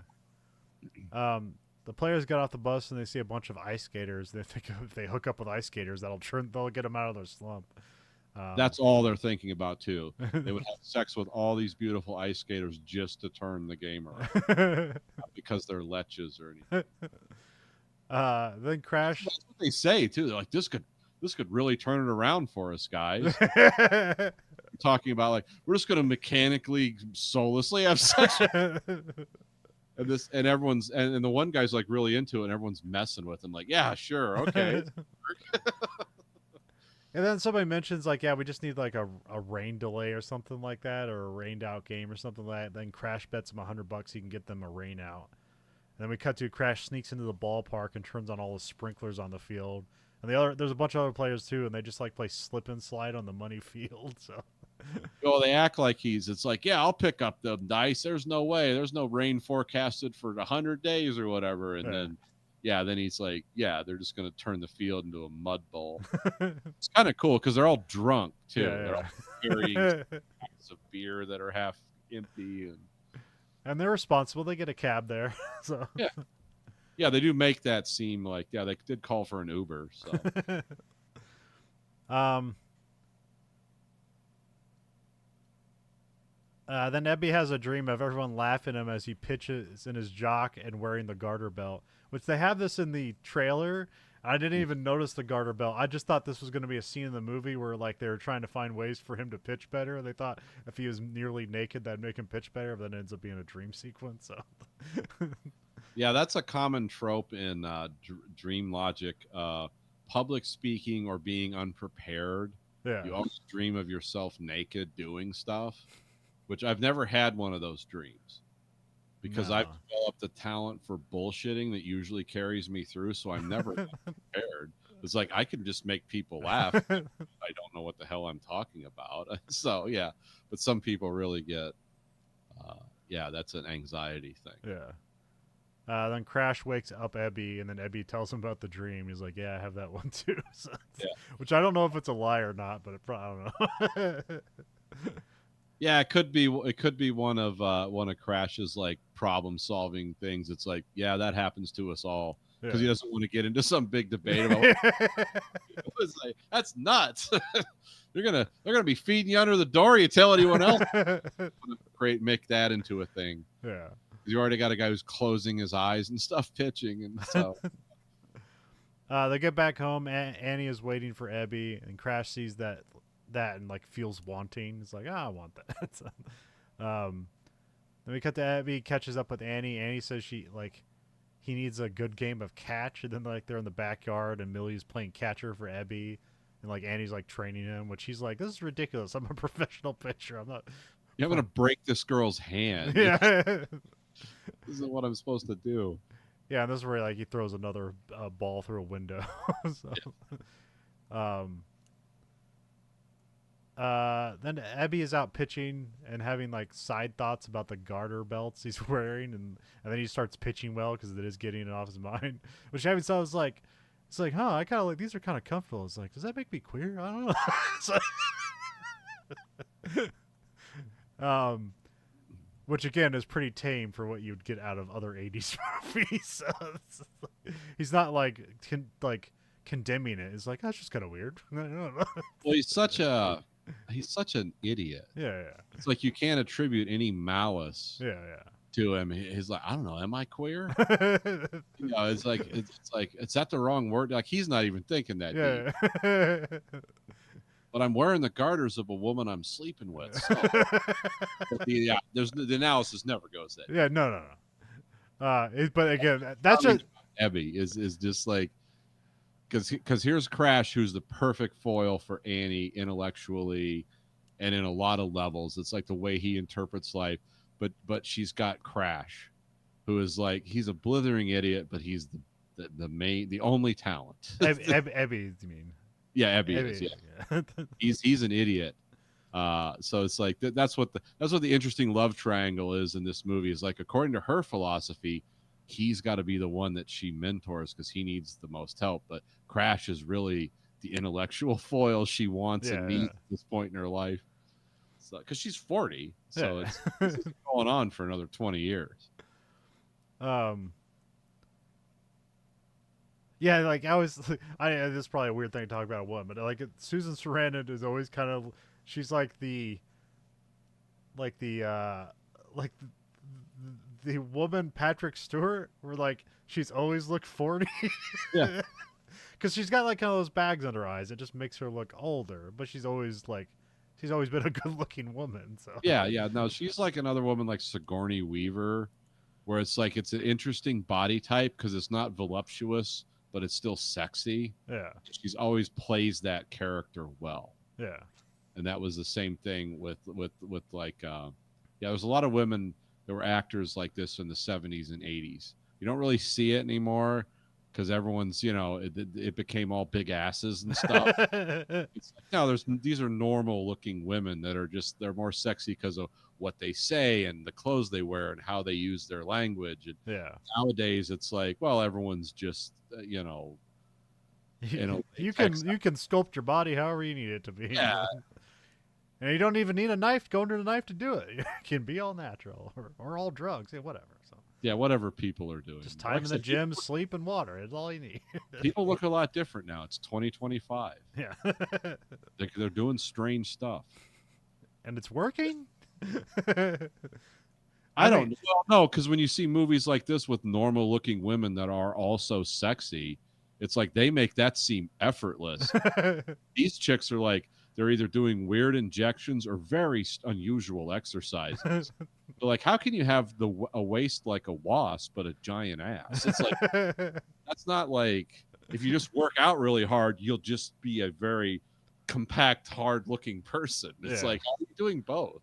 Okay. The players get off the bus and they see a bunch of ice skaters. They think if they hook up with ice skaters, they'll get them out of their slump. That's all they're thinking about too. They would have sex with all these beautiful ice skaters just to turn the game around, not because they're leches or anything. Then Crash. That's what they say too. They're like, this could really turn it around for us, guys. Talking about like we're just going to mechanically, soullessly have sex. And everyone's and the one guy's like really into it, and everyone's messing with him. Like, yeah, sure, okay. And then somebody mentions like, yeah, we just need like a rain delay or something like that, or a rained out game or something like that. Then Crash bets him $100 he can get them a rain out. And then we cut to Crash sneaks into the ballpark and turns on all the sprinklers on the field. And there's a bunch of other players too, and they just like play slip and slide on the money field. So, oh, they act like it's like, yeah, I'll pick up the dice. There's no way. There's no rain forecasted for 100 days or whatever. And then he's like, yeah, they're just going to turn the field into a mud bowl. It's kind of cool because they're all drunk too. Yeah. They're all carrying packs of beer that are half empty, and they're responsible. They get a cab there. So yeah, they do make that seem like, yeah, they did call for an Uber. So then Ebby has a dream of everyone laughing at him as he pitches in his jock and wearing the garter belt, which they have this in the trailer. I didn't even notice the garter belt. I just thought this was going to be a scene in the movie where like they were trying to find ways for him to pitch better. They thought if he was nearly naked, that'd make him pitch better, but then it ends up being a dream sequence. So yeah, that's a common trope in dream logic. Public speaking or being unprepared. Yeah. You always dream of yourself naked doing stuff, which I've never had one of those dreams because I've developed a talent for bullshitting that usually carries me through. So I'm never prepared. It's like, I can just make people laugh. I don't know what the hell I'm talking about. So yeah, but some people really get, that's an anxiety thing. Yeah. Then Crash wakes up Ebby, and then Ebby tells him about the dream. He's like, yeah, I have that one too. So, which I don't know if it's a lie or not, but I don't know. Yeah, it could be one of Crash's like problem solving things. It's like, yeah, that happens to us all because he doesn't want to get into some big debate about it's like, that's nuts. they're gonna be feeding you under the door. You tell anyone else. Make that into a thing. Yeah. You already got a guy who's closing his eyes and stuff pitching, and so they get back home. Annie is waiting for Ebby, and Crash sees that and like feels wanting. It's like, I want that. So, then we cut to Abby catches up with Annie. Annie says he needs a good game of catch, and then like they're in the backyard and Millie's playing catcher for Abby, and like Annie's like training him, which he's like, this is ridiculous. I'm a professional pitcher. I'm not. I'm gonna break this girl's hand. Yeah. This isn't what I'm supposed to do. Yeah, and this is where like he throws another ball through a window. Then Abby is out pitching and having like side thoughts about the garter belts he's wearing, and then he starts pitching well because it is getting it off his mind. Which Abby saw was like, it's like, huh, I kind of like these are kind of comfortable. It's like, does that make me queer? I don't know. Which again is pretty tame for what you'd get out of other 80s movies. So he's not like condemning it. It's like, that's just kind of weird. I don't know. Well, he's such an idiot. Yeah. It's like you can't attribute any malice. Yeah. To him. He's like, I don't know, am I queer? It's like it's that the wrong word? Like he's not even thinking that deep. But I'm wearing the garters of a woman I'm sleeping with. So. The analysis never goes that. Yeah, no. But again, that's just Ebby is just like because here's Crash, who's the perfect foil for Annie intellectually and in a lot of levels. It's like the way he interprets life. But she's got Crash, who is like, he's a blithering idiot, but he's the only talent. Ebby, you mean? Yeah, Ebby is. Yeah. he's an idiot. So it's like that's what the interesting love triangle is in this movie. Is like, according to her philosophy, he's got to be the one that she mentors because he needs the most help. But Crash is really the intellectual foil she wants and needs at this point in her life. it's because she's 40, so Yeah. this is going on for another 20 years. Yeah, like I was, this is probably a weird thing to talk about one, but like Susan Sarandon is always kind of, she's like like the, like the woman Patrick Stewart, where like she's always looked 40. Yeah. Because she's got like kind of those bags under her eyes. It just makes her look older, but she's always been a good-looking woman. So Yeah. No, she's like another woman like Sigourney Weaver, where it's like it's an interesting body type because it's not voluptuous, but it's still sexy. Yeah. She's always plays that character well. Yeah. And that was the same thing with like there's a lot of women that were actors like this in the 70s and 80s. You don't really see it anymore because everyone's, it became all big asses and stuff. It's like, no, these are normal looking women that are they're more sexy because of what they say and the clothes they wear and how they use their language. And Yeah. nowadays it's like, well, everyone's just you can sculpt your body however you need it to be. Yeah. And you don't even need a knife, go under the knife to do it. It can be all natural or all drugs, whatever. So yeah, whatever people are doing. Just time in the gym, sleep, and water. It's all you need. People look a lot different now. It's 2025. Yeah. They're doing strange stuff. And it's working? I don't know, because when you see movies like this with normal looking women that are also sexy, it's like they make that seem effortless. These chicks are like, they're either doing weird injections or very unusual exercises. They're like, how can you have a waist like a wasp but a giant ass? It's like, that's not like, if you just work out really hard, you'll just be a very compact, hard-looking person. It's like, how are you doing both?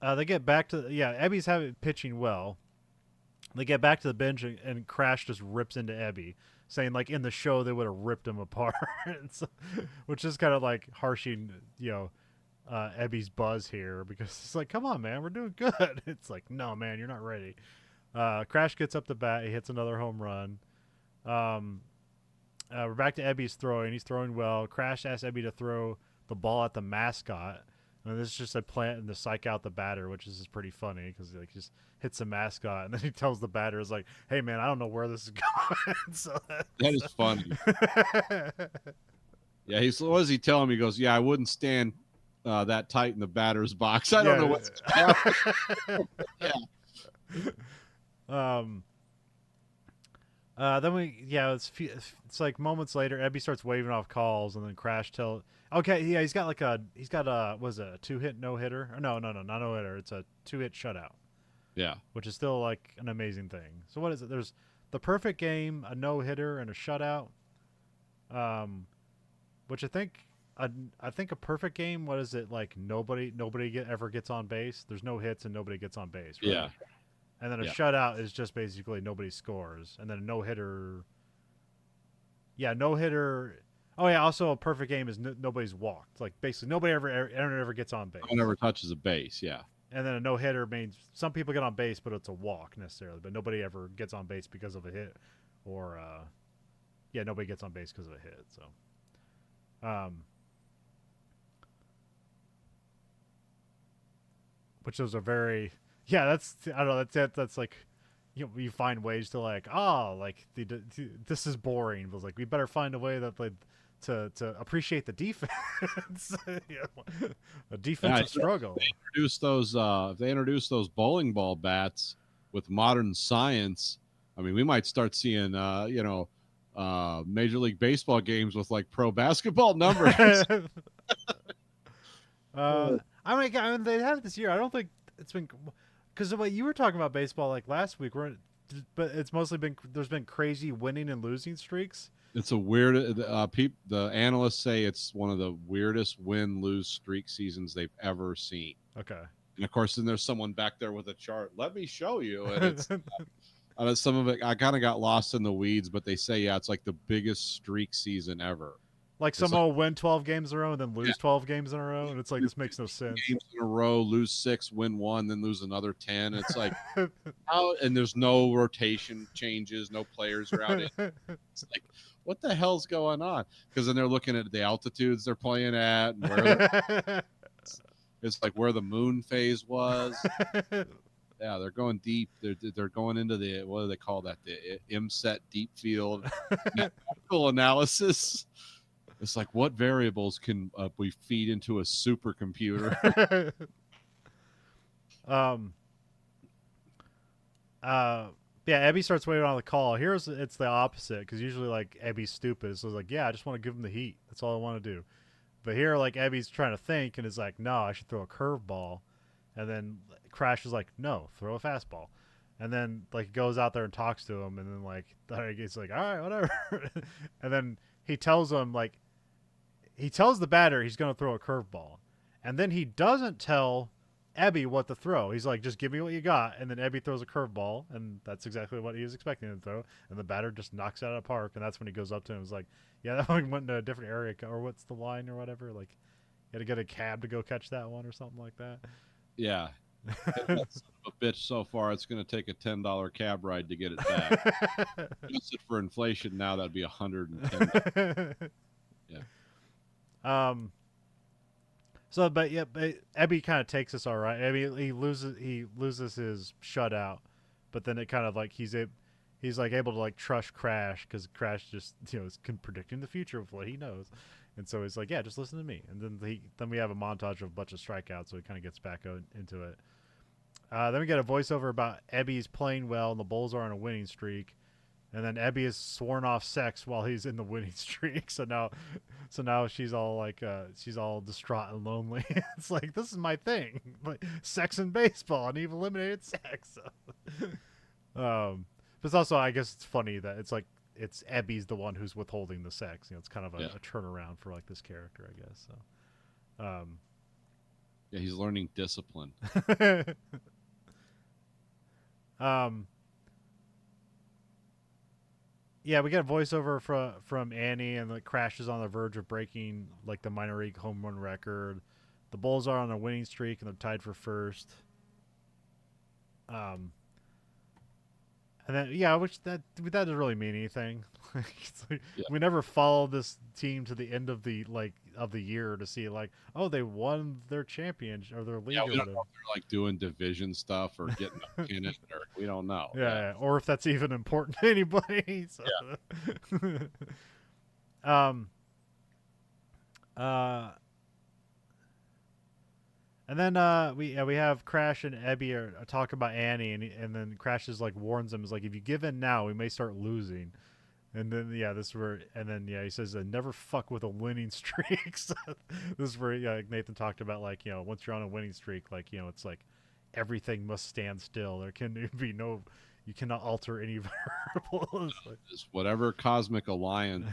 They get back to Ebby's pitching well. They get back to the bench and Crash just rips into Ebby, saying like in the show they would have ripped him apart, so, which is kind of like harshing Ebby's buzz here, because it's like, come on man, we're doing good. It's like, no man, you're not ready. Crash gets up the bat, he hits another home run. We're back to Ebby's throwing. He's throwing well. Crash asks Ebby to throw the ball at the mascot. And this is just a plan to psych out the batter, which is pretty funny because he just hits the mascot, and then he tells the batter, "Is like, hey man, I don't know where this is going." So that is funny. Yeah, what does he tell him? He goes, "Yeah, I wouldn't stand that tight in the batter's box. I don't know what's going on." Yeah. Then it's like moments later, Ebby starts waving off calls, and then Crash he's got a 2-hit no-hitter? Or no, not no-hitter. It's a 2-hit shutout. Yeah. Which is still like an amazing thing. So what is it? There's the perfect game, a no-hitter, and a shutout. Which I think a perfect game, what is it, like nobody ever gets on base? There's no hits and nobody gets on base, right? Yeah. And then a shutout is just basically nobody scores. And then a no-hitter... Yeah, no-hitter... Oh, yeah, also a perfect game is nobody's walked. Like, basically, nobody ever gets on base. No one ever touches a base, yeah. And then a no-hitter means some people get on base, but it's a walk, necessarily. But nobody ever gets on base because of a hit. Or, nobody gets on base because of a hit, so... which those are very... Yeah, that's... I don't know, that's like... You find ways to like, this is boring, but like we better find a way that like to appreciate the defense. A defensive struggle. If they introduce those bowling ball bats with modern science, I mean, we might start seeing Major League Baseball games with like pro basketball numbers. I mean, they have it this year. I don't think it's been. Because the way you were talking about baseball like last week, but it's mostly there's been crazy winning and losing streaks. It's a weird. The analysts say it's one of the weirdest win-lose streak seasons they've ever seen. Okay. And of course, then there's someone back there with a chart. Let me show you. And it's some of it. I kind of got lost in the weeds, but they say it's like the biggest streak season ever. Like It's someone will win 12 games in a row and then lose 12 games in a row, and it's like, this makes no sense. games in a row, lose 6, win 1, then lose another 10. It's like, how? And there's no rotation changes, no players are out. It's like, what the hell's going on? Because then they're looking at the altitudes they're playing at, and where it's like where the moon phase was. Yeah, they're going deep. They're going into the, what do they call that? The IMSET deep field mathematical analysis. It's like, what variables can we feed into a supercomputer? Yeah, Ebby starts waiting on the call. It's the opposite, because usually like Ebby's stupid, so it's like, yeah, I just want to give him the heat. That's all I want to do. But here, like, Ebby's trying to think and is like, no, I should throw a curveball. And then Crash is like, no, throw a fastball. And then like goes out there and talks to him, and then like he's like, all right, whatever. And then he tells him, like, he tells the batter he's going to throw a curveball, and then he doesn't tell Ebby what to throw. He's like, just give me what you got. And then Ebby throws a curveball, and that's exactly what he was expecting him to throw. And the batter just knocks it out of the park. And that's when he goes up to him and is like, yeah, that one went into a different area, or what's the line or whatever. Like, you had to get a cab to go catch that one or something like that. Yeah. That son of a bitch, so far it's going to take a $10 cab ride to get it back. Adjusted for inflation now, that'd be $110. Yeah. So, but Ebby kind of takes us all right. Ebby, he loses his shutout, but then it kind of like he's like able to like trust Crash, because Crash just, you know, is predicting the future with what he knows, and so he's like, yeah, just listen to me. And then we have a montage of a bunch of strikeouts, so he kind of gets back into it. Then we get a voiceover about Ebby's playing well and the Bulls are on a winning streak. And then Ebby has sworn off sex while he's in the winning streak. So now she's all like, she's all distraught and lonely. It's like, this is my thing, like sex and baseball, and you've eliminated sex. But it's also, I guess it's funny that it's like, it's Ebby's the one who's withholding the sex. You know, it's kind of a turnaround for like this character, I guess. So, yeah, he's learning discipline. Yeah, we get a voiceover from Annie, and the Crash is on the verge of breaking like the minor league home run record. The Bulls are on a winning streak and they're tied for first. And then which that doesn't really mean anything. Like, we never followed this team to the end of the year to see like, oh, they won their championship or their league. Yeah, we don't know if they're like doing division stuff or getting a pin it, or we don't know. Yeah, or if that's even important to anybody. So. Yeah. And then we have Crash and Ebby are talking about Annie, and then Crash is like warns them, is like, if you give in now, we may start losing. And then he says, never fuck with a winning streak. So this is where like Nathan talked about, like, you know, once you're on a winning streak, like, you know, it's like everything must stand still. There can be you cannot alter any variables. Whatever cosmic alignment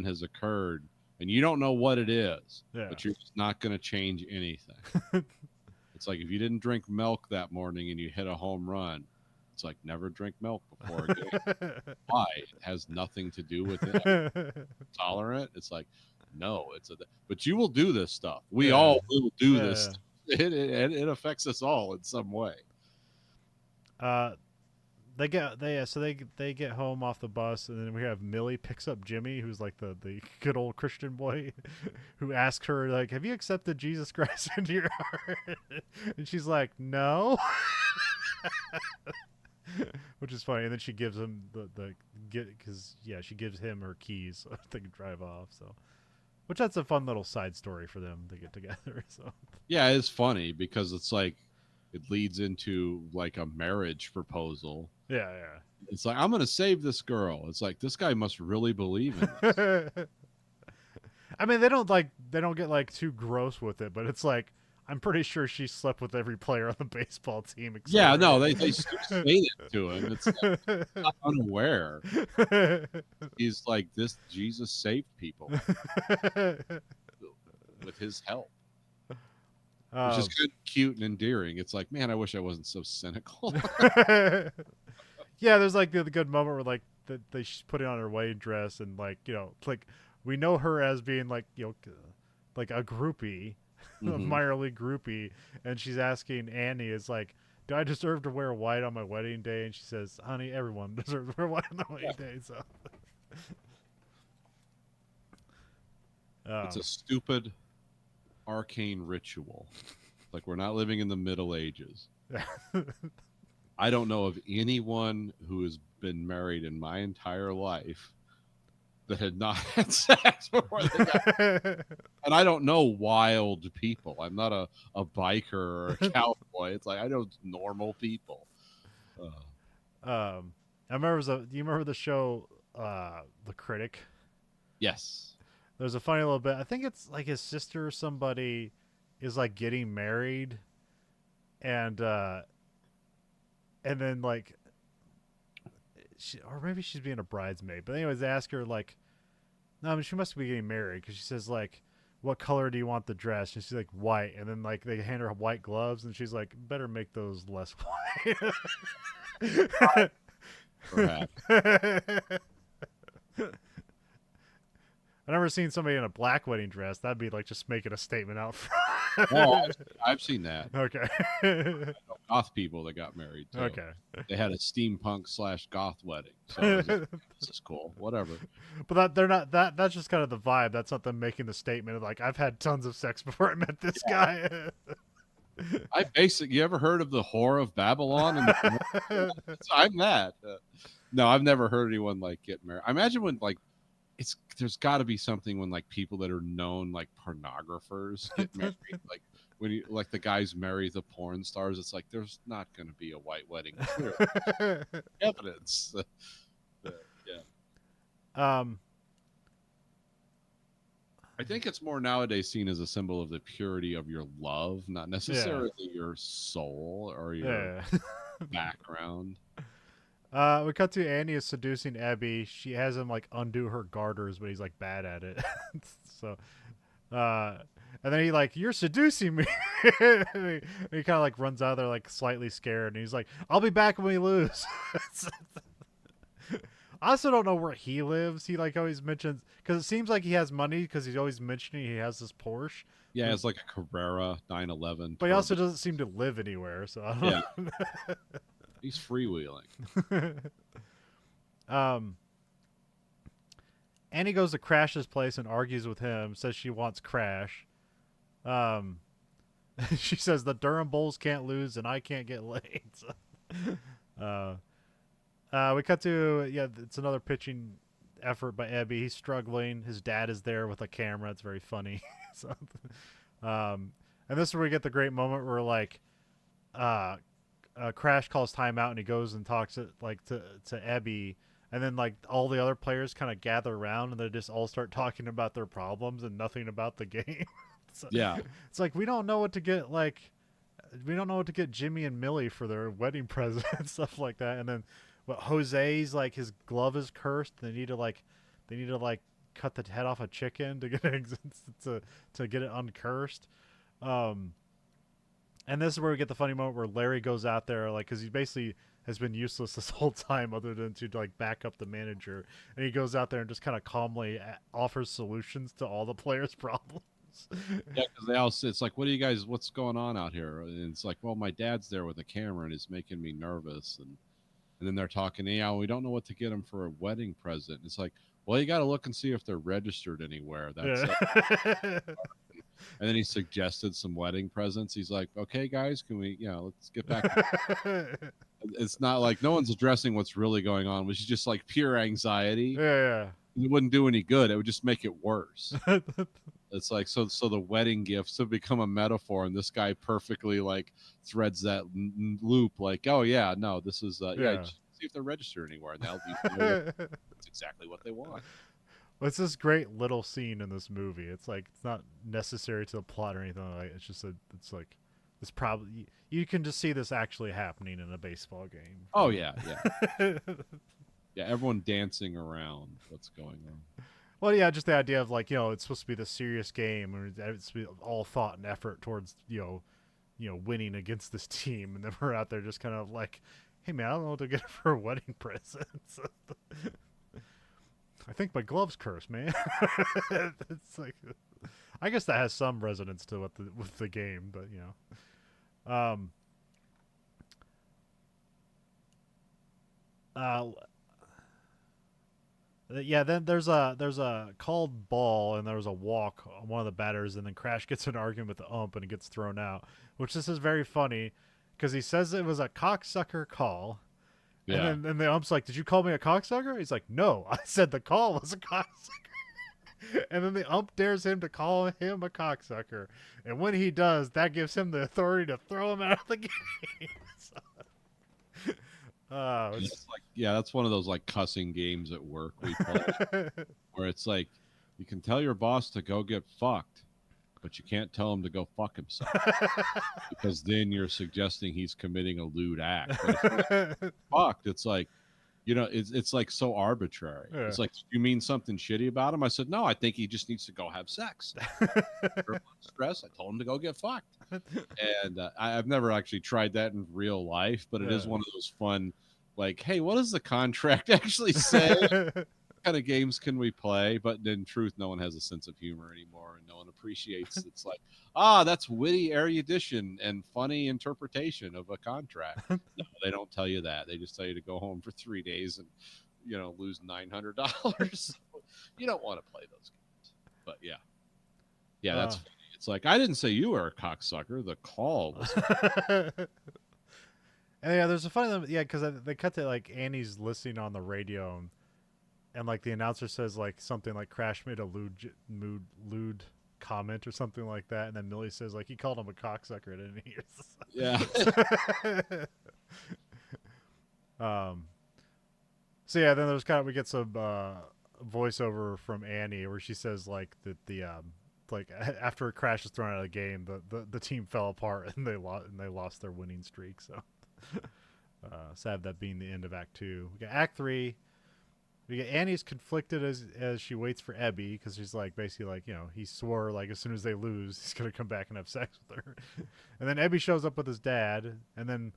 has occurred, and you don't know what it is, but you're just not going to change anything. It's like if you didn't drink milk that morning and you hit a home run, it's like, never drink milk before a game. Why? It has nothing to do with it. Tolerant? It's like, no, but you will do this stuff. We all will do this. It affects us all in some way. They get home off the bus, and then we have Millie picks up Jimmy, who's like the good old Christian boy, who asks her, like, have you accepted Jesus Christ into your heart? And she's like, no. Which is funny. And then she gives him she gives him her keys so they can drive off. So, which that's a fun little side story for them to get together. So yeah, it's funny because it's like it leads into like a marriage proposal. Yeah. It's like, I'm going to save this girl. It's like, this guy must really believe in this. I mean, they don't get like too gross with it, but it's like, I'm pretty sure she slept with every player on the baseball team. Yeah, no, they say it to him. It's like, not unaware. He's like, this Jesus saved people with his help. Which is kind of cute and endearing. It's like, man, I wish I wasn't so cynical. Yeah, there's like the good moment where like she's putting on her wedding dress, and like, you know, like we know her as being like like a groupie, a minor league groupie, and she's asking Annie is like, do I deserve to wear white on my wedding day? And she says, honey, everyone deserves to wear white on their wedding day. So it's a stupid arcane ritual. Like, we're not living in the Middle Ages. I don't know of anyone who has been married in my entire life that had not had sex before they got married. And I don't know wild people. I'm not a biker or a cowboy. It's like, I know normal people. I remember do you remember the show The Critic? Yes. There's a funny little bit. I think it's like his sister or somebody is like getting married, and then like or maybe she's being a bridesmaid. But anyways, they ask her like, no, I mean, she must be getting married because she says like, what color do you want the dress? And she's like, white. And then like they hand her white gloves, and she's like, better make those less white. Perhaps. I've never seen somebody in a black wedding dress. That'd be like just making a statement out front. Oh, I've seen that. Okay. Goth people that got married too. Okay. They had a steampunk / goth wedding. So this is cool. Whatever. But they're not that's just kind of the vibe. That's not them making the statement of like, I've had tons of sex before I met this guy. You ever heard of the Whore of Babylon? I'm that. No, I've never heard anyone like get married. I imagine when like there's got to be something when like people that are known like pornographers get married, like when you like the guys marry the porn stars. It's like there's not going to be a white wedding. Clear evidence. Yeah. I think it's more nowadays seen as a symbol of the purity of your love, not necessarily your soul or your background. We cut to Annie is seducing Abby. She has him like undo her garters, but he's like bad at it. So, and then he like, you're seducing me. And he kind of like runs out of there like slightly scared, and he's like, I'll be back when we lose. I also don't know where he lives. He like always mentions, because it seems like he has money because he's always mentioning he has this Porsche. Yeah, it's like a Carrera 911. But he also doesn't seem to live anywhere. So I don't know. He's freewheeling. Annie goes to Crash's place and argues with him, says she wants Crash. She says the Durham Bulls can't lose and I can't get laid. So, we cut to, it's another pitching effort by Abby. He's struggling. His dad is there with a camera. It's very funny. So, and this is where we get the great moment where like, Crash calls timeout and he goes and talks to Abby, and then like all the other players kind of gather around and they just all start talking about their problems and nothing about the game. So, it's like we don't know what to get Jimmy and Millie for their wedding present and stuff like that. And then Jose's like his glove is cursed. They need to cut the head off a chicken to get it to get it uncursed. And this is where we get the funny moment where Larry goes out there, like, because he basically has been useless this whole time other than to, like, back up the manager. And he goes out there and just kind of calmly offers solutions to all the players' problems. Yeah, because they all say, it's like, what's going on out here? And it's like, well, my dad's there with a camera and it's making me nervous. And then they're talking, we don't know what to get him for a wedding present. It's like, well, you got to look and see if they're registered anywhere. That's it. And then he suggested some wedding presents. He's like, okay, guys, can we, let's get back. It's not like no one's addressing what's really going on, which is just like pure anxiety. Yeah. It wouldn't do any good. It would just make it worse. It's like, so the wedding gifts have become a metaphor, and this guy perfectly like threads that loop. Like, oh yeah, no, this is, just see if they're registered anywhere. And that's exactly what they want. Well, it's this great little scene in this movie. It's like it's not necessary to the plot or anything like. It's just it's probably you can just see this actually happening in a baseball game. Oh yeah. Yeah, everyone dancing around what's going on. Well, yeah, just the idea of like it's supposed to be the serious game, or it's supposed to be all thought and effort towards winning against this team, and then we're out there just kind of like, hey man, I don't know what to get for a wedding present. I think my gloves curse, man. It's like, I guess that has some resonance to with the game, but you know, uh, yeah. Then there's a called ball, and there's a walk on one of the batters, and then Crash gets in an argument with the ump, and it gets thrown out. Which this is very funny because he says it was a cocksucker call. Yeah. And the ump's like, "Did you call me a cocksucker?" He's like, "No, I said the call was a cocksucker." And then the ump dares him to call him a cocksucker. And when he does, that gives him the authority to throw him out of the game. So, It's like, yeah, that's one of those like cussing games at work we play where it's like you can tell your boss to go get fucked, but you can't tell him to go fuck himself because then you're suggesting he's committing a lewd act. But if he's fucked, it's like, you know, it's like so arbitrary. Yeah. It's like, you mean something shitty about him? I said, no, I think he just needs to go have sex. Stress. I told him to go get fucked. And I've never actually tried that in real life, but it is one of those fun, like, hey, what does the contract actually say? What kind of games can we play? But in truth, no one has a sense of humor anymore, and no one appreciates. It's like, that's witty erudition and funny interpretation of a contract. No, they don't tell you that. They just tell you to go home for 3 days and, you know, lose $900. You don't want to play those games. But yeah, that's funny. It's like, I didn't say you were a cocksucker. The call was. And yeah, there's a funny, because they cut to like Annie's listening on the radio, and like the announcer says like something like Crash made a lewd comment or something like that, and then Millie says like he called him a cocksucker, didn't he? Yeah. So yeah, then we get some voiceover from Annie where she says like that like after Crash is thrown out of the game, the team fell apart and they lost their winning streak. So sad that being the end of Act 2. We got Act 3. We get Annie's conflicted as she waits for Ebby because she's like basically like, you know, he swore like as soon as they lose he's gonna come back and have sex with her. And then Ebby shows up with his dad, and then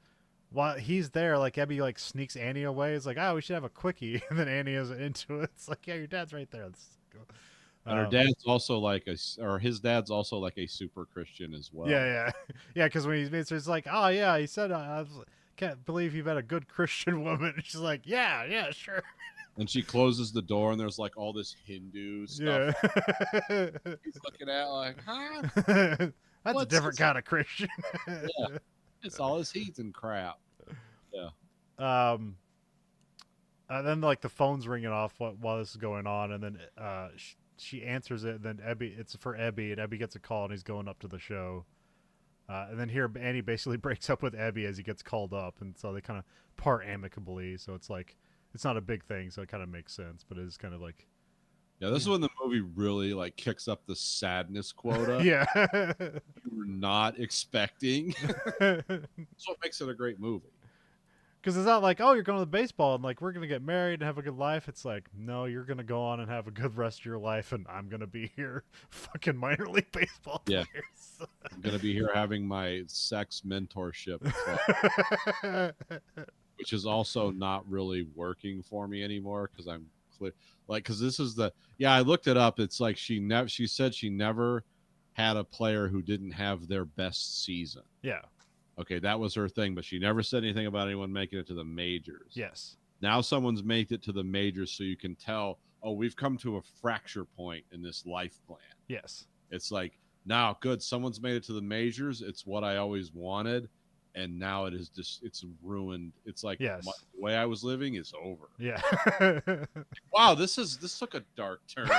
while he's there, like Ebby like sneaks Annie away. It's like, we should have a quickie, and then Annie is into it. It's like, yeah, your dad's right there. Let's go. And her dad's also like his dad's also like a super Christian as well. Yeah. Because when he's it's like, oh yeah, he said, I can't believe you've had a good Christian woman. And she's like, yeah, sure. And she closes the door, and there's like all this Hindu stuff. Yeah. He's looking at like, huh? That's a different kind of Christian. Yeah. It's all this heathen crap. Yeah. Then like the phone's ringing off while this is going on, and then she answers it. And then it's for Ebby, and Ebby gets a call, and he's going up to the show. And then here Annie basically breaks up with Ebby as he gets called up, and so they kind of part amicably. So it's like it's not a big thing, so it kind of makes sense. But it's kind of like, yeah, this is when the movie really like kicks up the sadness quota. Yeah, you were not expecting. That's what makes it a great movie. Because it's not like, oh, you're going to baseball and like we're gonna get married and have a good life. It's like, no, you're gonna go on and have a good rest of your life, and I'm gonna be here, fucking minor league baseball players. Yeah. I'm gonna be here having my sex mentorship, which is also not really working for me anymore because I'm clear, like, because this is I looked it up. It's like she said she never had a player who didn't have their best season. Yeah. Okay, that was her thing, but she never said anything about anyone making it to the majors. Yes. Now someone's made it to the majors, so you can tell, we've come to a fracture point in this life plan. Yes. It's like, now, good, someone's made it to the majors. It's what I always wanted, and now it is just, it's ruined. It's like, yes, the way I was living is over. Yeah. Wow, this took a dark turn.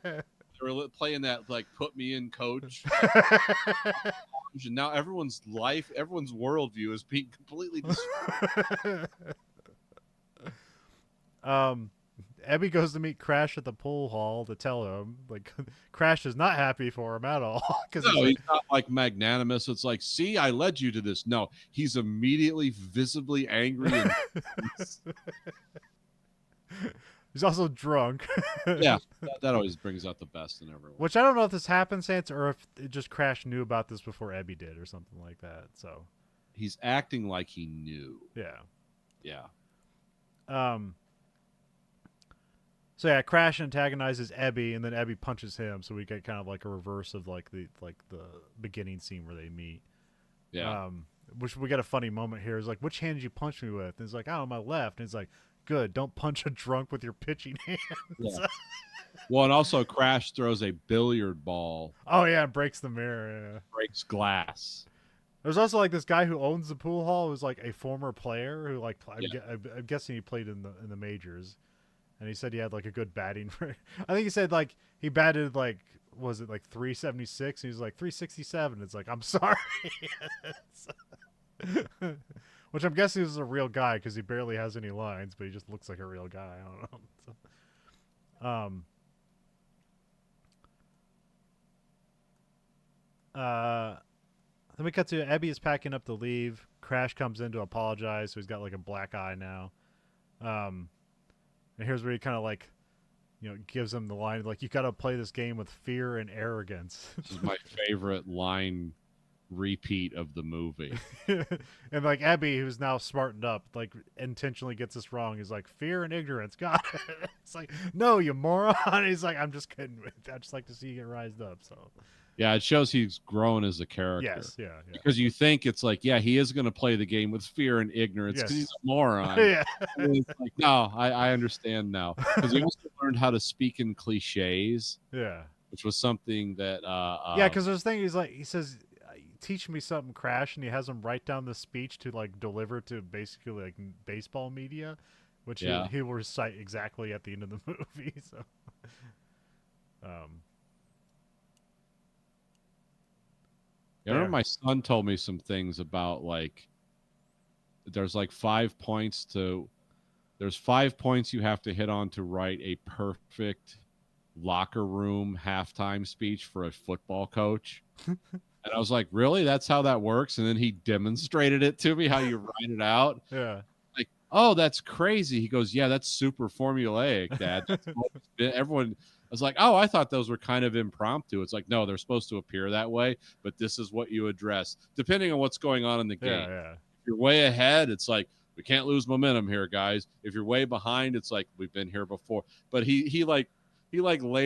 They were playing that, like, put me in, coach. And now everyone's worldview is being completely destroyed. Ebby goes to meet Crash at the pool hall to tell him, like, Crash is not happy for him at all. He's not like magnanimous. It's like, see, I led you to this. No, he's immediately visibly angry. And he's also drunk. Yeah, that always brings out the best in everyone. Which I don't know if this happenstance or if it just Crash knew about this before Ebby did or something like that. So he's acting like he knew. Yeah. Yeah. So yeah, Crash antagonizes Ebby, and then Ebby punches him. So we get kind of like a reverse of like the beginning scene where they meet. Yeah. Um, which we got a funny moment here. Is like, which hand did you punch me with? And he's like, oh, my left. And he's like, good. Don't punch a drunk with your pitching hands. Yeah. Well, and also Crash throws a billiard ball, Oh yeah, breaks the mirror. Yeah. breaks glass. There's also like this guy who owns the pool hall who's like a former player who like Yeah. I'm guessing he played in the majors, and he said he had like a good batting. I think he said like he batted like was it like 376? He was like 367. It's like I'm sorry, which I'm guessing is a real guy because he barely has any lines, but he just looks like a real guy. I don't know. So, then we cut to Ebby is packing up to leave. Crash comes in to apologize, so he's got like a black eye now. And here's where he kind of like, gives him the line like, "You got to play this game with fear and arrogance." This is my favorite line repeat of the movie. And like Ebby, who's now smartened up, like intentionally gets this wrong. He's like, "Fear and ignorance, got it." It's like, "No, you moron." He's like, "I'm just kidding. I just like to see you get rised up." So. Yeah, it shows he's grown as a character. Yes, yeah. Because you think it's like, yeah, he is going to play the game with fear and ignorance because he's a moron. Yeah. And it's like, no, I understand now. Because he also learned how to speak in cliches. Yeah. Which was something that. Yeah, because there's thing he says, "Teach me something, Crash," and he has him write down the speech to like deliver to basically like baseball media, which he will recite exactly at the end of the movie. So. I remember my son told me some things about like there's like 5 points there's 5 points you have to hit on to write a perfect locker room halftime speech for a football coach. And I was like, really? That's how that works? And then he demonstrated it to me, how you write it out. Yeah. Like, oh, that's crazy. He goes, yeah, that's super formulaic, Dad. Everyone I was like, oh, I thought those were kind of impromptu. It's like, no, they're supposed to appear that way, but this is what you address depending on what's going on in the game. Yeah. If you're way ahead, it's like, we can't lose momentum here, guys. If you're way behind, it's like, we've been here before. But he laid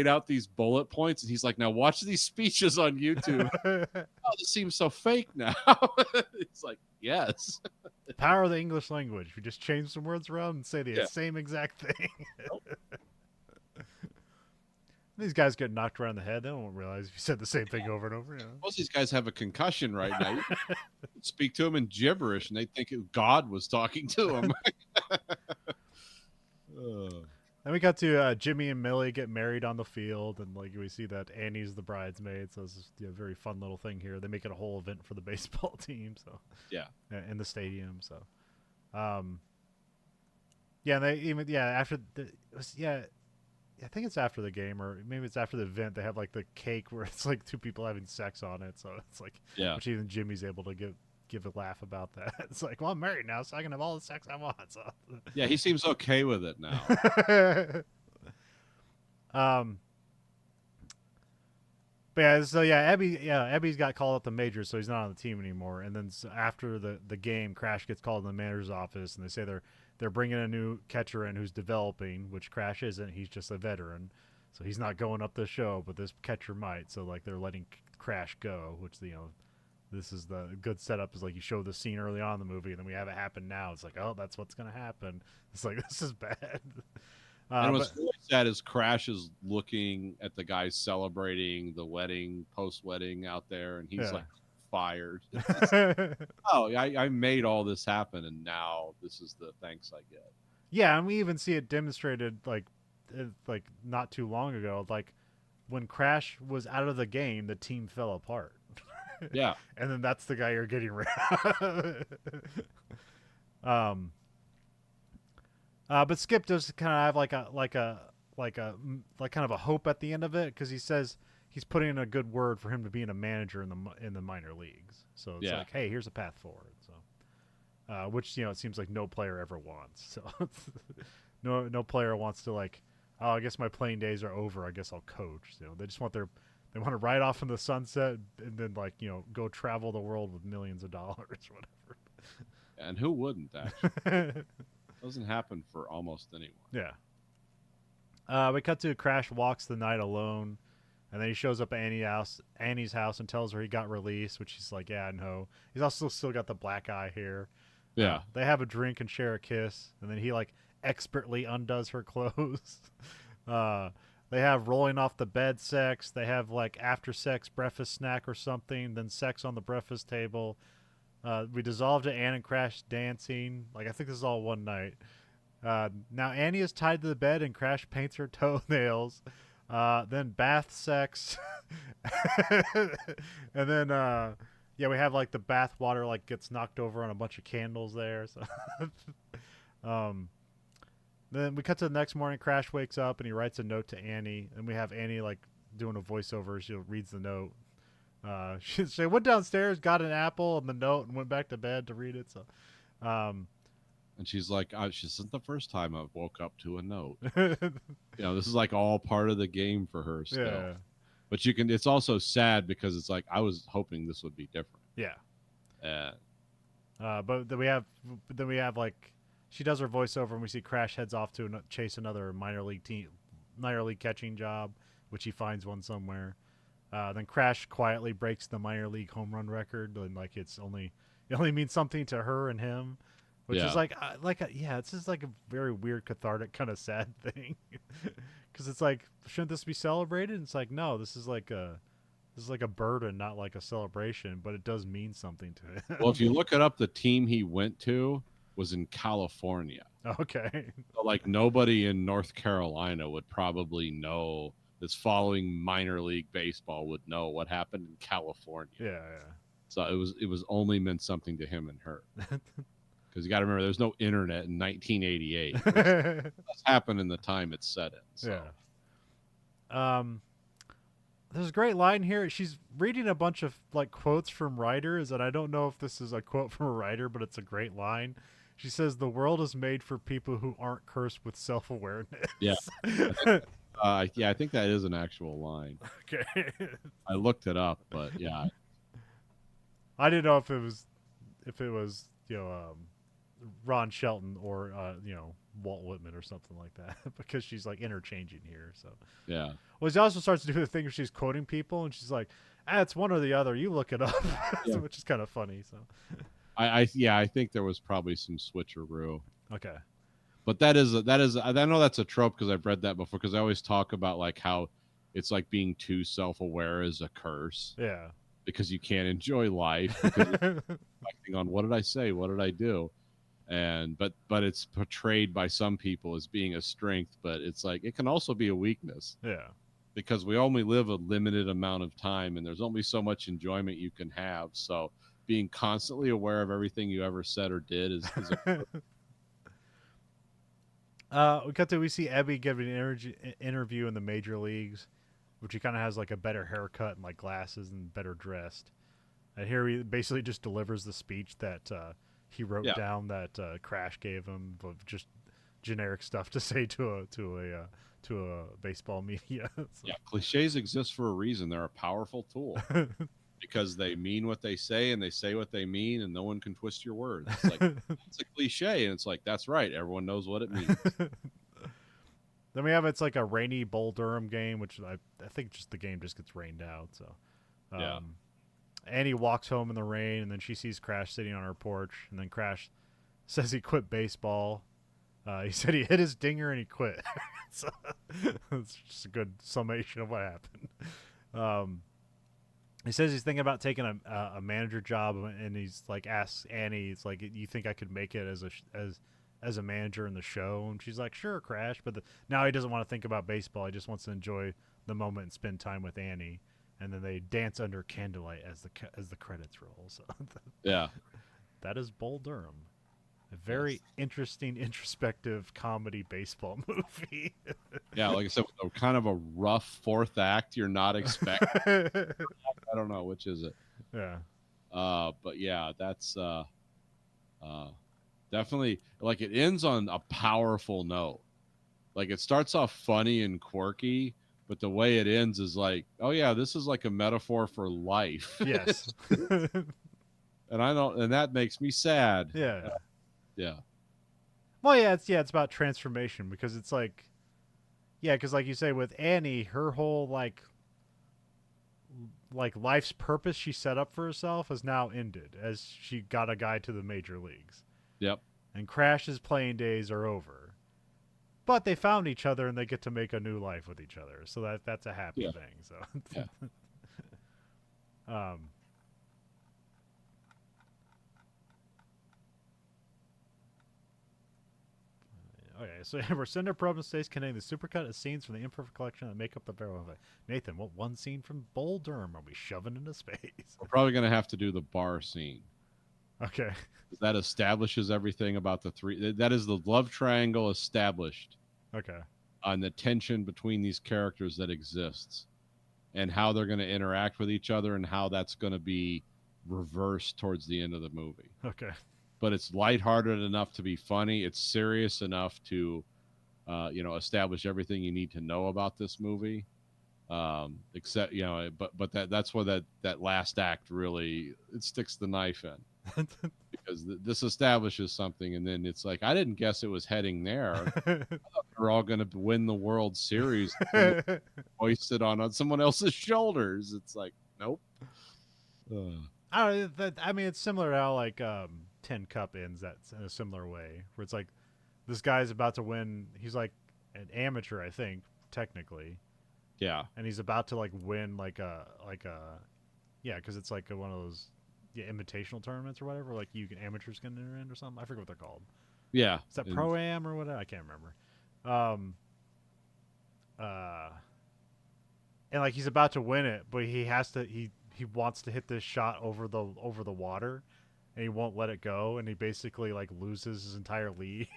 out these bullet points, and he's like, now watch these speeches on YouTube. Oh, this seems so fake now. It's like, yes. The power of the English language. We just change some words around and say the same exact thing. These guys get knocked around the head. They don't realize if you said the same thing over and over. Most of these guys have a concussion right now. You speak to them in gibberish, and they think God was talking to them. Then we got to Jimmy and Millie get married on the field, and like we see that Annie's the bridesmaid. So it's just a very fun little thing here. They make it a whole event for the baseball team. So in the stadium. So, and they even after I think it's after the game, or maybe it's after the event. They have like the cake where it's like two people having sex on it. So it's like, which even Jimmy's able to give a laugh about that. It's like, well, I'm married now, so I can have all the sex I want. So yeah, he seems okay with it now. But yeah, so Ebby's got called up the majors, so he's not on the team anymore. And then after the game, Crash gets called in the manager's office, and they say they're bringing a new catcher in who's developing, which Crash isn't. He's just a veteran, so he's not going up the show. But this catcher might. So like they're letting Crash go, which this is the good setup. Is like you show the scene early on in the movie, and then we have it happen now. It's like, oh, that's what's gonna happen. It's like this is bad. And what's really sad is Crash is looking at the guys celebrating the wedding, post-wedding out there, and he's like fired. Oh, I made all this happen, and now this is the thanks I get. Yeah, and we even see it demonstrated like not too long ago. Like when Crash was out of the game, the team fell apart. Yeah, and then that's the guy you're getting rid of. But Skip does kind of have like kind of a hope at the end of it, because he says he's putting in a good word for him to being a manager in the minor leagues. So it's like, hey, here's a path forward. So, which it seems like no player ever wants. So no player wants to like, oh, I guess my playing days are over. I guess I'll coach. They just want they want to ride off in the sunset and then like go travel the world with millions of dollars or whatever. And who wouldn't actually? Doesn't happen for almost anyone. Yeah. We cut to Crash walks the night alone, and then he shows up at Annie's house and tells her he got released, which he's like, yeah, no. He's also still got the black eye here. Yeah. They have a drink and share a kiss, and then he like expertly undoes her clothes. They have rolling off the bed sex. They have like after sex breakfast snack or something, then sex on the breakfast table. We dissolve to Anne and Crash dancing. Like I think this is all one night. Now Annie is tied to the bed and Crash paints her toenails. Then bath sex, and then yeah, we have like the bath water like gets knocked over on a bunch of candles there. So, then we cut to the next morning. Crash wakes up and he writes a note to Annie, and we have Annie like doing a voiceover. She reads the note. She went downstairs, got an apple and the note, and went back to bed to read it. So, and she's like, this isn't the first time I've woke up to a note. This is like all part of the game for her still. Yeah. But it's also sad because it's like, I was hoping this would be different. Yeah. But then we have like, she does her voiceover and we see Crash heads off to chase another minor league catching job, which he finds one somewhere. Then Crash quietly breaks the minor league home run record, and like it only means something to her and him, which is it's just like a very weird, cathartic, kind of sad thing, because it's like, shouldn't this be celebrated? And it's like, no, this is like a burden, not like a celebration, but it does mean something to him. Well, if you look it up, the team he went to was in California. Okay. So like nobody in North Carolina would probably know, that's following minor league baseball would know what happened in California. Yeah. So it was only meant something to him and her. Because you got to remember, there's no internet in 1988. What's happened in the time it's set in. So. Yeah. There's a great line here. She's reading a bunch of like quotes from writers, and I don't know if this is a quote from a writer, but it's a great line. She says, "The world is made for people who aren't cursed with self-awareness." Yeah. I think that is an actual line. Okay. I looked it up, but yeah. I didn't know if it was Ron Shelton or Walt Whitman or something like that, because she's like interchanging here. So yeah. Well, she also starts to do the thing where she's quoting people, and she's like, it's one or the other. You look it up, Yeah. which is kind of funny. So I think there was probably some switcheroo. Okay. But that is I know that's a trope because I've read that before, because I always talk about like how it's like being too self-aware is a curse. Yeah. Because you can't enjoy life because you're reflecting on what did I say, what did I do, and but it's portrayed by some people as being a strength, but it's like it can also be a weakness. Yeah. Because we only live a limited amount of time, and there's only so much enjoyment you can have. So being constantly aware of everything you ever said or did is we see Ebby giving an interview in the major leagues, which he kind of has like a better haircut and like glasses and better dressed. And here he basically just delivers the speech that he wrote down that Crash gave him, of just generic stuff to say to a baseball media. So. Yeah, cliches exist for a reason. They're a powerful tool because they mean what they say and they say what they mean, and no one can twist your words. It's like it's a cliche, and it's like, that's right, everyone knows what it means. Then we have, it's like a rainy Bull Durham game, which I think just the game just gets rained out. So Annie walks home in the rain, and then she sees Crash sitting on her porch, and then Crash says he quit baseball. He said he hit his dinger and he quit. So it's just a good summation of what happened. He says he's thinking about taking a manager job, and he's like, asks Annie, it's like, you think I could make it as a manager in the show? And she's like, sure, Crash. But now he doesn't want to think about baseball. He just wants to enjoy the moment and spend time with Annie. And then they dance under candlelight as the credits roll. So yeah, that is Bull Durham, a very interesting, introspective comedy baseball movie. Yeah, like I said, with kind of a rough fourth act you're not expecting. I don't know which is it. Yeah. But yeah, that's definitely, like, it ends on a powerful note. Like, it starts off funny and quirky, but the way it ends is like, oh yeah, this is like a metaphor for life. Yes. And that makes me sad. Yeah. Yeah. Well, yeah, it's about transformation, because it's like, Yeah, because like you say with Annie, her whole like life's purpose she set up for herself has now ended as she got a guy to the major leagues. Yep. And Crash's playing days are over. But they found each other and they get to make a new life with each other. So that's a happy Yeah. thing. So Yeah. um okay, so we're Cinder Probe states containing the supercut of scenes from the imperfect collection that make up the Verhoeven Effect. Nathan, what one scene from Bull Durham are we shoving into space? We're probably going to have to do the bar scene. Okay. That establishes everything about the three. That is the love triangle established Okay. on the tension between these characters that exists and how they're going to interact with each other and how that's going to be reversed towards the end of the movie. Okay. But it's lighthearted enough to be funny. It's serious enough to, establish everything you need to know about this movie. Except, but that's where that last act really, it sticks the knife in. Because this establishes something, and then it's like, I didn't guess it was heading there. We're all going to win the World Series, hoisted on someone else's shoulders. It's like, nope. I mean, it's similar to how like Tin Cup ends that in a similar way, where it's like this guy's about to win. He's like an amateur, I think, technically. Yeah, and he's about to like win yeah, because it's like one of those invitational tournaments or whatever. Like amateurs can enter in or something. I forget what they're called. Yeah, is that pro am or whatever? I can't remember. And like he's about to win it, but he has to. He wants to hit this shot over the water, and he won't let it go, and he basically like loses his entire lead.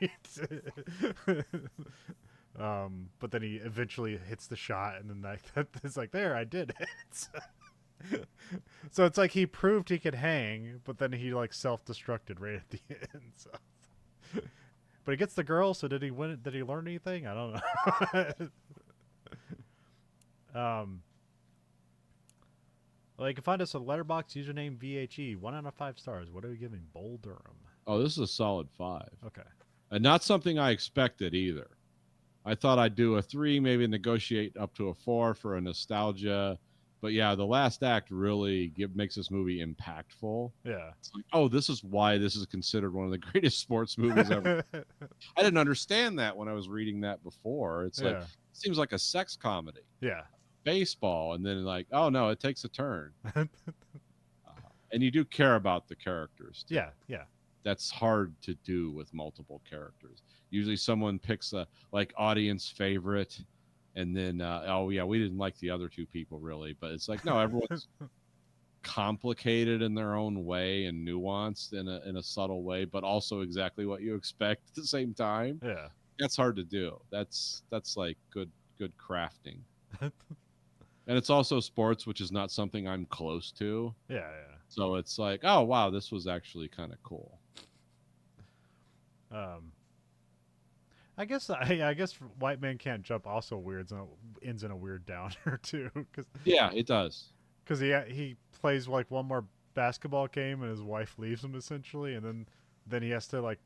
But then he eventually hits the shot, and then it's like, there, I did it. So it's like he proved he could hang, but then he like self-destructed right at the end. So. But he gets the girl, so did he win it? Did he learn anything? I don't know. Well, you can find us on Letterboxd, username VHE, 1 out of 5 stars. What are we giving Bull Durham? Oh, this is a solid 5. Okay. And not something I expected either. I thought I'd do a 3, maybe negotiate up to a 4 for a nostalgia. But yeah, the last act really makes this movie impactful. Yeah. It's like, oh, this is why this is considered one of the greatest sports movies ever. I didn't understand that when I was reading that before. It's like, it seems like a sex comedy. Yeah. Baseball, and then like, oh no, it takes a turn. And you do care about the characters too. Yeah. That's hard to do with multiple characters. Usually someone picks a like audience favorite, and then oh yeah, we didn't like the other two people really, but it's like, no, everyone's complicated in their own way and nuanced in a subtle way, but also exactly what you expect at the same time. Yeah. That's hard to do. That's like good crafting. And it's also sports, which is not something I'm close to. Yeah. So it's like, oh wow, this was actually kind of cool. I guess White Man Can't Jump also ends in a weird downer too. Yeah, it does. Because he plays like one more basketball game and his wife leaves him essentially, and then he has to like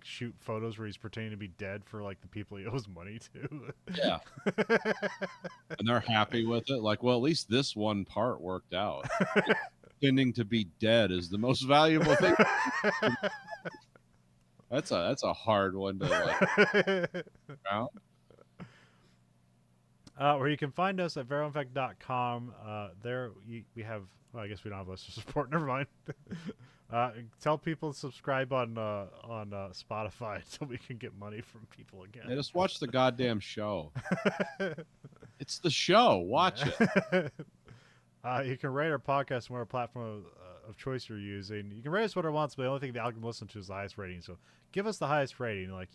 shoot photos where he's pretending to be dead for like the people he owes money to. Yeah. And they're happy with it. Like, well, at least this one part worked out. Pretending to be dead is the most valuable thing. That's a hard one to like around. Where you can find us at verhoeveneffect.com. There we have. Well, I guess we don't have listener support. Never mind. Tell people to subscribe on Spotify so we can get money from people again. Yeah, just watch the goddamn show. It's the show. Watch it. You can rate our podcast on whatever platform of choice you're using. You can rate us whatever it wants, but the only thing the algorithm listens to is the highest rating. So give us the highest rating. Like,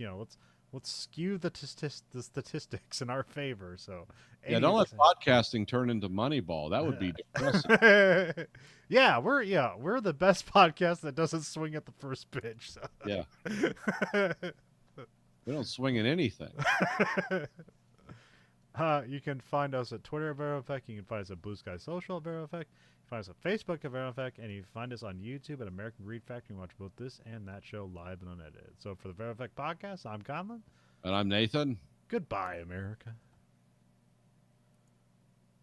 let's skew the statistics in our favor. So yeah, don't let podcasting turn into Moneyball. That would be depressing. Yeah, we're the best podcast that doesn't swing at the first pitch. So. Yeah, we don't swing at anything. You can find us at Twitter at Verhoeven Effect. You can find us at Blue Sky Social at Verhoeven Effect. You can find us at Facebook at Verhoeven Effect, and you can find us on YouTube at American Greed Factory. You can watch both this and that show live and unedited. So for the Verhoeven Effect podcast, I'm Conlon. And I'm Nathan. Goodbye, America.